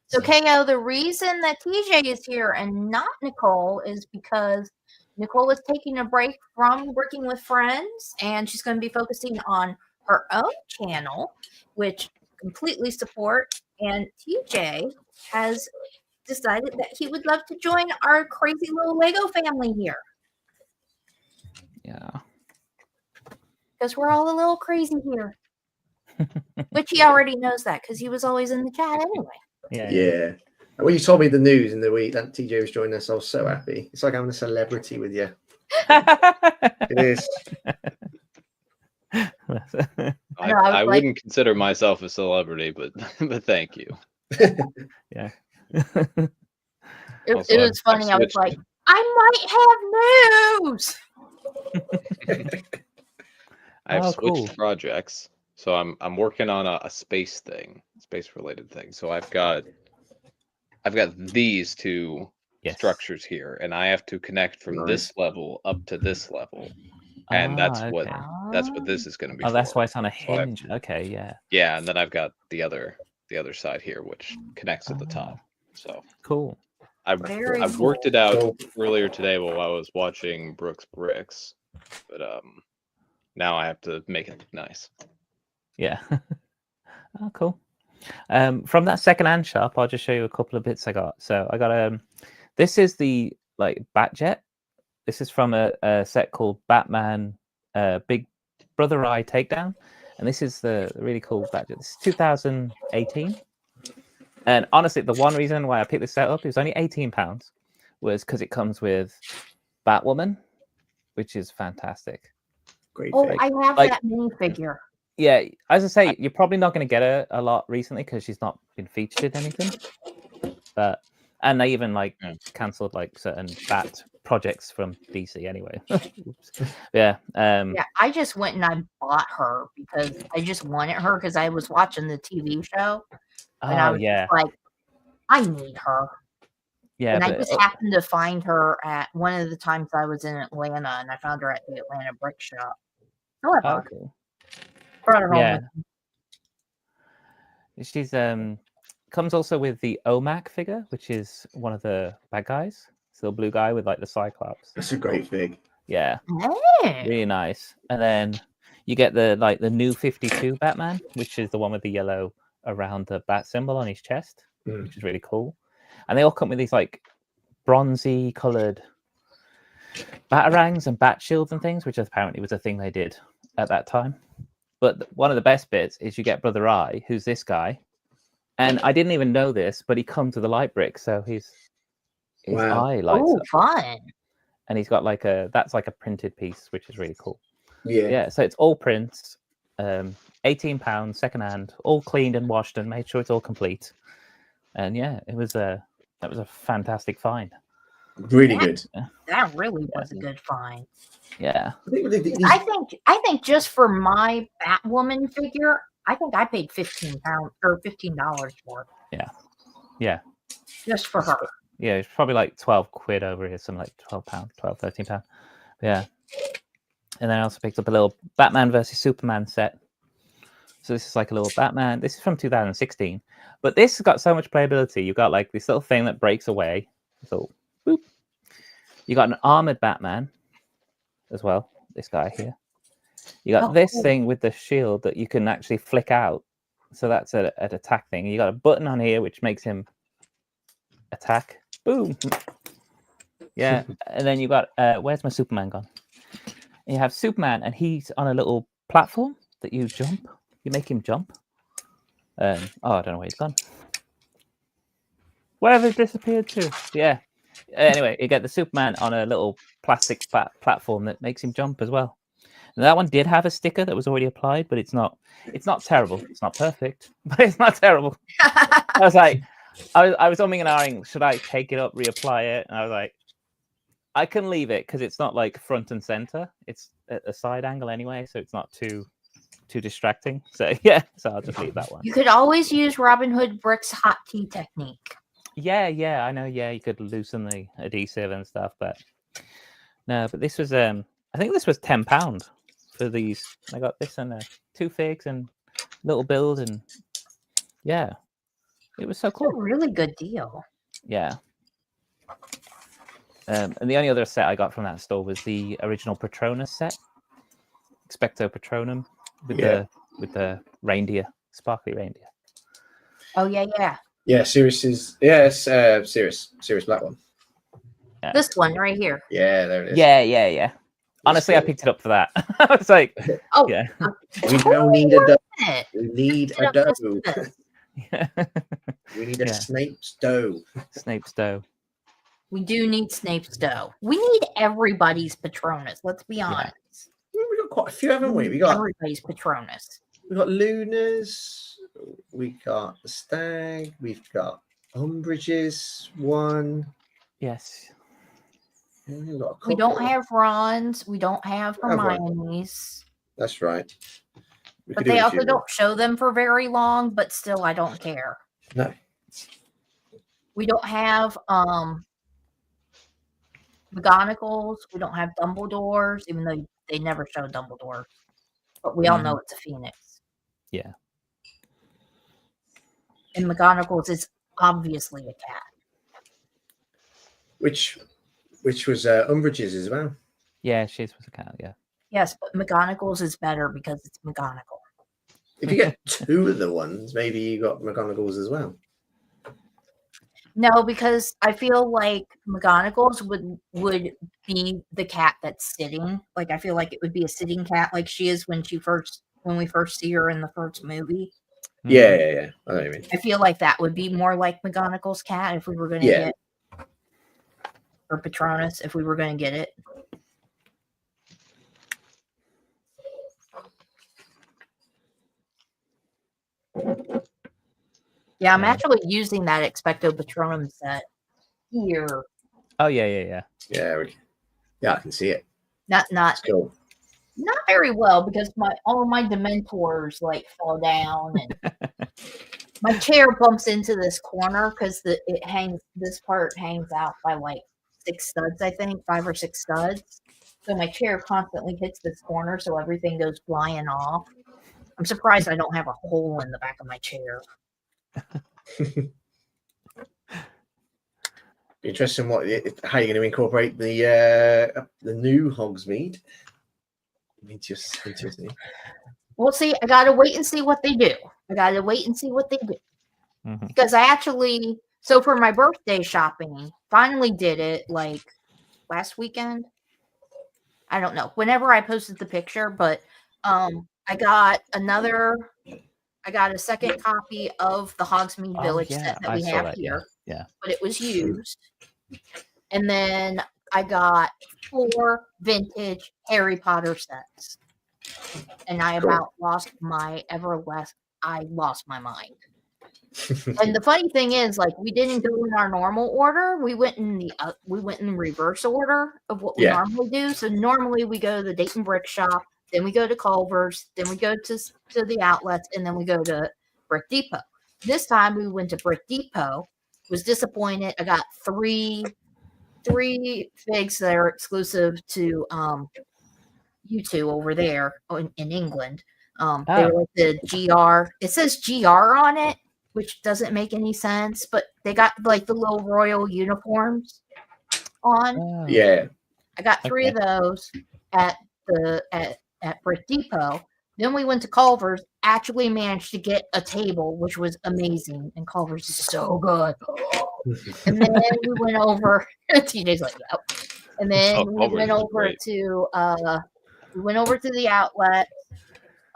A: So, KO, the reason that TJ is here and not Nicole is because Nicole is taking a break from working with friends, and she's going to be focusing on her own channel, which completely support. And TJ has decided that he would love to join our crazy little Lego family here.
C: Yeah.
A: Because we're all a little crazy here. Which he already knows that because he was always in the chat anyway.
B: Yeah. When you told me the news in the week that TJ was joining us, I was so happy. It's like having a celebrity with you. It is.
D: I wouldn't consider myself a celebrity, but thank you.
C: Yeah.
A: It was funny. I was like, I might have news.
D: I've switched projects, so I'm working on a space related thing. So I've got these 2 structures here, and I have to connect from this level up to this level, and that's what this is going to be.
C: Oh, that's why it's on a hinge. Okay, yeah.
D: Yeah, and then I've got the other side here, which connects at the top. So
C: cool.
D: I've worked it out earlier today while I was watching Brooks Bricks, but now I have to make it look nice.
C: Yeah. Oh, cool. From that secondhand shop, I'll just show you a couple of bits I got. So I got this is the Batjet. This is from a set called Batman Big Brother Eye Takedown, and this is the really cool Batjet. This is 2018. And honestly, the one reason why I picked this set up, it was only £18, was because it comes with Batwoman, which is fantastic.
B: Great
A: Oh,
B: fig.
A: I have
C: Like-
A: that minifigure.
C: Yeah, as I say, you're probably not going to get her a lot recently because she's not been featured in anything. But and they even like cancelled like certain Bat projects from DC anyway. Oops. Yeah.
A: Yeah, I just went and I bought her because I just wanted her because I was watching the TV show and I
C: Oh
A: was
C: yeah,
A: just like, I need her.
C: yeah.
A: And I
C: But
A: just happened to find her at one of the times I was in Atlanta, and I found her at the Atlanta Brick Shop. So I bought her.
C: cool.
A: Brought her home
C: Yeah.
A: with me.
C: She's comes also with the OMAC figure, which is one of the bad guys. It's the blue guy with like the Cyclops.
B: That's a great fig.
C: Yeah,
A: Hey.
C: really nice. And then you get the new 52 Batman, which is the one with the yellow around the bat symbol on his chest, which is really cool. And they all come with these like bronzy colored batarangs and bat shields and things, which apparently was a thing they did at that time. But one of the best bits is you get Brother Eye, who's this guy. And I didn't even know this, but he comes with a light brick, so his
B: Wow.
C: eye lights
A: Oh,
C: up.
A: fun.
C: And he's got like that's like a printed piece, which is really cool.
B: Yeah.
C: Yeah, so it's all prints, £18 secondhand, all cleaned and washed and made sure it's all complete. And yeah, that was a fantastic find.
B: Really good.
A: That really was a good find.
C: Yeah.
A: I think just for my Batwoman figure, I think I paid $15 for it.
C: Yeah. Yeah.
A: Just for her.
C: Yeah, it's probably like 12 quid over here, something like £12, £13. Yeah. And then I also picked up a little Batman versus Superman set. So this is like a little Batman. This is from 2016. But this has got so much playability. You've got like this little thing that breaks away. So, boop. You got an armored Batman as well. This guy here. You got this thing with the shield that you can actually flick out. So that's an attack thing. You got a button on here which makes him attack. Boom. Yeah. And then you got where's my Superman gone? And you have Superman, and he's on a little platform that you jump. You make him jump. I don't know where he's gone. Where have he disappeared to? Yeah. Anyway, you get the Superman on a little plastic platform that makes him jump as well. And that one did have a sticker that was already applied, but it's not terrible. It's not perfect, but it's not terrible. I was like, I was umming and ahhing, should I take it up, reapply it? And I was like, I can leave it because it's not like front and center. It's at a side angle anyway, so it's not too distracting. So yeah, so I'll just leave that one.
A: You could always use Robin Hood Brick's hot tea technique.
C: Yeah, I know. Yeah, you could loosen the adhesive and stuff, but no. But this was I think this was £10 for these. I got this and 2 figs and little build, and yeah, it was so cool.
A: That's a really good deal.
C: Yeah. And the only other set I got from that store was the original Patronus set, Expecto Patronum, with the reindeer, sparkly reindeer.
A: Oh yeah.
B: Yeah, Sirius Black one.
C: Yeah.
A: This one right here.
B: Yeah, there it is.
C: Yeah. Honestly, I picked it up for that. I was like,
A: Oh
C: yeah.
B: We don't need a dough.
A: it.
B: We need a
A: Just
B: dough.
A: this.
B: We need a
C: Yeah.
B: Snape's dough.
C: Snape's dough.
A: We do need Snape's dough. We need everybody's Patronus. Let's be honest.
B: Well, we got quite a few, haven't we? We got
A: everybody's Patronus.
B: Luna's. We got the Stag. We've got Umbridge's one.
C: Yes.
B: Yeah, we've got a
A: We don't
B: couple.
A: have Ron's. We don't have
B: Have one.
A: Hermione's.
B: That's right. We
A: But
B: could do
A: they
B: a
A: also
B: few more.
A: don't show them for very long, but still I don't care.
B: No.
A: We don't have McGonagalls. We don't have Dumbledores, even though they never show Dumbledore. But we all know it's a Phoenix.
C: Yeah.
A: And McGonagall's is obviously a cat.
B: Which was Umbridge's as well.
C: Yeah, she was a cat, yeah.
A: Yes, but McGonagall's is better because it's McGonagall.
B: If you get 2 of the ones, maybe you got McGonagall's as well.
A: No, because I feel like McGonagall's would be the cat that's sitting. Like I feel like it would be a sitting cat, like she is when we first see her in the first movie.
B: Yeah. I know what you mean.
A: I feel like that would be more like McGonagall's cat if we were going to get, or Patronus if we were going to get it. Yeah, I'm actually using that Expecto Patronum set here.
C: Oh yeah.
B: Yeah, I can see it.
A: Not
B: Cool.
A: Not very well because all of my Dementors like fell down and my chair bumps into this corner because this part hangs out by like 6 studs, I think 5 or 6 studs. So my chair constantly hits this corner, so everything goes flying off. I'm surprised I don't have a hole in the back of my chair.
B: Interesting. How you're going to incorporate the new Hogsmeade into your thing?
A: We'll see. I gotta wait and see what they do. Because I actually, so for my birthday shopping, finally did it like last weekend. I don't know. Whenever I posted the picture, but I got a second copy of the Hogsmeade Village set that we have here.
C: Yeah.
A: But it was used. And then I got 4 vintage Harry Potter sets. And I about lost my mind. And the funny thing is, like, we didn't go in our normal order. We went in reverse order of what we normally do. So normally we go to the Dayton Brick Shop, then we go to Culver's, then we go to the outlets, and then we go to Brick Depot. This time we went to Brick Depot. Was disappointed. I got three figs that are exclusive to you two over there in England. They were like the GR. It says GR on it, which doesn't make any sense, but they got like the little royal uniforms on.
B: Yeah.
A: I got 3 of those at Brick Depot. Then we went to Culver's, actually managed to get a table, which was amazing. And Culver's is so good. And then we went over TJ's like, yep. And then we went over to the outlet.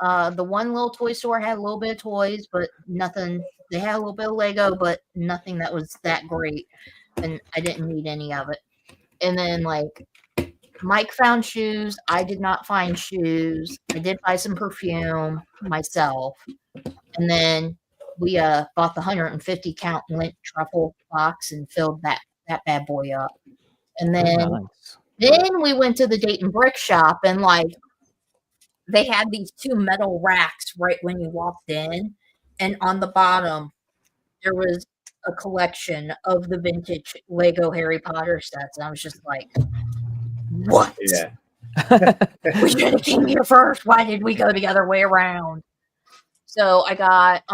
A: The one little toy store had a little bit of toys, but nothing. They had a little bit of Lego, but nothing that was that great. And I didn't need any of it. And then, like, Mike found shoes. I did not find shoes. I did buy some perfume myself. And then we bought the 150 count lint truffle box and filled that bad boy up. And then we went to the Dayton Brick Shop, and like, they had these 2 metal racks right when you walked in, and on the bottom there was a collection of the vintage Lego Harry Potter sets, and I was just like, what?
B: Yeah.
A: We should have came here first. Why did we go the other way around? So I got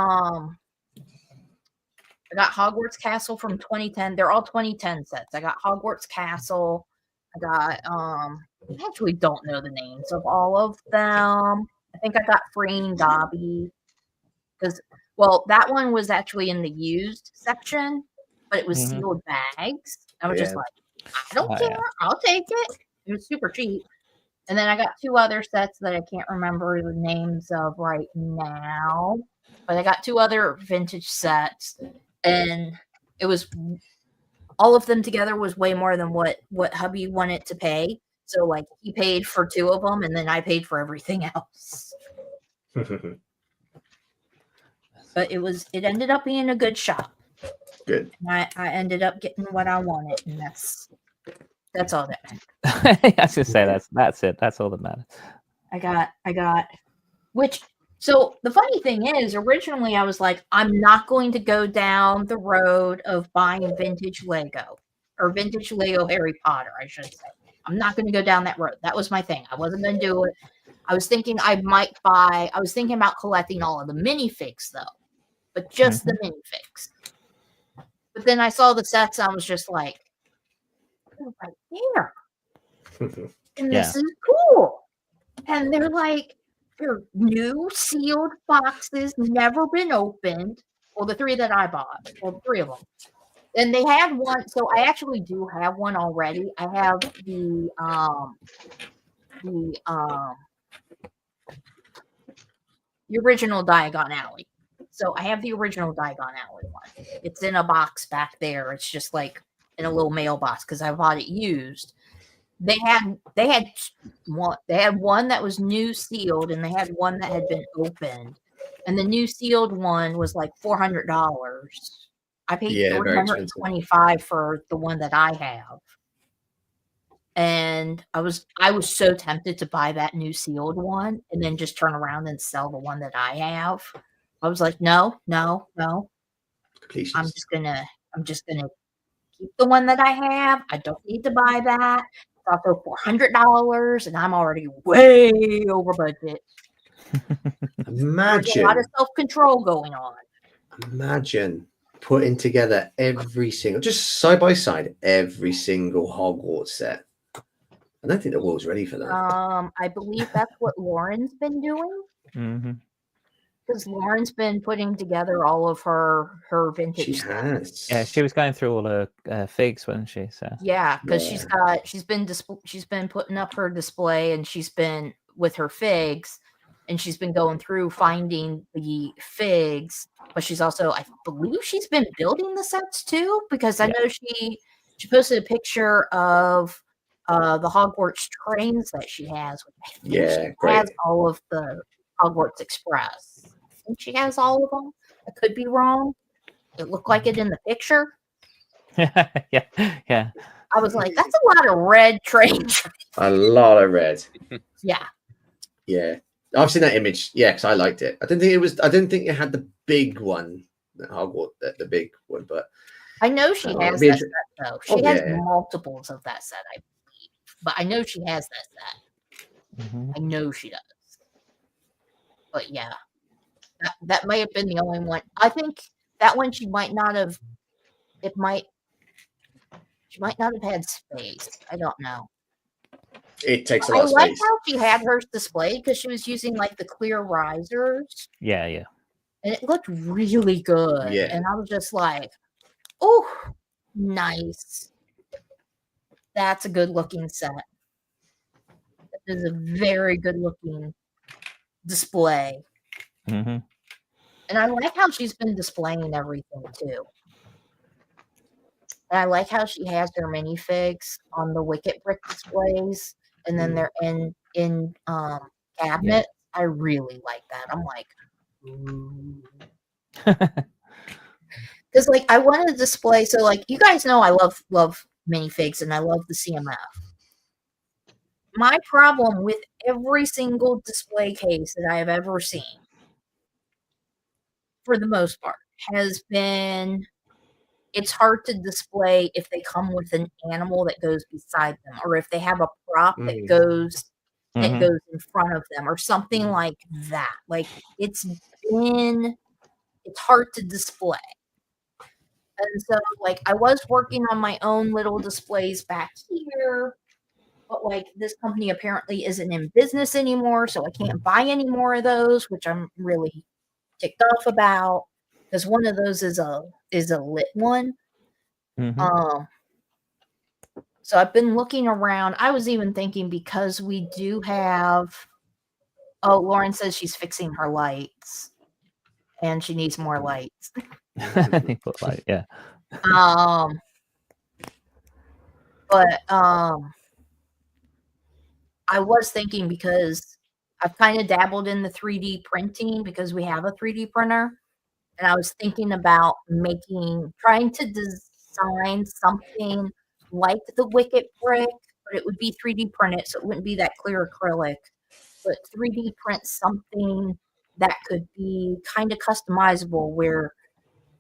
A: Hogwarts Castle from 2010. They're all 2010 sets. I got Hogwarts Castle. I got I actually don't know the names of all of them. I think I got Freen Dobby because, well, that one was actually in the used section, but it was sealed bags. I was just like, I don't care. I'll take it. It was super cheap. And then I got 2 other sets that I can't remember the names of right now, but I got 2 other vintage sets, and it was all of them together was way more than what hubby wanted to pay. So like, he paid for 2 of them, and then I paid for everything else. But it ended up being a good shop.
B: Good.
A: And I ended up getting what I wanted, and that's all that matters.
C: I was gonna say that's it. That's all that matters.
A: I got so the funny thing is, originally I was like, I'm not going to go down the road of buying vintage Lego or vintage Lego Harry Potter, I should say. I'm not going to go down that road. That was my thing. I wasn't going to do it. I was thinking about collecting all of the minifigs though, but just the minifigs. But then I saw the sets, and I was just like, they're right there. And this is cool. And they're new sealed boxes, never been opened. Well, the 3 that I bought, well, 3 of them. And they had one, so I actually do have one already. I have the original Diagon Alley So I have the original Diagon Alley one. It's in a box back there. It's just like in a little mailbox because I bought it used. They had one that was new sealed, and they had one that had been opened. And the new sealed one was like $400. I paid $325 for the one that I have. And I was so tempted to buy that new sealed one and then just turn around and sell the one that I have. I was like, no.
B: Completions.
A: I'm just gonna keep the one that I have. I don't need to buy that. It's also $400, and I'm already way over budget.
B: Imagine
A: there's a lot of self-control going on.
B: Imagine putting together every single, just side by side, every single Hogwarts set. I don't think the world's ready for that.
A: I believe that's what Lauren's been doing. Because Lauren's been putting together all of her vintage.
B: She has.
C: Yeah, she was going through all her figs, wasn't she? So
A: yeah, because she's been putting up her display, and she's been with her figs, and she's been going through finding the figs. But she's also, I believe, she's been building the sets too, because I know she posted a picture of the Hogwarts trains that she has. She has all of the Hogwarts Express. I think she has all of them. I could be wrong. It looked like it in the picture.
C: yeah.
A: I was like, that's a lot of red trains.
B: A lot of red.
A: Yeah.
B: I've seen that image. Yeah, because I liked it. I didn't think it had the big one, the Hogwarts, the big one, but
A: I know she has that set though. She has multiples of that set, I believe. But I know she has that set. I know she does. But yeah. That may have been the only one. I think that one she might not have had space. I don't know.
B: It takes a lot of space.
A: I like how she had hers displayed because she was using like the clear risers.
C: Yeah.
A: And it looked really good.
B: Yeah.
A: And I was just like, oh, nice. That's a good looking set. It is a very good looking display. And I like how she's been displaying everything too. And I like how she has her minifigs on the Wicket Brick displays, and then they're in cabinet. I really like that. I'm like, because like I wanted to display. So like you guys know, I love minifigs and I love the CMF. My problem with every single display case that I have ever seen, for the most part, has been it's hard to display if they come with an animal that goes beside them, or if they have a prop that goes in front of them, or something like that. Like it's hard to display. And so like I was working on my own little displays back here, but like this company apparently isn't in business anymore, so I can't buy any more of those, which I'm really ticked off about, because one of those is a lit one. So I've been looking around. I was even thinking, because we do have Lauren says she's fixing her lights and she needs more lights.
C: Yeah.
A: But I was thinking, because I've kind of dabbled in the 3D printing because we have a 3D printer. And I was thinking about trying to design something like the Wicket Brick, but it would be 3D printed, so it wouldn't be that clear acrylic, but 3D print something that could be kind of customizable, where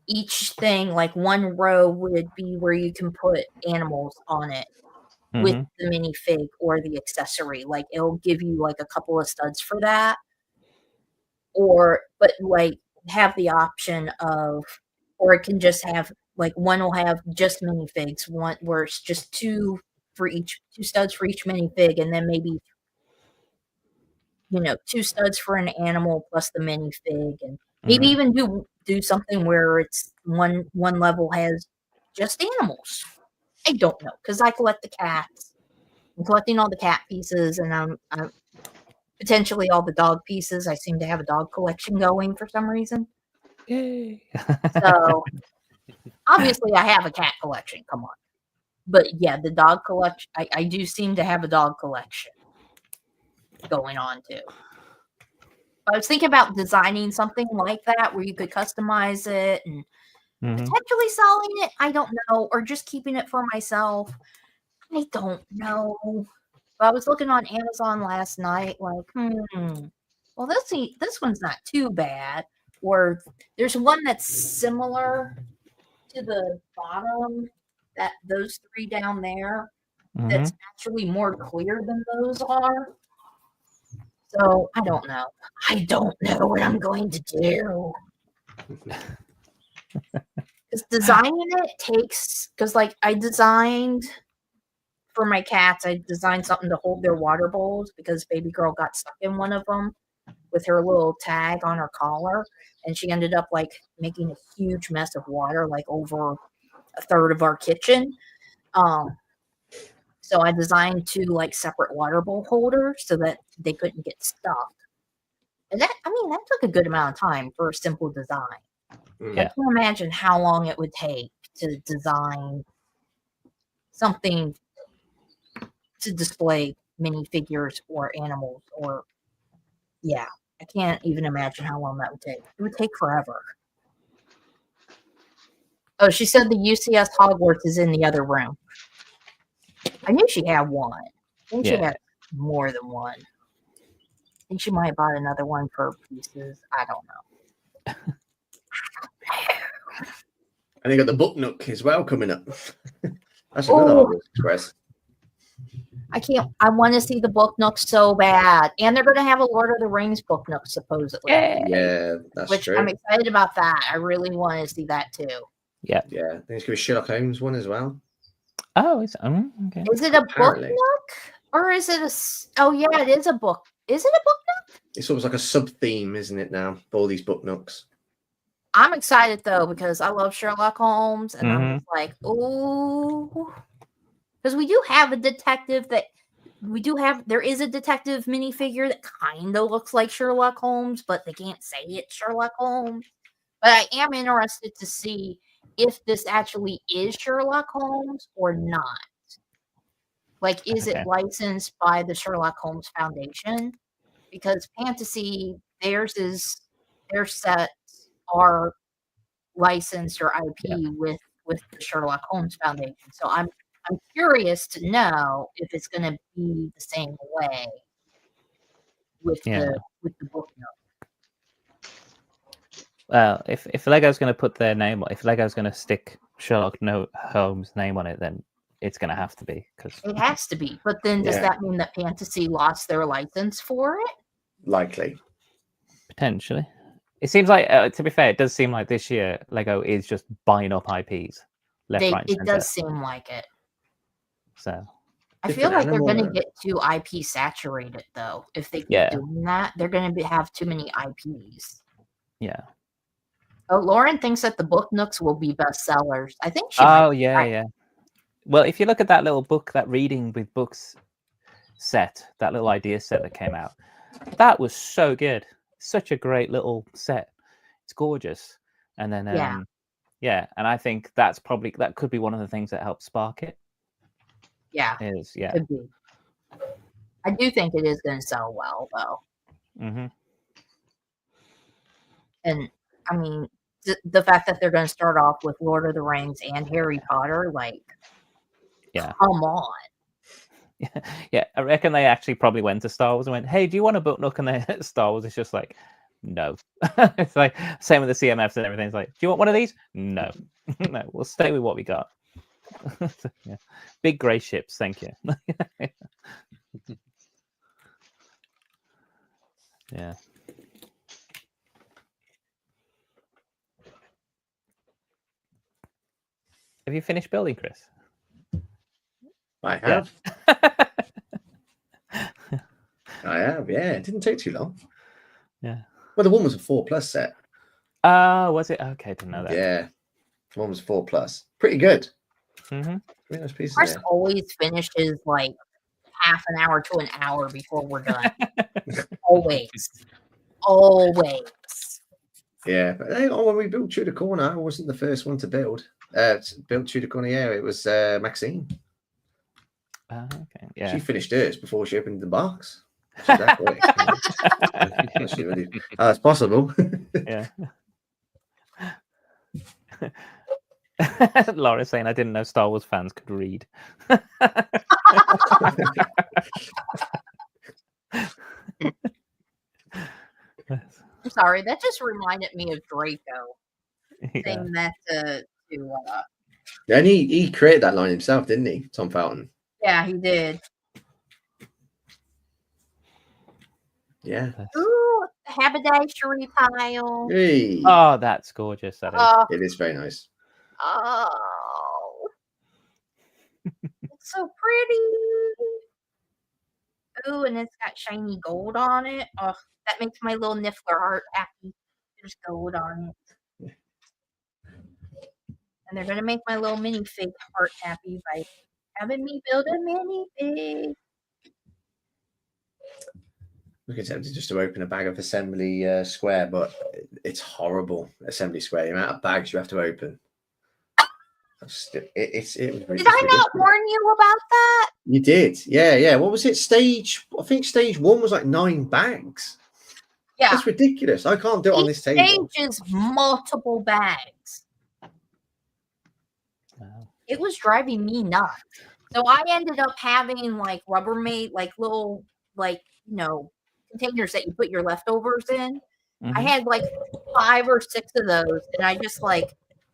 A: each thing, like one row would be where you can put animals on it with the minifig or the accessory. Like it'll give you like a couple of studs for that, but like have the option of, or it can just have like one will have just minifigs, one where it's just two studs for each minifig, and then maybe 2 studs for an animal plus the minifig, and maybe even do something where it's one level has just animals. I don't know, because I collect the cats. I'm collecting all the cat pieces, and I'm potentially all the dog pieces. I seem to have a dog collection going for some reason.
C: Yay!
A: So obviously I have a cat collection. Come on. But yeah, the dog collection, I do seem to have a dog collection going on too. I was thinking about designing something like that where you could customize it and potentially selling it. I don't know. Or just keeping it for myself. I don't know. But I was looking on Amazon last night, like, well, this one's not too bad. Or there's one that's similar to the bottom, that those three down there, that's actually more clear than those are. So I don't know. I don't know what I'm going to do. Because designing it takes, because like I designed for my cats, I designed something to hold their water bowls because baby girl got stuck in one of them with her little tag on her collar, and she ended up like making a huge mess of water, like over a third of our kitchen. So I designed two like separate water bowl holders so that they couldn't get stuck. And that took a good amount of time for a simple design.
C: Yeah.
A: I can't imagine how long it would take to design something to display minifigures or animals or I can't even imagine how long that would take. It would take forever. Oh, she said the UCS Hogwarts is in the other room. I knew she had one. I think she had more than one. I think she might have bought another one for pieces. I don't know.
B: And they got the book nook as well coming up. That's another Hogwarts Express.
A: I want to see the book nook so bad. And they're going to have a Lord of the Rings book nook, supposedly.
B: Yeah, that's true.
A: I'm excited about that. I really want to see that too.
C: Yeah.
B: Yeah. I think it's going to be Sherlock Holmes one as well.
C: Oh, it's okay.
A: Is it a book nook? Or is it it is a book. Is it a book nook?
B: It's almost like a sub-theme, isn't it, now? For all these book nooks.
A: I'm excited, though, because I love Sherlock Holmes. And I'm just like, ooh. Because we do have a detective there is a detective minifigure that kind of looks like Sherlock Holmes, but they can't say it's Sherlock Holmes. But I am interested to see if this actually is Sherlock Holmes or not. Like, is it licensed by the Sherlock Holmes Foundation? Because Fantasy, their sets are licensed or IP with the Sherlock Holmes Foundation. So I'm curious to know if it's going to be the same way with the book nook.
C: Well, if Lego's going to put their name on, if Lego's going to stick Sherlock Holmes' name on it, then it's going to have to be.
A: It has to be. But then does that mean that Fantasy lost their license for it?
B: Likely.
C: Potentially. It seems like, to be fair, it does seem like this year Lego is just buying up IPs left, right, and
A: It
C: center.
A: does seem like it.
C: So
A: I feel like they're going to get too IP saturated, though. If they keep doing that, they're going to have too many IPs.
C: Yeah.
A: Oh, Lauren thinks that the book nooks will be bestsellers. I think she.
C: Yeah. Well, if you look at that little book, that reading with books set, that little idea set that came out, that was so good. Such a great little set. It's gorgeous. And then, and I think that could be one of the things that helps spark it.
A: Yeah. Could be. I do think it is going to sell well, though.
C: Mm-hmm.
A: And I mean, the fact that they're going to start off with Lord of the Rings and Harry Potter, like, come on.
C: Yeah, I reckon they actually probably went to Star Wars and went, "Hey, do you want a book nook?" And Star Wars is just like, "No." It's like same with the CMFs and everything. It's like, "Do you want one of these?" No, no. We'll stay with what we got. Big grey ships, thank you. Yeah. Have you finished building, Chris?
B: I have. I have, yeah. It didn't take too long.
C: Yeah.
B: Well, the one was a 4+ set.
C: Oh, was it? Okay, didn't know that.
B: Yeah. The one was 4+. Pretty good.
C: Mm-hmm.
B: Pretty nice pieces.
A: Chris always finishes like half an hour to an hour before we're done. Always.
B: Yeah, but when we built Tudor Corner, I wasn't the first one to build. Built Tudor Corner. Yeah, it was Maxine.
C: Okay. Yeah.
B: She finished hers before she opened the box. She's that quick. That's possible.
C: Yeah. Laura's saying I didn't know Star Wars fans could read.
A: I'm sorry, that just reminded me of Draco
C: Yeah.
A: saying that to
B: And he created that line himself, didn't he, Tom Felton?
A: yeah, he did.
B: Yeah.
A: Ooh, haberdashery pile.
B: Hey.
C: Oh, that's gorgeous. That is.
B: It is very nice.
A: Oh, it's so pretty. Ooh, and it's got shiny gold on it. Oh, that makes my little Niffler heart happy. There's gold on it. And they're going to make my little minifig heart happy by having me build a minifig.
B: Look, it's tempted just to open a bag of Assembly Square, but it's horrible. Assembly Square, the amount of bags you have to open. It was really
A: Did I not warn you about that?
B: You did, yeah. What was it? I think stage 1 was like 9 bags.
A: Yeah,
B: That's ridiculous. I can't do it on this table.
A: Stage is multiple bags.
C: Wow.
A: It was driving me nuts. So I ended up having like Rubbermaid, like little, like, containers that you put your leftovers in. I had like 5 or 6 of those, and I just like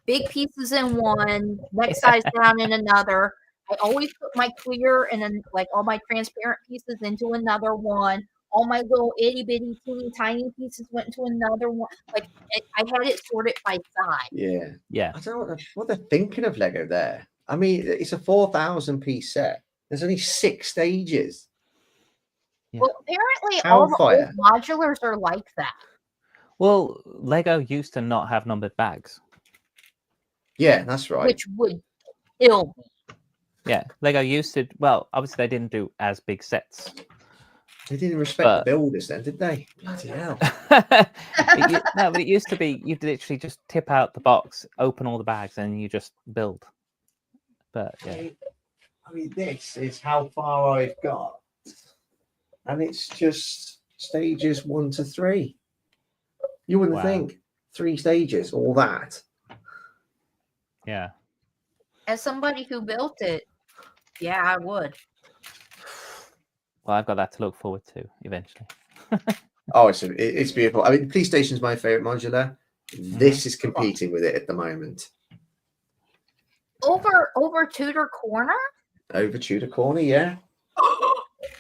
A: big pieces in one, next size down in another. I always put my clear and then like all my transparent pieces into another one. All my little itty bitty teeny tiny pieces went into another one. Like I had it sorted by size.
B: Yeah. I don't know what they're thinking of Lego there. I mean, it's a 4,000 piece set. There's only 6 stages.
C: Yeah.
A: Well, apparently all the old modulars are like that.
C: Well, Lego used to not have numbered bags.
B: Yeah, that's right.
A: Which would kill me.
C: Yeah, Lego used to. Well, obviously they didn't do as big sets.
B: They didn't respect the builders then, did they? Bloody hell.
C: But it used to be you'd literally just tip out the box, open all the bags, and you just build. But yeah.
B: I mean, this is how far I've got. And it's just stages 1 to 3. You wouldn't think 3 stages, all that.
C: Yeah.
A: As somebody who built it, yeah, I would.
C: Well, I've got that to look forward to eventually.
B: Oh, it's beautiful. I mean, Police Station's my favorite modular. This is competing with it at the moment.
A: Over Tudor Corner?
B: Over Tudor Corner, yeah.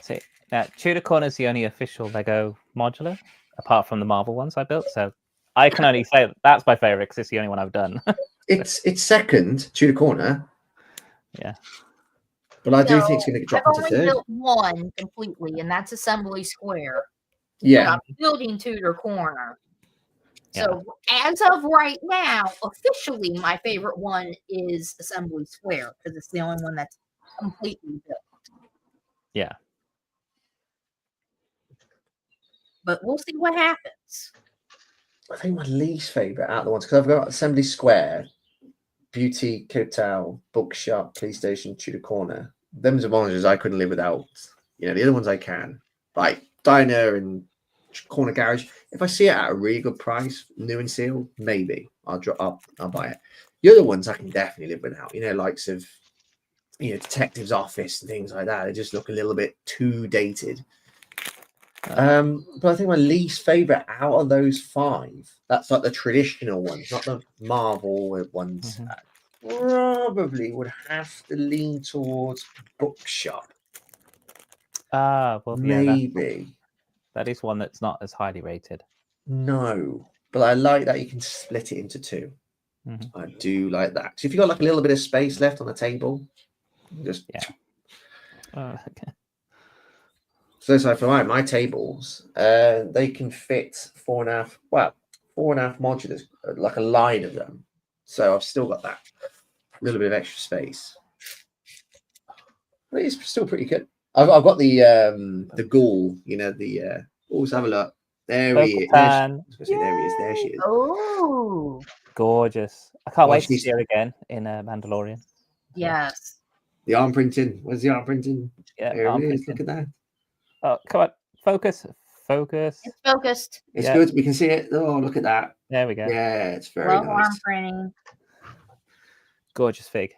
C: See, now Tudor Corner is the only official Lego modular, apart from the Marvel ones I built. So I can only say that's my favorite because it's the only one I've done.
B: It's second, Tudor Corner.
C: Yeah.
B: But I do think it's going to drop
A: I've
B: into
A: only
B: third.
A: built one completely, and that's Assembly Square.
B: Yeah.
A: But I'm building Tudor Corner. So as of right now, officially my favorite one is Assembly Square because it's the only one that's completely built.
C: Yeah.
A: But we'll see what happens.
B: I think my least favorite out of the ones, because I've got Assembly Square, Beauty, Cotal, Bookshop, Police Station, Tudor Corner. Them's the monitors I couldn't live without. The other ones I can. Like Diner and Corner Garage. If I see it at a really good price, new and sealed, maybe I'll buy it. The other ones I can definitely live without. Likes of Detective's Office and things like that. They just look a little bit too dated. But I think my least favorite out of those 5, that's like the traditional ones, not the Marvel ones. Probably would have to lean towards Bookshop.
C: Well,
B: maybe.
C: Yeah, that is one that's not as highly rated.
B: No, but I like that you can split it into 2. I do like that. So if you've got like a little bit of space left on the table, just
C: okay.
B: So for my tables, they can fit 4.5 modulars, like a line of them. So I've still got that little bit of extra space. But it's still pretty good. I've got the ghoul, let's have a look. There
C: Purple
B: he is.
C: tan.
B: There he is. There she is.
A: Oh,
C: Gorgeous. I can't
B: Well,
C: wait to
B: she's-
C: see her again in Mandalorian.
A: yes.
B: The arm printing. Where's the arm printing?
C: Yeah,
B: There
C: arm
B: it is.
C: printing.
B: Look at that.
C: Oh, come on. Focus. Focus.
A: It's focused.
B: It's
C: Yeah.
B: good. We can see it. Oh, look at that.
C: There we go.
B: Yeah, it's very
A: Love
B: nice.
A: arm printing.
C: Gorgeous fig.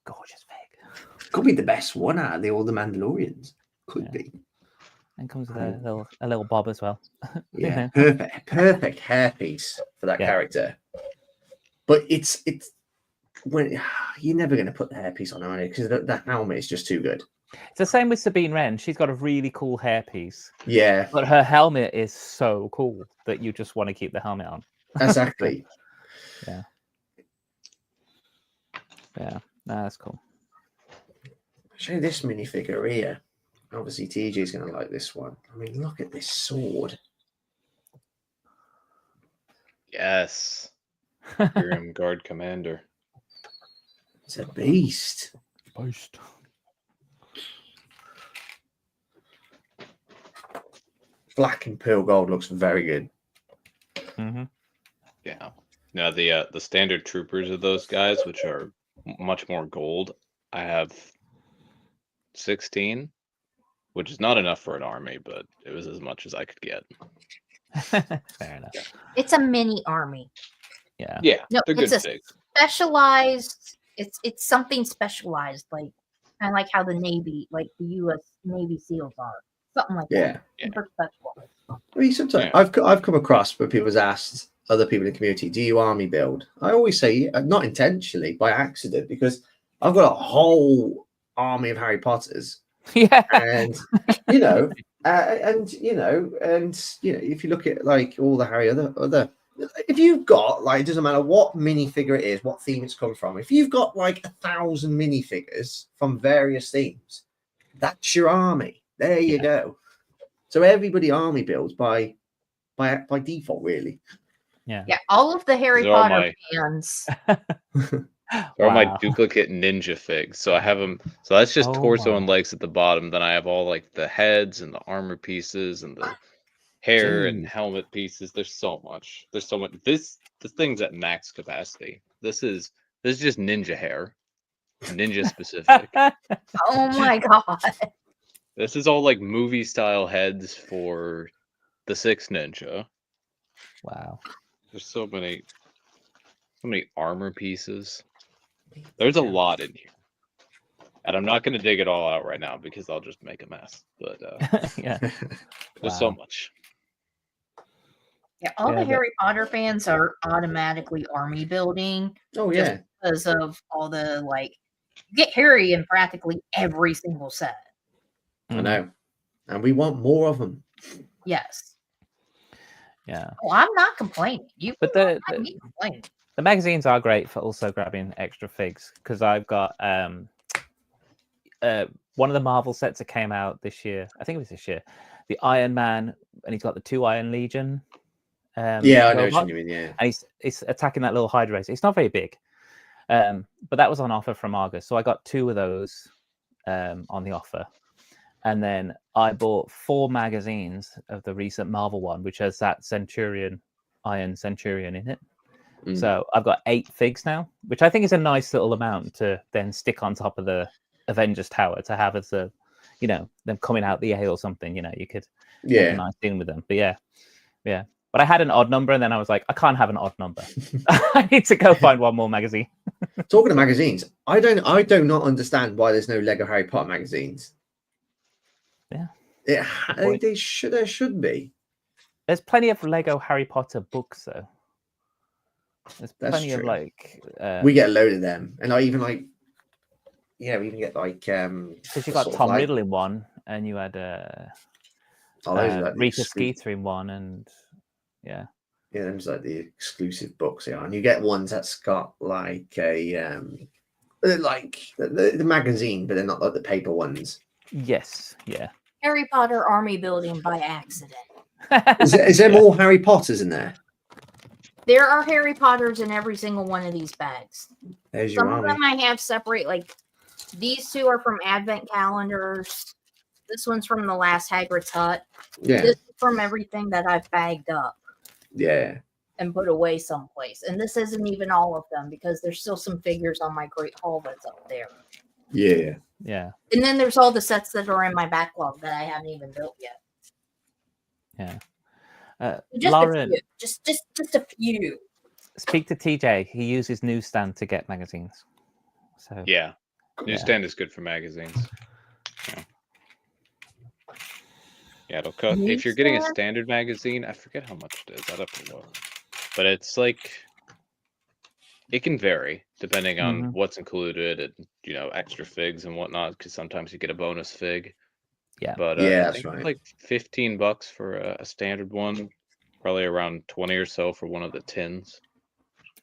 C: Gorgeous fig.
B: Could be the best one out of all the Mandalorians. Could
C: Yeah.
B: be.
C: And comes with a little bob as well.
B: Yeah, perfect hairpiece for that character. But it's when you're never going to put the hairpiece on her, because the helmet is just too good.
C: It's the same with Sabine Wren. She's got a really cool hairpiece.
B: Yeah,
C: but her helmet is so cool that you just want to keep the helmet on.
B: Exactly.
C: Yeah. No, that's cool.
B: Show you this minifigure here. Obviously, TJ is going to like this one. I mean, look at this sword.
D: Yes. Imperium Guard Commander.
B: It's a beast. Black and pearl gold looks very good.
C: Mm-hmm.
D: Yeah. Now the standard troopers of those guys, which are much more gold, I have 16, which is not enough for an army, but it was as much as I could get.
C: Fair enough.
A: It's a mini army.
C: Yeah.
D: Yeah,
A: No,
D: they're good
A: it's a
D: figs.
A: specialized. It's something specialized, like kind of like how the Navy, like the U.S. Navy SEALs are, something like that.
B: Yeah.
A: Super specialized.
B: I mean, sometimes I've come across where people's asked other people in the community, "Do you army build?" I always say not intentionally, by accident, because I've got a whole army of Harry Potters.
C: Yeah.
B: And if you look at like all the Harry other, if you've got like, it doesn't matter what minifigure it is, what theme it's come from. If you've got like 1,000 minifigures from various themes, that's your army. There you go. So everybody army builds by default, really.
C: Yeah.
A: Yeah, all of the Harry
D: These are all
A: Potter fans.
D: They're all my duplicate ninja figs. So I have them. So that's just torso and legs at the bottom. Then I have all like the heads and the armor pieces and the hair and helmet pieces. There's so much. There's so much. This thing's at max capacity. This is just ninja hair, ninja specific.
A: Oh my god!
D: This is all like movie style heads for the 6th ninja.
C: Wow.
D: There's so many armor pieces. There's a lot in here. And I'm not going to dig it all out right now because I'll just make a mess. But
C: Yeah.
D: there's so much.
A: Yeah, all the Harry Potter fans are automatically army building.
B: Oh yeah,
A: because of all the you get Harry in practically every single set.
B: I know, and we want more of them.
A: Yes.
C: Yeah.
A: Oh, I'm not complaining.
C: But
A: complaining.
C: The magazines are great for also grabbing extra figs, because I've got one of the Marvel sets that came out this year. I think it was this year. The Iron Man, and he's got the 2 Iron Legion.
B: I know what you mean. Yeah,
C: and he's attacking that little Hydra race. It's not very big, but that was on offer from August, so I got 2 of those on the offer. And then I bought 4 magazines of the recent Marvel one, which has that Iron Centurion in it. So I've got 8 figs now, which I think is a nice little amount to then stick on top of the Avengers Tower to have as a, them coming out the A or something. You could make a nice thing with them. But yeah. But I had an odd number, and then I was like, I can't have an odd number. I need to go find one more magazine.
B: Talking of magazines, I do not understand why there's no Lego Harry Potter magazines.
C: Yeah,
B: there should be.
C: There's plenty of Lego Harry Potter books, though. There's plenty of
B: we get a load of them, and I even we even get
C: because you got Tom Riddle in one, and you had Rita Skeeter in one, and
B: them's like the exclusive books here, and you get ones that's got like a the magazine, but they're not like the paper ones.
C: Yes, yeah.
A: Harry Potter army building by accident.
B: Is there more Harry Potters in there?
A: There are Harry Potters in every single one of these bags.
B: There's your
A: Some
B: army.
A: of them I have separate, like these 2 are from advent calendars. This one's from the last Hagrid's Hut.
B: Yeah.
A: This is from everything that I've bagged up.
B: Yeah.
A: And put away someplace. And this isn't even all of them because there's still some figures on my Great Hall that's up there.
B: Yeah.
C: Yeah.
A: And then there's all the sets that are in my backlog that I haven't even built yet.
C: Yeah.
A: Just
C: Lauren,
A: a few. Just a few.
C: Speak to TJ. He uses Newsstand to get magazines. So
D: Yeah. Newsstand is good for magazines. Yeah, it'll cost. If you're getting a standard magazine, I forget how much it is. I'd have to look. But it's like, it can vary depending on what's included and, extra figs and whatnot, because sometimes you get a bonus fig.
C: Yeah.
D: But
B: Yeah,
D: I
B: that's
D: think
B: right.
D: it's like $15 for a standard one, probably around 20 or so for one of the tins.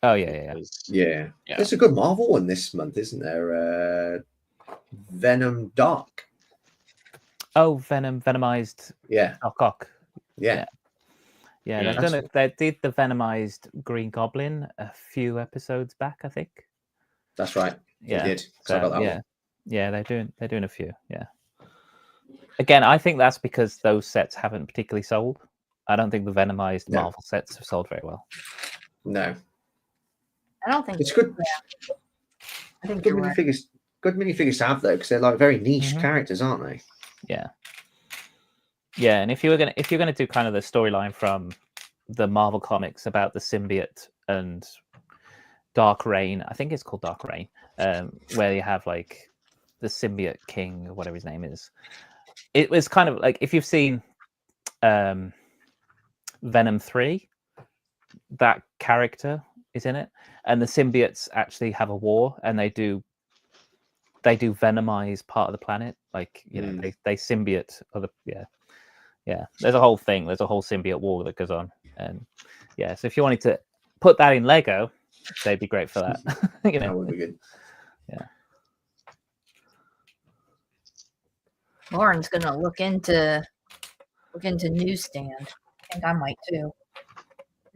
C: Oh, yeah.
B: Yeah. There's a good Marvel one this month, isn't there? Venom Dark.
C: Oh, Venomized.
B: Yeah.
C: Doc.
B: Yeah.
C: Yeah, they did the Venomized Green Goblin a few episodes back, I think.
B: That's right.
C: Yeah.
B: They did. So I got that one.
C: Yeah, they're doing a few. Yeah. Again, I think that's because those sets haven't particularly sold. I don't think the Venomized Marvel sets have sold very well.
B: No.
A: I don't think
B: it's good.
A: Yeah. I think
B: good minifigures. Good minifigures to have though, because they're like very niche characters, aren't they?
C: Yeah. Yeah, and if you're gonna do kind of the storyline from the Marvel comics about the symbiote and Dark Reign, I think it's called Dark Reign, where you have like the symbiote king or whatever his name is. It was kind of like if you've seen Venom 3, that character is in it, and the symbiotes actually have a war, and they do venomize part of the planet, like they symbiote other. Yeah, there's a whole thing. There's a whole symbiote war that goes on, and so if you wanted to put that in Lego, they'd be great for that.
B: That would be good.
C: Yeah.
A: Lauren's gonna look into Newsstand. I think I might too.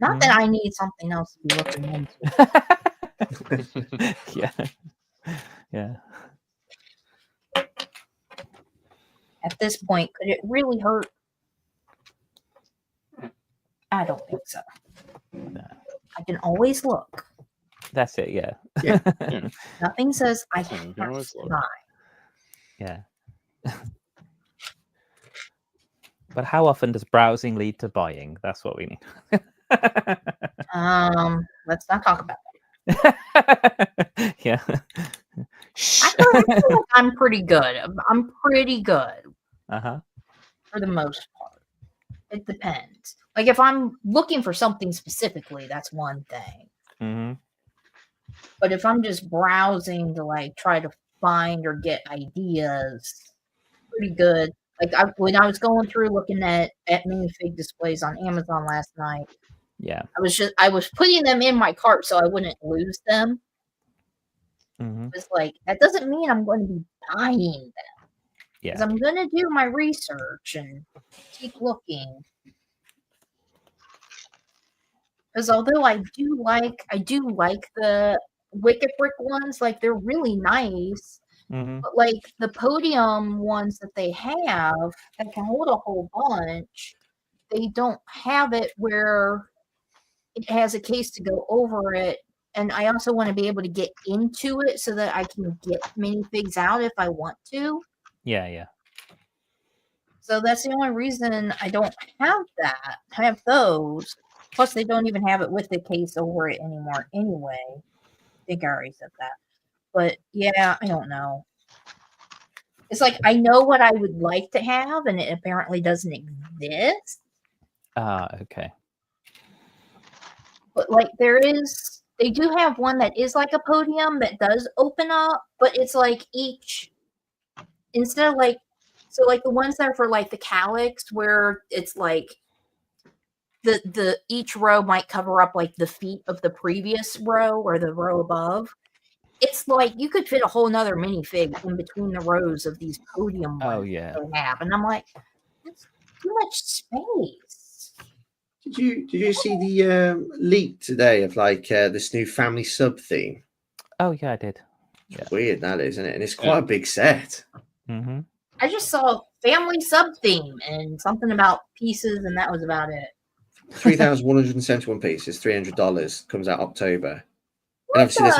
A: Not that I need something else to be looking into.
C: Yeah.
A: At this point, could it really hurt? I don't think so.
C: No.
A: I can always look.
C: That's it. Yeah.
A: Nothing says I can't buy.
C: Yeah. But how often does browsing lead to buying? That's what we need.
A: Let's not talk about that.
C: Yeah.
A: I feel like I'm pretty good. I'm pretty good. For the most part. It depends. Like if I'm looking for something specifically, that's one thing. But if I'm just browsing to like try to find or get ideas, pretty good. Like when I was going through looking at minifig displays on Amazon last night, I was putting them in my cart so I wouldn't lose them. It's like that doesn't mean I'm going to be buying them. Because I'm going to do my research and keep looking. Because although I do like the Wicked Brick ones, like they're really nice. But like the podium ones that they have that can hold a whole bunch, they don't have it where it has a case to go over it. And I also want to be able to get into it so that I can get minifigs out if I want to.
C: Yeah.
A: So that's the only reason I don't have that. I have those. Plus, they don't even have it with the case over it anymore anyway. I think I already said that. But yeah, I don't know. It's like I know what I would like to have, and it apparently doesn't exist.
C: Okay.
A: But like they do have one that is like a podium that does open up, but it's like instead of like, so like the ones that are for like the calyx where it's like the each row might cover up like the feet of the previous row or the row above. It's like you could fit a whole nother minifig in between the rows of these podium ones they have. And I'm like, that's too much space.
B: Did you see the leak today of like this new family sub theme?
C: Oh yeah, I did.
B: It's weird that, isn't it? And it's quite a big set.
A: I just saw family sub theme and something about pieces, and that was about it.
B: 3,171 pieces, $300. Comes out October. And obviously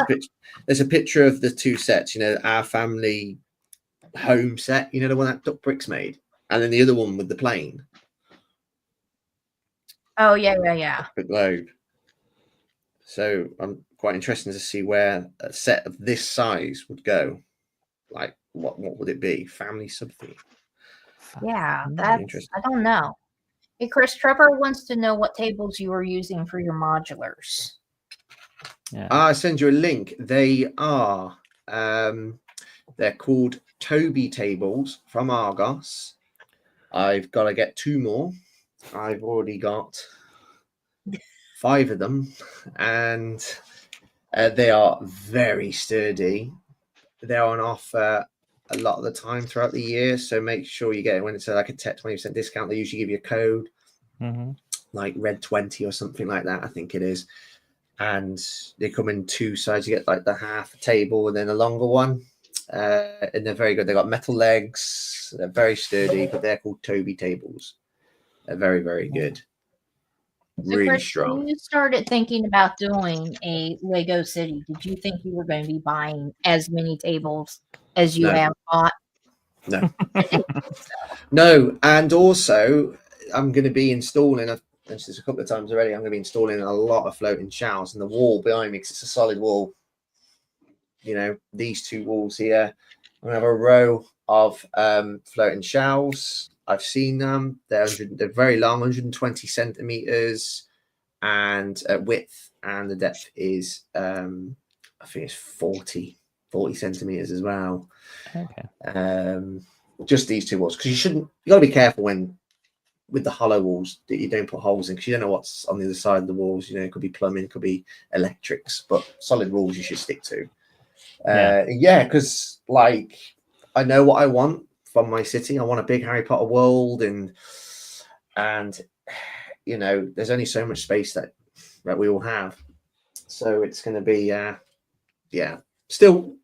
B: there's a picture of the two sets, you know, our family home set, you know, the one that Duck Bricks made, and then the other one with the plane.
A: Oh yeah.
B: The globe. So I'm quite interested to see where a set of this size would go. Like what would it be? Family sub theme.
A: Yeah,
B: That's interesting.
A: I don't know. Hey Chris, Trevor wants to know what tables you are using for your modulars.
C: Yeah.
B: I'll send you a link. They are they're called Toby tables from Argos. I've got to get 2 more. I've already got 5 of them, and they are very sturdy. They're on offer a lot of the time throughout the year, so make sure you get it when it's like a 20% discount. They usually give you a code, like Red 20 or something like that, I think it is. And they come in 2 sides. You get like the half table and then a longer one. And they're very good. They got metal legs. They're very sturdy, but they're called Toby tables. They're very, very good.
A: So
B: Really
A: Chris,
B: strong.
A: when you started thinking about doing a Lego City, did you think you were going to be buying as many tables as you have bought?
B: No. No, and also I'm going to be installing, I've mentioned this a couple of times already, I'm going to be installing a lot of floating showers, and the wall behind me, because it's a solid wall, you know, these 2 walls here, I'm going to have a row of floating shelves. I've seen them. They're very long, 120 centimeters, and width, and the depth is I think it's 40 centimeters as well.
C: Okay.
B: Just these 2 walls, because you got to be careful with the hollow walls that you don't put holes in, because you don't know what's on the other side of the walls. You know, it could be plumbing, it could be electrics, but solid walls you should stick to. Because like I know what I want from my city. I want a big Harry Potter world, and you know, there's only so much space that we all have, so it's going to be still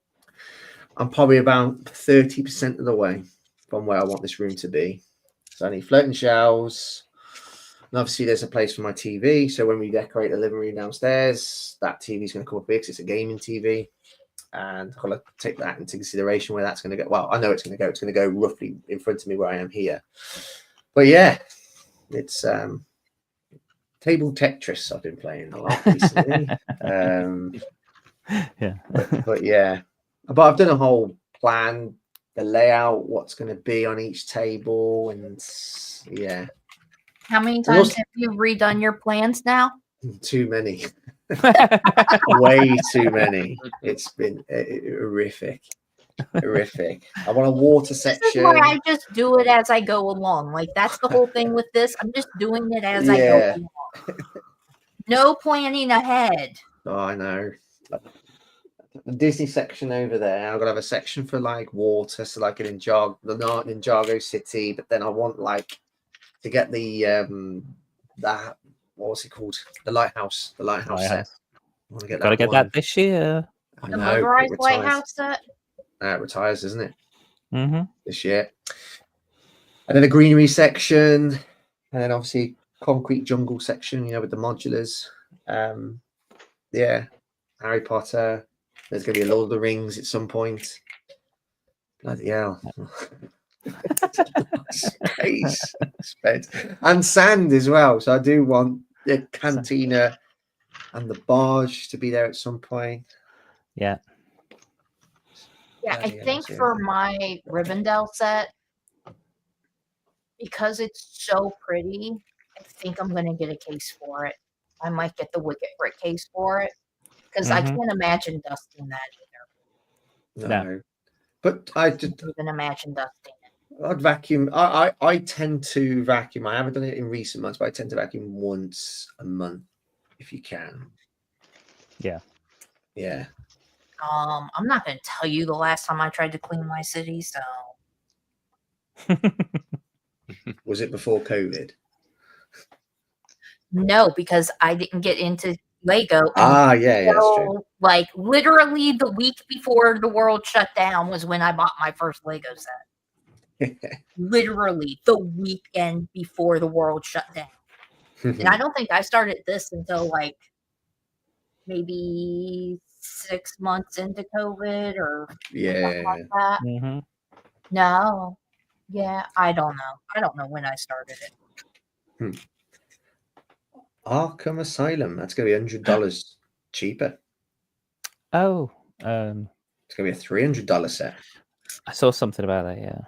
B: I'm probably about 30% of the way from where I want this room to be. So I need floating shelves, and obviously there's a place for my TV, so when we decorate the living room downstairs, that TV is going to come up big because it's a gaming TV. And I've got to take that into consideration where that's going to go. Well, I know it's going to go. It's going to go roughly in front of me where I am here. But yeah, it's table Tetris I've been playing a lot recently. But yeah. But I've done a whole plan, the layout, what's going to be on each table, and yeah.
A: How many times have you redone your plans now?
B: Too many. Way too many. It's been horrific. I want a water section.
A: This is why I just do it as I go along. Like, that's the whole thing with this. I'm just doing it as I go along. No planning ahead.
B: Oh, I know. The Disney section over there, I've got to have a section for like water, so like in Ninjago City, but then I want like to get the that, what was it called? The lighthouse set. I want to get
C: Gotta get that this year.
A: The motorized lighthouse set.
B: It retires, isn't
C: it?
B: This year. And then a greenery section, and then obviously concrete jungle section, you know, with the modulars. Yeah, Harry Potter. There's going to be a Lord of the Rings at some point. Bloody hell. Space. And sand as well. So I do want the cantina and the barge to be there at some point.
C: Yeah.
A: Yeah, I think for my Rivendell set, because it's so pretty, I think I'm going to get a case for it. I might get the Wicket Brick case for it, because I can't imagine dusting that either.
B: No. But I just
A: even imagine dusting it.
B: I'd vacuum. I tend to vacuum. I haven't done it in recent months, but I tend to vacuum once a month if you can.
C: Yeah.
B: Yeah.
A: I'm not going to tell you the last time I tried to clean my city, so.
B: Was it before COVID?
A: No, because I didn't get into Lego.
B: Yeah, that's true.
A: Like literally the week before the world shut down was when I bought my first Lego set. literally the weekend before the world shut down. And I don't think I started this until like maybe 6 months into COVID or something like that.
C: Mm-hmm.
A: No. Yeah, I don't know. I don't know when I started it.
B: Arkham Asylum. That's going to be $100 cheaper.
C: Oh,
B: It's going to be a $300 set.
C: I saw something about that. Yeah.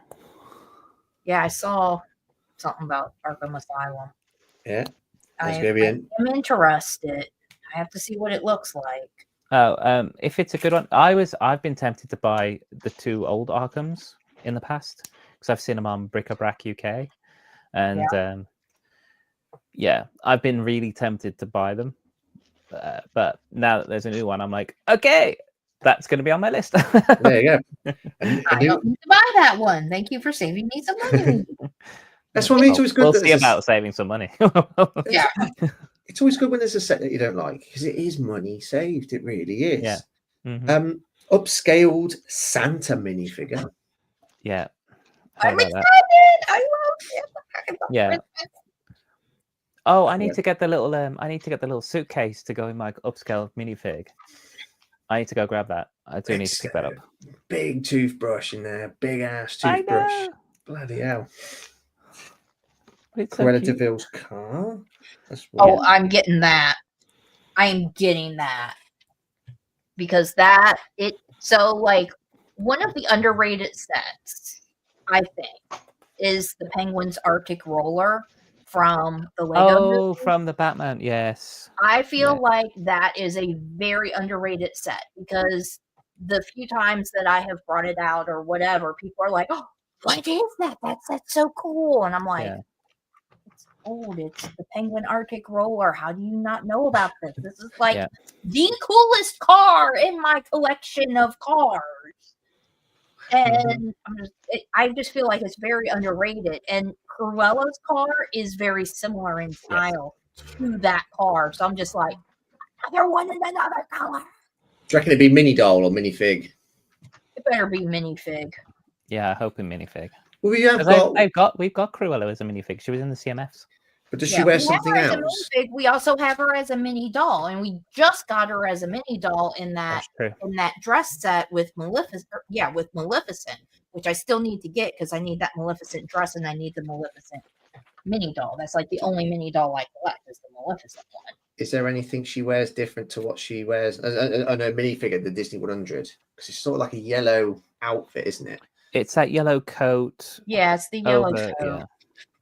A: Yeah, I saw something about Arkham Asylum.
B: Yeah.
A: I'm interested. I have to see what it looks like.
C: Oh, if it's a good one, I've been tempted to buy the 2 old Arkhams in the past because I've seen them on Bric-a-Brac UK, and yeah, I've been really tempted to buy them, but now that there's a new one, I'm like, okay, that's going to be on my list.
B: There you go.
A: I don't need to buy that one. Thank you for saving me some money.
B: That's what makes it always good.
C: We'll see about saving some money.
A: Yeah.
B: It's always good when there's a set that you don't like because it is money saved. It really is.
C: Yeah. Mm-hmm.
B: Upscaled Santa minifigure.
C: Yeah.
A: I'm excited. I love it.
C: Yeah. Oh, I need to get the little I need to get the little suitcase to go in my upscale minifig. I need to go grab that. I do need to pick that up.
B: Big toothbrush in there, big ass toothbrush. Bloody hell. Cruella de Vil's car.
A: I'm getting that. I am getting that. Because so like one of the underrated sets, I think, is the Penguin's Arctic Roller from the Lego movie.
C: From the Batman, yes.
A: I feel like that is a very underrated set because the few times that I have brought it out or whatever, people are like, "Oh, what is that? That's so cool!" And I'm like, "It's old. It's the Penguin Arctic Roller. How do you not know about this? This is like the coolest car in my collection of cars." And I just feel like it's very underrated. And Cruella's car is very similar in style to that car. So I'm just like, another one in another color.
B: Do you reckon it'd be mini doll or minifig?
A: It better be minifig.
C: Yeah, I hope in minifig.
B: Well, we've
C: got Cruella as a minifig. She was in the CMFs.
B: But does she wear something else?
A: We also have her as a mini doll, and we just got her as a mini doll in that dress set with Maleficent. With Maleficent, which I still need to get because I need that Maleficent dress and I need the Maleficent mini doll. That's like the only mini doll I collect is the Maleficent one.
B: Is there anything she wears different to what she wears? I know minifigure, the Disney 100, because it's sort of like a yellow outfit, isn't it?
C: It's that yellow coat.
A: Yeah, it's the yellow coat.
C: Yeah.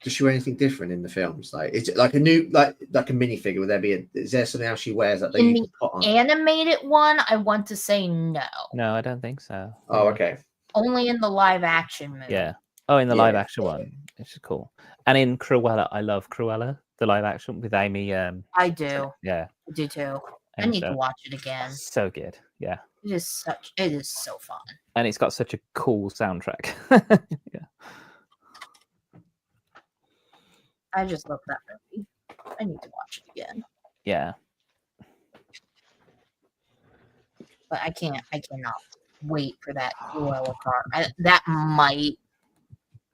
B: Does she wear anything different in the films? Like, is it like a new, like a minifigure? Would there be is there something else she wears that they can put on?
A: Animated one, I want to say no.
C: No, I don't think so.
B: Oh, okay.
A: Only in the live action movie.
C: Yeah. Oh, in the live action one, which is cool. And in Cruella, I love Cruella, the live action with Amy.
A: I do.
C: Yeah.
A: I do too. I need to watch it again.
C: So good. Yeah.
A: It is so fun.
C: And it's got such a cool soundtrack. Yeah.
A: I just love that movie. I need to watch it again.
C: Yeah.
A: But I cannot wait for that Cruella car. That might.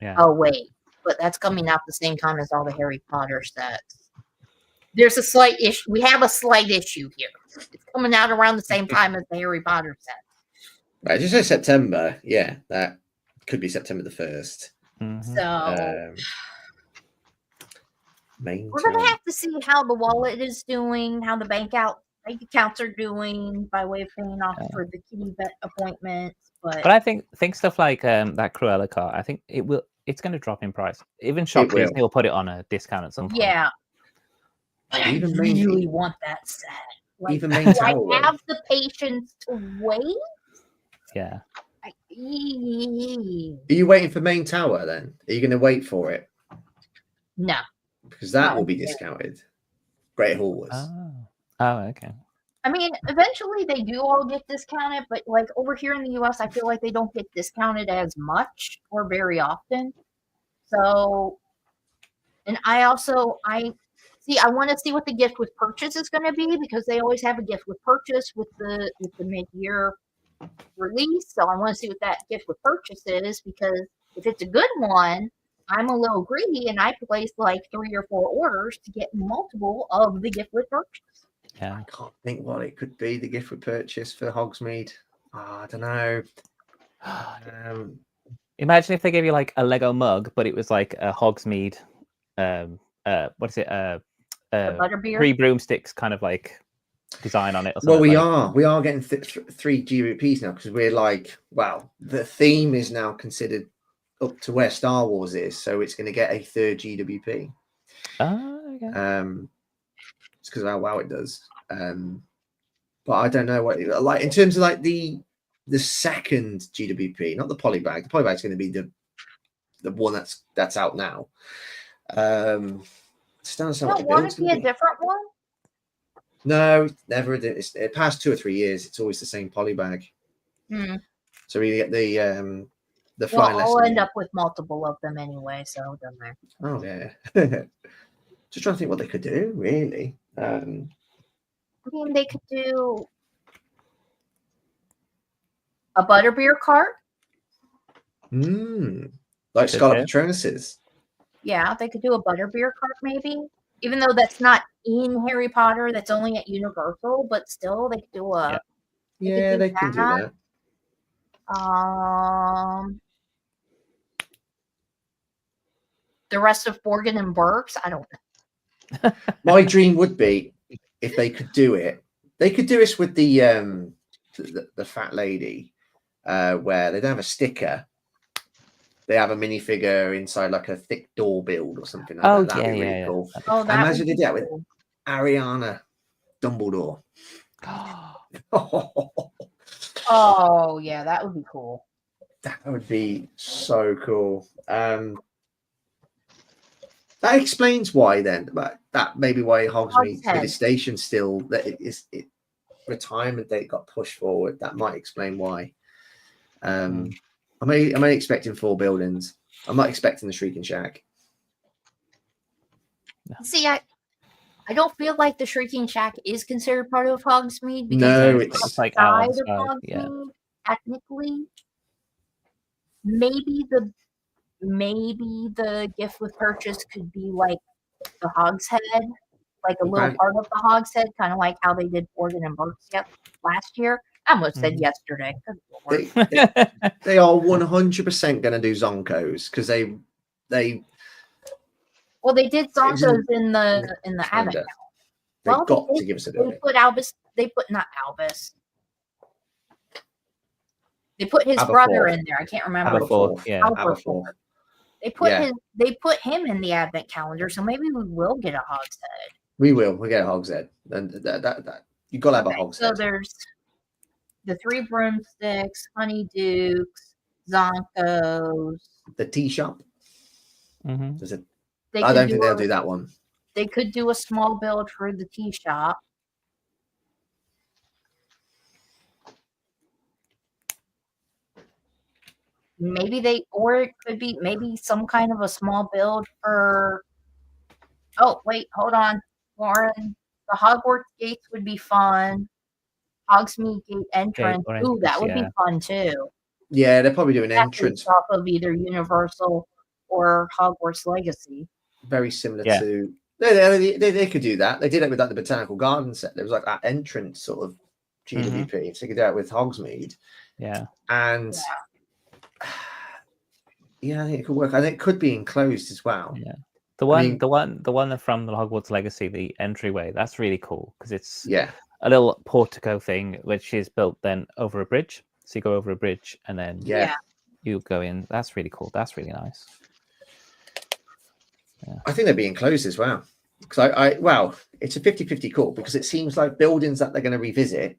C: Yeah.
A: Oh wait, but that's coming out the same time as all the Harry Potter sets. There's a slight issue. We have a slight issue here. It's coming out around the same time as the Harry Potter set.
B: Right, just say September. Yeah, that could be September the 1st.
C: Mm-hmm.
A: So
B: we're
A: gonna have to see how the wallet is doing, how the bank accounts are doing by way of paying off for the kitty vet appointments. But
C: I think stuff like that Cruella car, I think it's going to drop in price. Even Shop Disney will put it on a discount at some point.
A: Yeah. But I really want that set. Like,
B: even Main Tower.
A: I have the patience to wait.
C: Yeah.
B: Are you waiting for Main Tower then? Are you going to wait for it?
A: No.
B: Because that will be discounted. Great Hall was.
C: Oh, okay.
A: I mean, eventually they do all get discounted, but like over here in the US, I feel like they don't get discounted as much or very often. So, and I want to see what the gift with purchase is going to be because they always have a gift with purchase with the mid-year release. So I want to see what that gift with purchase is because if it's a good one, I'm a little greedy and I place like 3 or 4 orders to get multiple of the gift with purchase.
C: Yeah.
B: I can't think what it could be, the gift with purchase for Hogsmeade. I don't know.
C: Imagine if they gave you like a Lego mug, but it was like a Hogsmeade, what is it?
A: Butterbeer?
C: 3 broomsticks kind of like design on it or
B: Well,
C: something.
B: we are getting 3 GWPs now because we're like, well, the theme is now considered up to where Star Wars is, so it's going to get a 3rd GWP.
C: Oh, okay.
B: It's because of how well it does. But I don't know what, like, in terms of like the 2nd GWP, not the polybag. The polybag is going to be the one that's out now. Still
A: don't want it to be a different one.
B: No, never. It past 2 or 3 years, it's always the same polybag. So we get the flying lesson.
A: I'll end up with multiple of them anyway, so it doesn't matter.
B: Oh yeah. Just trying to think what they could do, really.
A: I mean, they could do a butterbeer cart.
B: Like Scarlet Patronuses.
A: Yeah, they could do a butterbeer cart, maybe. Even though that's not in Harry Potter, that's only at Universal, but still, they could do a.
B: Yeah, they can do that.
A: The rest of Borgin and Burks, I don't know.
B: My dream would be if they could do it. They could do this with the fat lady, where they don't have a sticker. They have a minifigure inside like a thick door build or something like that. That'd be really cool.
A: Oh, that
B: imagine they did that with Ariana Dumbledore.
A: Oh yeah, that would be cool.
B: That would be so cool. That explains why then. But that maybe why Hogsmeade British Station still retirement date got pushed forward. That might explain why. Am I expecting 4 buildings? I'm not expecting the Shrieking Shack.
A: See, I don't feel like the Shrieking Shack is considered part of Hogsmeade because
B: no,
A: it's like outside of Hogsmeade. Technically, maybe the gift with purchase could be like the Hogshead, like a little part of the Hogshead, kind of like how they did Borgin and Burks last year. I almost said yesterday.
B: They are 100% going to do Zonkos because they did
A: Zonkos in the Advent.
B: They've got to give us a bit.
A: They put not Albus. They put his brother in there. I can't remember.
B: Aberforth.
A: They put him in the Advent calendar, so maybe we will get a Hogshead.
B: We will. We'll get a Hogshead. And that you got to have a Hogshead.
A: So there's the 3 broomsticks, honeydukes, Zonkos.
B: The tea shop.
C: I
B: don't think they'll do that one.
A: They could do a small build for the tea shop. Or it could be maybe some kind of a small build for. Oh wait, hold on, Lauren. The Hogwarts gates would be fun. Hogsmeade gate entrance. Ooh, that would be fun too.
B: Yeah, they're probably doing entrance
A: off of either Universal or Hogwarts Legacy.
B: Very similar to. They could do that. They did it with like the Botanical Garden set. There was like that entrance sort of GWP. So they could do it with Hogsmeade.
C: Yeah.
B: And I think it could work. And it could be enclosed as well.
C: Yeah. The one from the Hogwarts Legacy, the entryway, that's really cool because it's a little portico thing which is built then over a bridge. So you go over a bridge and then you go in. That's really cool. That's really nice. Yeah.
B: I think they'd be enclosed as well. Because it's a 50-50 call because it seems like buildings that they're going to revisit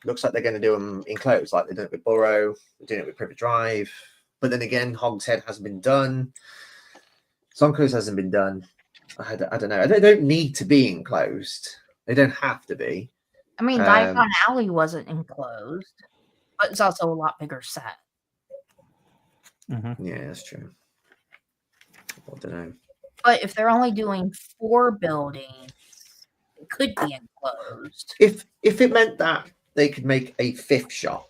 B: looks like they're going to do them enclosed, like they did it with Borough, they're doing it with Privet Drive. But then again, Hogshead hasn't been done. Zonkos hasn't been done. I don't know. They don't need to be enclosed. They don't have to be.
A: I mean, Diagon Alley wasn't enclosed, but it's also a lot bigger set.
B: Yeah, that's true. I don't know.
A: But if they're only doing 4 buildings, it could be enclosed.
B: If it meant that they could make a 5th shop,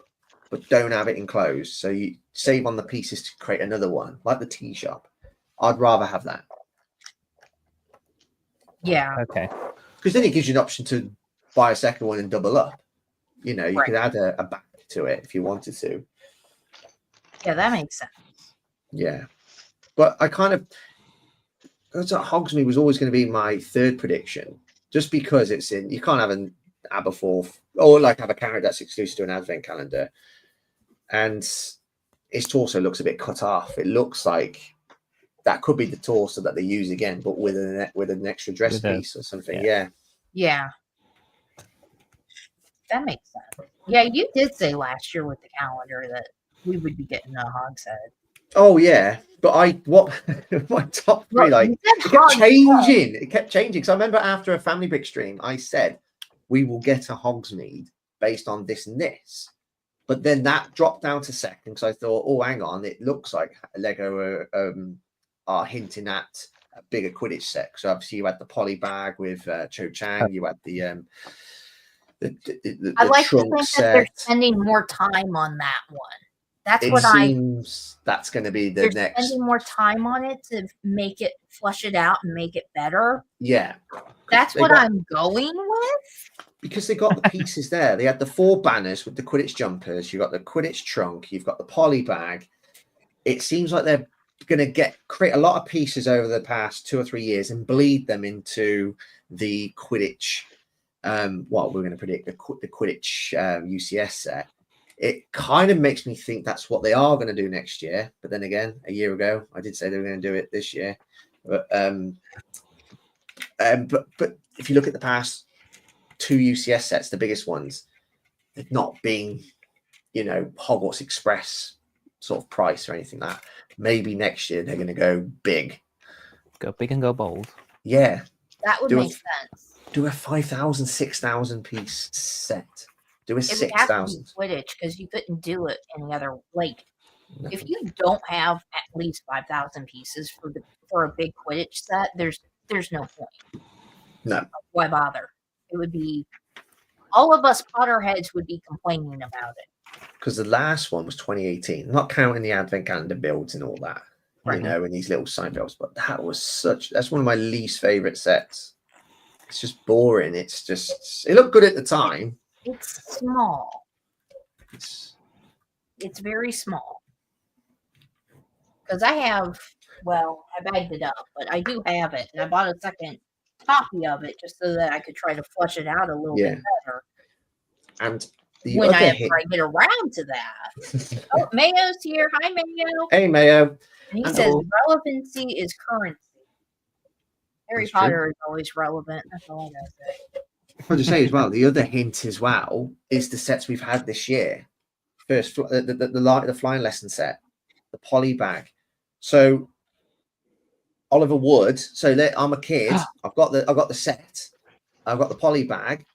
B: but don't have it enclosed. So you save on the pieces to create another one, like the tea shop. I'd rather have that.
A: Yeah.
C: Okay.
B: Because then it gives you an option to buy a second one and double up. You know, you could add a back to it if you wanted to.
A: Yeah, that makes sense.
B: Yeah. But I kind of, Hogsmeade was always going to be my third prediction, just because it's in, you can't have an Aberforth or like have a character that's exclusive to an advent calendar. And its torso looks a bit cut off. It looks like that could be the torso that they use again, but with an extra dress piece or something.
A: Yeah. That makes sense. Yeah, you did say last year with the calendar that we would be getting a Hogshead.
B: Oh yeah, but my top three, like it kept changing. It kept changing. Because I remember after a Family Brick stream, I said we will get a Hogsmeade based on this and this. But then that dropped down to second because I thought, oh, hang on, it looks like Lego are hinting at a bigger Quidditch set. So obviously you had the poly bag with Cho Chang, you had the
A: I like to
B: trunk
A: think
B: set.
A: that they're spending more time on that one. That's
B: It
A: what
B: seems that's going to be the
A: they're
B: next.
A: Spending more time on it to make it flush it out and make it better.
B: Yeah,
A: that's what I'm going with.
B: Because they got the pieces there. They had the 4 banners with the Quidditch jumpers. You got the Quidditch trunk. You've got the poly bag. It seems like they're going to create a lot of pieces over the past 2 or 3 years and bleed them into the Quidditch. What we're going to predict the Quidditch UCS set. It kind of makes me think that's what they are going to do next year. But then again, a year ago, I did say they were going to do it this year. But if you look at the past 2 UCS sets, the biggest ones, they've not been, Hogwarts Express sort of price or anything like that. Maybe next year they're going to go big.
C: Go big and go bold.
B: Yeah.
A: That would make sense.
B: Do a 5,000, 6,000 piece set. Do a 6,000.
A: Quidditch, because you couldn't do it any other. Like, if you don't have at least 5,000 pieces for a big Quidditch set, there's no point.
B: No.
A: Why bother? It would be all of us Potterheads would be complaining about it.
B: Because the last one was 2018, not counting the advent calendar builds and all that, and these little sign builds. But that's one of my least favorite sets. It's just boring. It looked good at the time.
A: It's small. It's very small. Because I bagged it up, but I do have it, and I bought a second copy of it just so that I could try to flush it out a little bit better.
B: And
A: when I get around to that. Oh, Mayo's here. Hi, Mayo.
B: Hey, Mayo.
A: And he says relevancy is currency. Harry Potter is always relevant. That's all I gotta say.
B: I'll just say as well, the other hint as well is the sets we've had this year. First, the flying lesson set, the poly bag. So Oliver Wood. So I'm a kid. I've got the set. I've got the poly bag.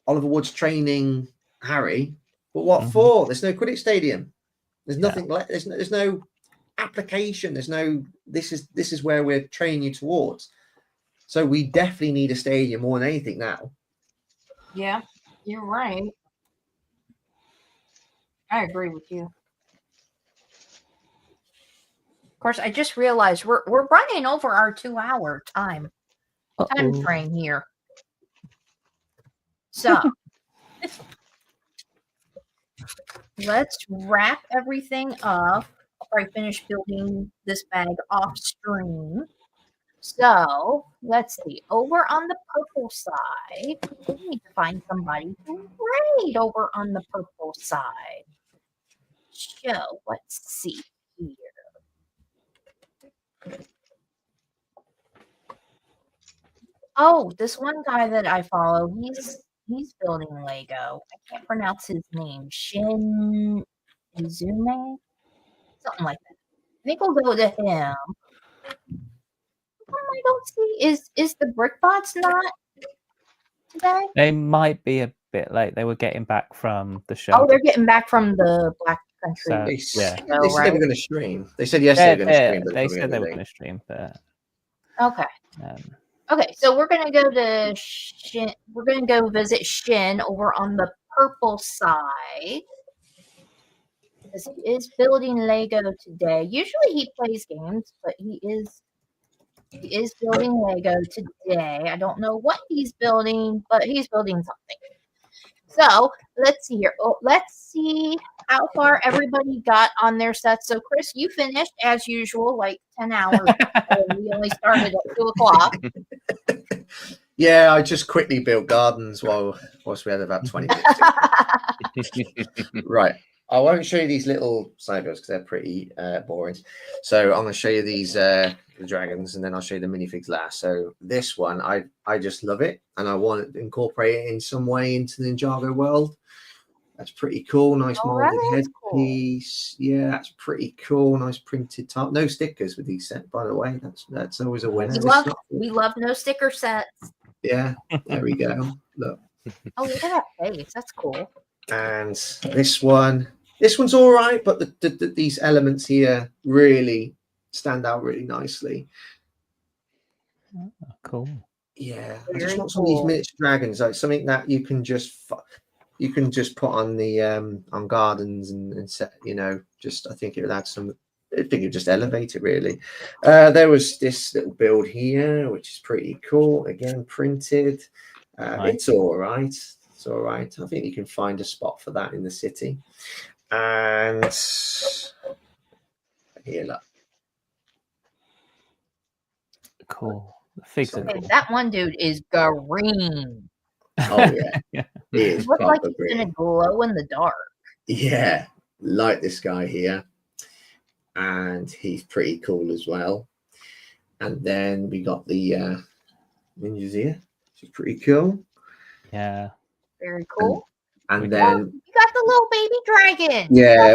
B: Oliver Wood's training Harry, but what for? There's no Quidditch stadium. There's nothing. There's no application. There's no. This is where we're training you towards. So we definitely need a stadium more than anything now.
A: Yeah, you're right. I agree with you. Of course, I just realized we're running over our 2-hour time frame here. So let's wrap everything up after I finish building this bag off stream. So let's see. Over on the purple side, we need to find somebody to raid over on the purple side. So let's see here. Oh, this one guy that I follow, he's building Lego. I can't pronounce his name. Shin Izume? Something like that. I think we'll go to him. I don't see. Is the BrickBots not today?
C: They might be a bit late. They were getting back from the show.
A: Oh, they're getting back from the Black Country.
B: They said they were going to stream. They said yes, they were going to stream.
C: They said they were going to stream, but
A: okay. Okay, so we're gonna go to Shin. We're gonna go visit Shin over on the purple side. because he is building Lego today. Usually he plays games, but he is building Lego today. I don't know what he's building, but he's building something. So let's see here. Oh, let's see how far everybody got on their sets. So Chris, you finished as usual, like 10 hours. We only started at 2:00.
B: Yeah, I just quickly built gardens whilst we had about 20 minutes. Right. I won't show you these little side builds because they're pretty boring. So I'm going to show you these the dragons, and then I'll show you the minifigs last. So this one, I just love it, and I want to incorporate it in some way into the Ninjago world. That's pretty cool. Nice molded headpiece. Cool. Yeah, that's pretty cool. Nice printed top. No stickers with these sets, by the way. That's always a winner.
A: We love no sticker sets.
B: Yeah, there we go. Look.
A: Oh, look at that face. That's cool.
B: And this one's all right, but these elements here really stand out really nicely.
C: Oh, cool.
B: Yeah, I just want some of these miniature dragons, like something that you can just put on the on gardens and set. You know, just I think it would add some. I think it would just elevate it really. There was this little build here, which is pretty cool. Again, printed. Nice. It's all right. It's all right. I think you can find a spot for that in the city. And here, look.
C: Cool. The figs are cool.
A: That one dude is green.
B: Oh yeah, yeah. He
A: looks like he's gonna glow in the dark.
B: Yeah, like this guy here, and he's pretty cool as well. And then we got the ninjas here, which is pretty cool.
C: Yeah,
A: very cool.
B: And then
A: you got the little baby dragon.
B: Yeah,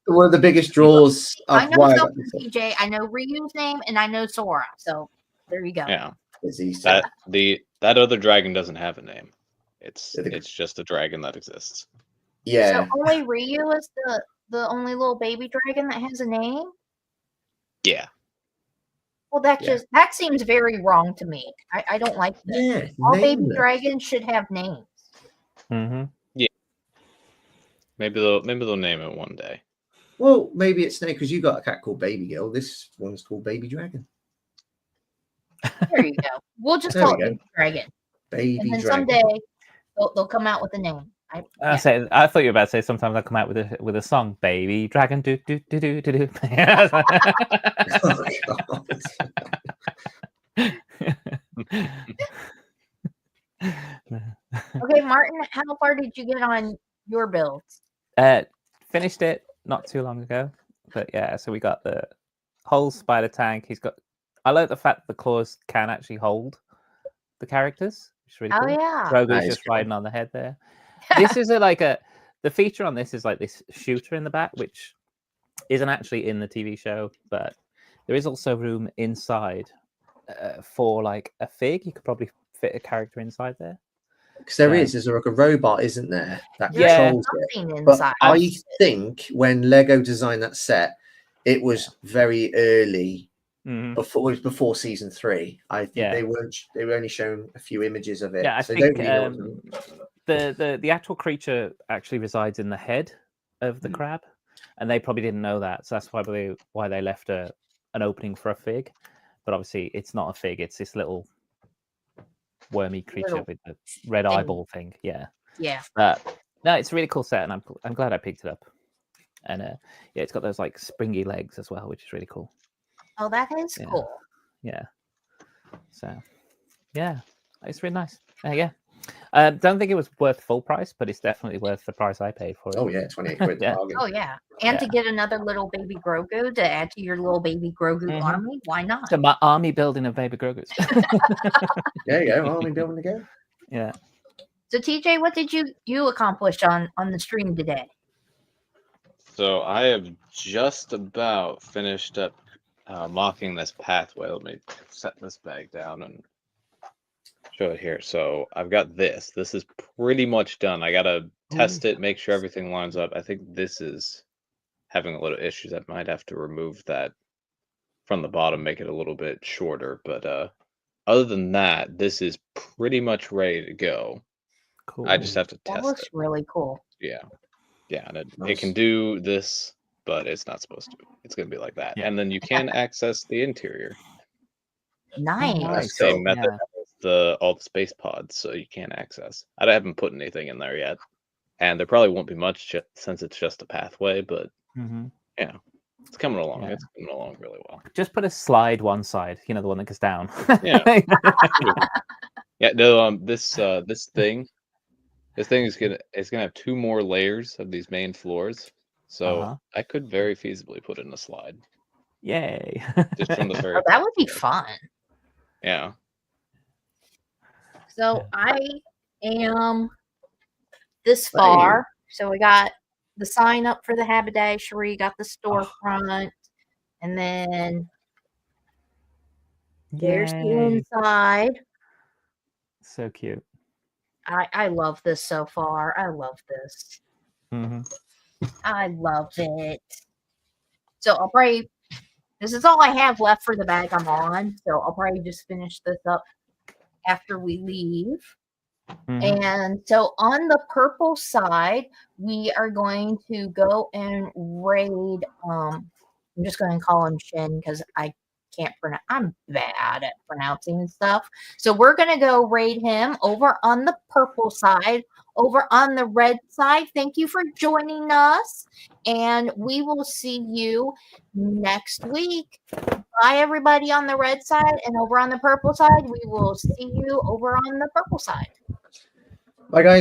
C: one
B: of the biggest draws.
A: I know PJ. I know Ryu's name, and I know Sora. So there you go.
D: Yeah, that other dragon doesn't have a name. It's just a dragon that exists.
B: Yeah.
A: So only Ryu is the only little baby dragon that has a name.
D: Yeah.
A: Well, that seems very wrong to me. I don't like that.
B: Yeah,
A: all baby dragons should have names.
C: Mm-hmm.
D: Yeah. Maybe they'll name it one day.
B: Well, maybe it's named because you got a cat called Baby Girl. This one's called Baby Dragon.
A: There you go. We'll just call it Baby Dragon.
B: Baby
A: and then
B: Dragon.
A: someday they'll come out with a name.
C: I thought you were about to say sometimes I'll come out with a song, Baby Dragon, do do do do do do.
A: Okay, Martin, how far did you get on your builds?
C: Finished it not too long ago, but yeah. So we got the whole spider tank. I like the fact that the claws can actually hold the characters, which is really cool.
A: Oh yeah,
C: Grogu's just riding on the head there. This is the feature on this is like this shooter in the back, which isn't actually in the TV show, but there is also room inside for like a fig. You could probably fit a character inside there.
B: Because there's like a robot, isn't there, that controls it? But I think when Lego designed that set, it was very early. Before season 3. I think they were only showing a few images of it.
C: Yeah, I think the actual creature actually resides in the head of the crab, and they probably didn't know that. So that's probably why they left an opening for a fig. But obviously, it's not a fig; it's this little wormy creature with the red eyeball thing. Yeah. No, it's a really cool set, and I'm glad I picked it up. And it's got those like springy legs as well, which is really cool.
A: Oh, that is cool.
C: Yeah. So, yeah, it's really nice. Don't think it was worth full price, but it's definitely worth the price I paid for it.
B: Oh yeah, 28 quid.
C: Yeah.
A: Oh yeah, and to get another little baby Grogu to add to your little baby Grogu army, why not?
C: So my army building of baby Grogus.
B: There you go, army building again.
C: Yeah.
A: So TJ, what did you accomplish on the stream today?
D: So I have just about finished up mocking this pathway. Let me set this bag down and show it here. So I've got this. This is pretty much done. I gotta test it, make sure everything lines up. I think this is having a little issues. I might have to remove that from the bottom, make it a little bit shorter. But other than that, this is pretty much ready to go.
C: Cool.
D: I just have to test it.
A: That looks really cool.
D: Yeah. Yeah, and it
B: Nice.
D: can do this, but it's not supposed to. It's going to be like that.
C: Yeah.
D: And then you can access the interior.
A: Nice.
C: nice.
D: Same
B: cool.
D: method
C: Yeah.
D: as all the space pods, so you can access. I haven't put anything in there yet, and there probably won't be much since it's just a pathway. But yeah, it's coming along.
C: Yeah.
D: It's coming along really well.
C: Just put a slide one side. You know, the one that goes down.
D: Yeah. Yeah. No. This thing is gonna have 2 more layers of these main floors, so I could very feasibly put in a slide.
C: Yay!
D: Just from the very.
A: Oh, that would be fun.
D: Yeah.
A: So I am this far. So we got the sign up for the haberdashery, got the storefront, and then there's the inside.
C: So cute.
A: I love this so far. I love this. I love it. So I'll probably, this is all I have left for the bag I'm on. So I'll probably just finish this up after we leave. And so on the purple side, we are going to go and raid. I'm just going to call him Shin because I can't pronounce. I'm bad at pronouncing stuff. So we're going to go raid him over on the purple side. Over on the red side, thank you for joining us. And we will see you next week. Bye, everybody on the red side. And over on the purple side, we will see you over on the purple side.
B: Bye, guys.